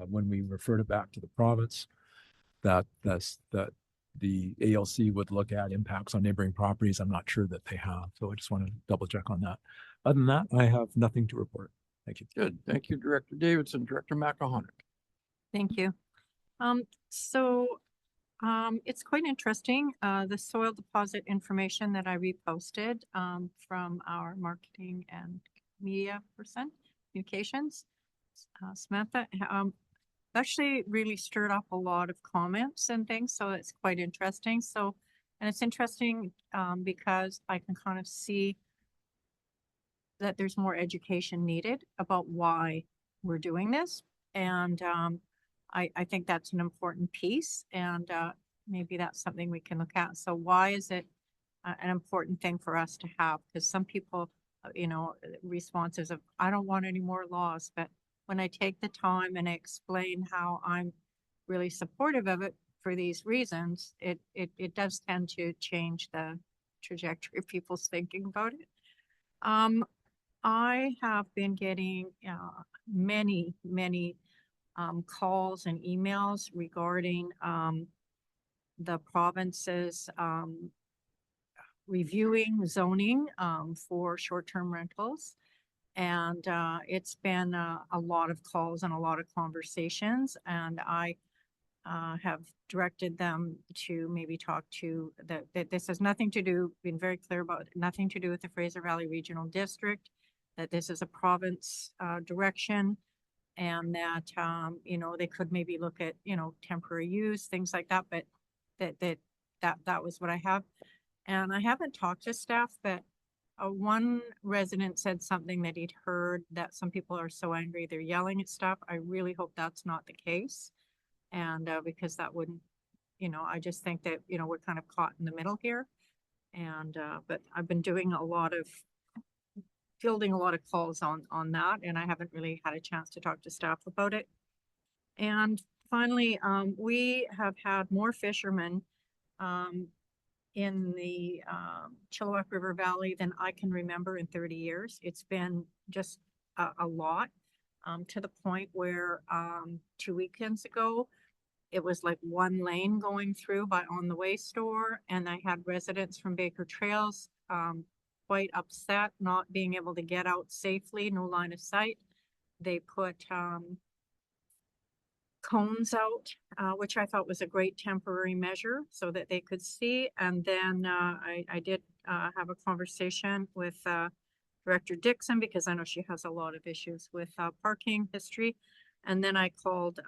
when we referred it back to the province that the ALC would look at impacts on neighboring properties. I'm not sure that they have, so I just want to double check on that. Other than that, I have nothing to report. Thank you. Good. Thank you, Director Davidson. Director McElhonick. Thank you. It's quite interesting, the soil deposit information that I reposted from our marketing and media person, communications, Samantha, actually really stirred up a lot of comments and things, so it's quite interesting. And it's interesting because I can kind of see that there's more education needed about why we're doing this. And I think that's an important piece, and maybe that's something we can look at. So why is it an important thing for us to have? Because some people, responses of, I don't want any more laws, but when I take the time and I explain how I'm really supportive of it for these reasons, it does tend to change the trajectory of people's thinking about it. I have been getting many calls and emails regarding the province's reviewing zoning for short-term rentals. And it's been a lot of calls and a lot of conversations, and I have directed them to maybe talk to that this has nothing to do, been very clear about nothing to do with the Fraser Valley Regional District, that this is a province direction, and that they could maybe look at temporary use, things like that, but that was what I have. And I haven't talked to staff, but one resident said something that he'd heard, that some people are so angry they're yelling at stuff. I really hope that's not the case, and because that wouldn't, I just think that we're kind of caught in the middle here. And but I've been doing fielding a lot of calls on that, and I haven't really had a chance to talk to staff about it. And finally, we have had more fishermen in the Chilliwack River Valley than I can remember in 30 years. It's been just a lot, to the point where 2 weekends ago, it was like one lane going through by On the Way store, and I had residents from Baker Trails quite upset not being able to get out safely, no line of sight. They put cones out, which I thought was a great temporary measure so that they could see. And then I did have a conversation with Director Dixon, because I know she has a lot of issues with parking history. And then I called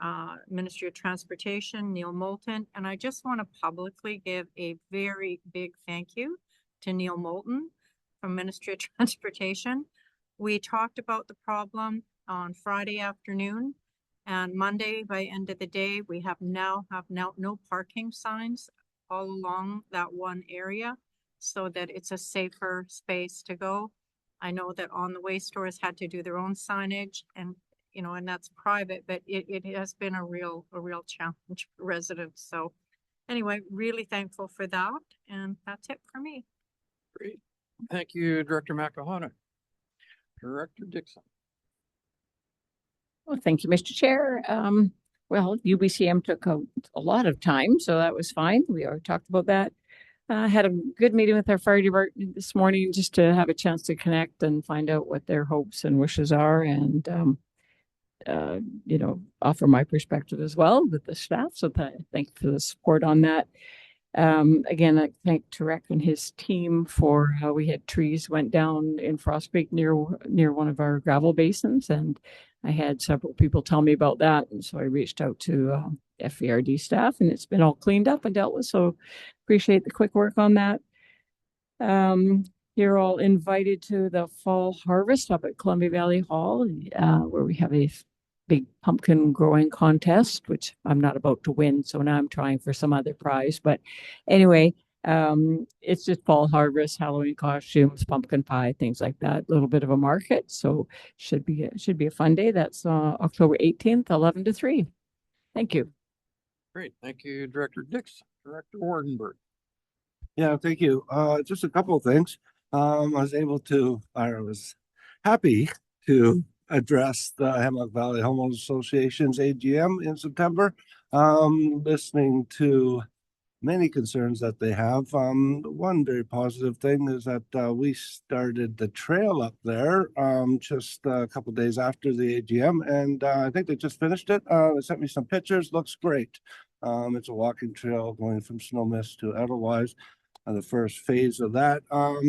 Ministry of Transportation, Neil Moulton, and I just want to publicly give a very big thank you to Neil Moulton from Ministry of Transportation. We talked about the problem on Friday afternoon, and Monday, by end of the day, we have now no parking signs all along that one area, so that it's a safer space to go. I know that On the Way stores had to do their own signage, and and that's private, but it has been a real challenge for residents. So anyway, really thankful for that, and that's it for me. Great. Thank you, Director McElhonick. Director Dixon. Well, thank you, Mr. Chair. Well, UBCM took a lot of time, so that was fine. We already talked about that. Had a good meeting with our fire department this morning just to have a chance to connect and find out what their hopes and wishes are, and offer my perspective as well with the staff. So thank you for the support on that. Again, I thank Tarek and his team for how we had trees went down in Frost Creek near one of our gravel basins, and I had several people tell me about that, and so I reached out to FVRD staff, and it's been all cleaned up and dealt with. So appreciate the quick work on that. You're all invited to the fall harvest up at Columbia Valley Hall, where we have a big pumpkin growing contest, which I'm not about to win. So now I'm trying for some other prize. But anyway, it's just fall harvest, Halloween costumes, pumpkin pie, things like that. A little bit of a market. So should be a fun day. That's October 18th, 11 to 3. Thank you. Great. Thank you, Director Dixon. Director Wardenberg. Yeah, thank you. Just a couple of things. I was happy to address the Hemlock Valley Homeowners Association's AGM in September. Listening to many concerns that they have. One very positive thing is that we started the trail up there just a couple of days after the AGM, and I think they just finished it. They sent me some pictures. Looks great. It's a walking trail going from Snowmist to Edelweiss. The first phase of that.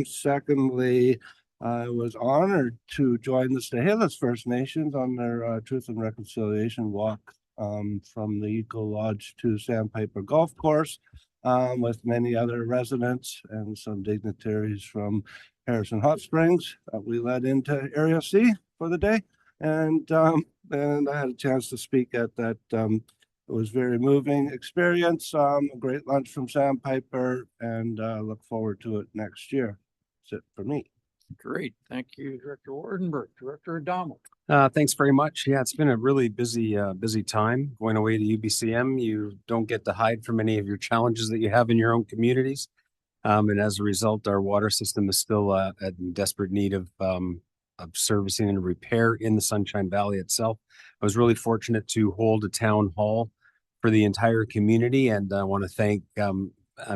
Secondly, I was honored to join the Stahelas First Nations on their Truth and Reconciliation walk from the Eco Lodge to Sandpiper Golf Course with many other residents and some dignitaries from Harrison Hot Springs. We led into Area C for the day, and I had a chance to speak at that. It was very moving experience, a great lunch from Sandpiper, and look forward to it next year. That's it for me. Great. Thank you, Director Wardenberg. Director Adamo. Thanks very much. Yeah, it's been a really busy time going away to UBCM. You don't get to hide from any of your challenges that you have in your own communities. And as a result, our water system is still in desperate need of servicing and repair in the Sunshine Valley itself. I was really fortunate to hold a town hall for the entire community, and I want to thank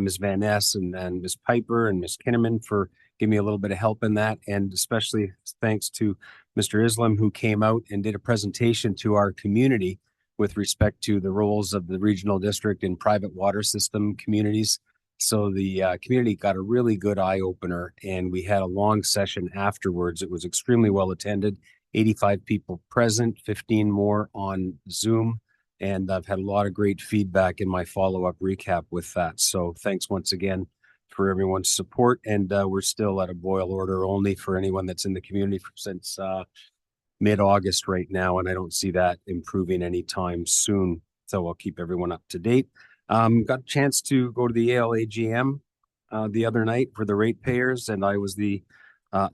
Ms. Van Ness and Ms. Piper and Ms. Kinnaman for giving me a little bit of help in that, and especially thanks to Mr. Islam, who came out and did a presentation to our community with respect to the roles of the regional district in private water system communities. So the community got a really good eye opener, and we had a long session afterwards. It was extremely well attended, 85 people present, 15 more on Zoom. And I've had a lot of great feedback in my follow-up recap with that. So thanks once again for everyone's support. And we're still at a boil order only for anyone that's in the community since mid-August right now. And I don't see that improving anytime soon. So I'll keep everyone up to date. Got a chance to go to the ALAGM the other night for the ratepayers, and I was the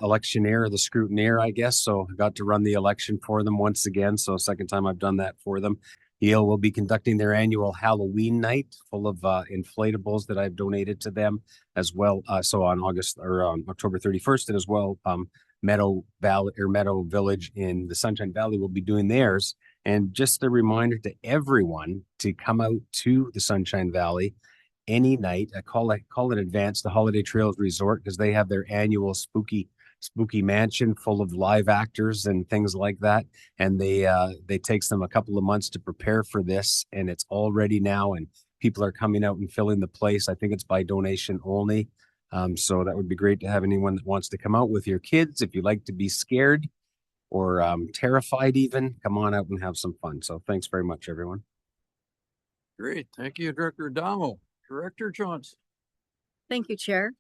electioneer or the scrutineer, I guess. So I got to run the election for them once again. So second time I've done that for them. Yale will be conducting their annual Halloween night full of inflatables that I've donated to them as well. So on October 31st, and as well, Meadow Valley or Meadow Village in the Sunshine Valley will be doing theirs. And just a reminder to everyone to come out to the Sunshine Valley any night. I call it advance the Holiday Trails Resort, because they have their annual spooky mansion full of live actors and things like that, and they takes them a couple of months to prepare for this, and it's all ready now, and people are coming out and filling the place. I think it's by donation only, so that would be great to have anyone that wants to come out with your kids. If you like to be scared or terrified even, come on out and have some fun. So thanks very much, everyone. Great. Thank you, Director Adamo. Director Johnson. Thank you, Chair.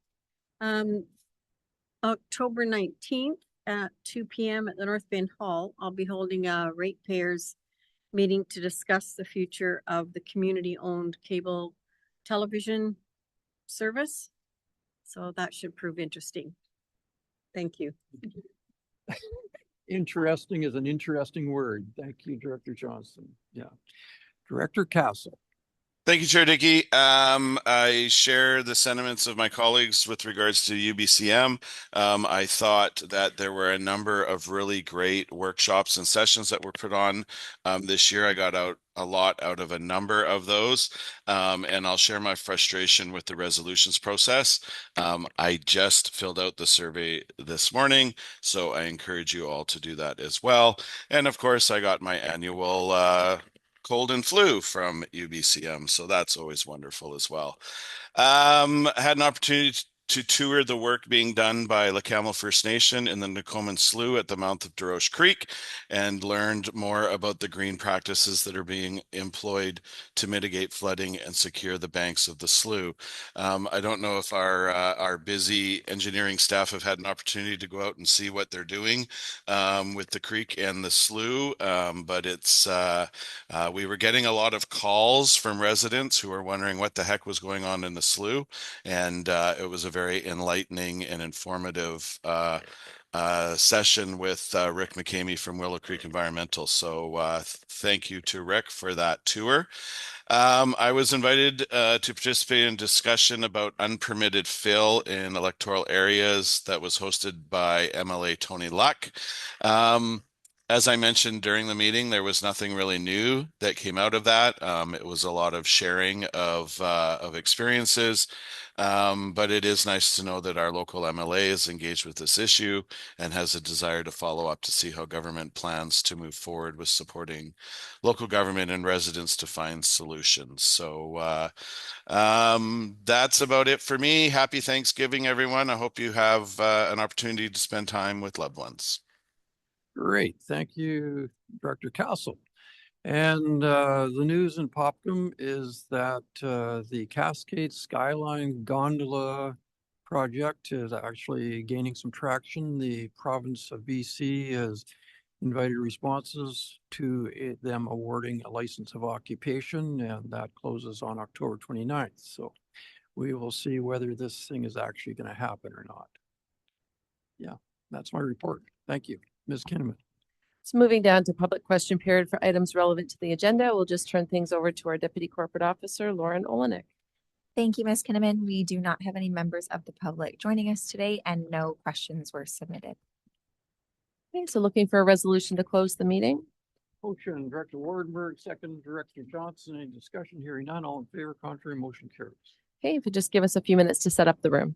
October 19th at 2 p.m. at the North Bend Hall, I'll be holding a ratepayers meeting to discuss the future of the community-owned cable television service. So that should prove interesting. Thank you. Interesting is an interesting word. Thank you, Director Johnson. Yeah. Director Castle. Thank you, Chair Dickey. I share the sentiments of my colleagues with regards to UBCM. I thought that there were a number of really great workshops and sessions that were put on this year. I got a lot out of a number of those, and I'll share my frustration with the resolutions process. I just filled out the survey this morning, so I encourage you all to do that as well. And of course, I got my annual cold and flu from UBCM. So that's always wonderful as well. Had an opportunity to tour the work being done by Lacamel First Nation in the Nokomin Slough at the mouth of Deroche Creek, and learned more about the green practices that are being employed to mitigate flooding and secure the banks of the slough. I don't know if our busy engineering staff have had an opportunity to go out and see what they're doing with the creek and the slough, but it's we were getting a lot of calls from residents who were wondering what the heck was going on in the slough, and it was a very enlightening and informative session with Rick McCamey from Willow Creek Environmental. So thank you to Rick for that tour. I was invited to participate in a discussion about unpermitted fill in electoral areas that was hosted by MLA Tony Luck. As I mentioned during the meeting, there was nothing really new that came out of that. It was a lot of sharing of experiences, but it is nice to know that our local MLA is engaged with this issue and has a desire to follow up to see how government plans to move forward with supporting local government and residents to find solutions. So that's about it for me. Happy Thanksgiving, everyone. I hope you have an opportunity to spend time with loved ones. Great. Thank you, Director Castle. And the news in Popcom is that the Cascade Skyline Gondola project is actually gaining some traction. The province of BC has invited responses to them awarding a license of occupation, and that closes on October 29th. So we will see whether this thing is actually going to happen or not. Yeah, that's my report. Thank you. Ms. Kinnaman. So moving down to public question period for items relevant to the agenda, we'll just turn things over to our Deputy Corporate Officer, Lauren Olenek. Thank you, Ms. Kinnaman. We do not have any members of the public joining us today, and no questions were submitted. Okay, so looking for a resolution to close the meeting. Motion, Director Wardenberg, second, Director Johnson. Any discussion? Hearing none, all in favor, contrary, motion carries. Okay, if you just give us a few minutes to set up the room.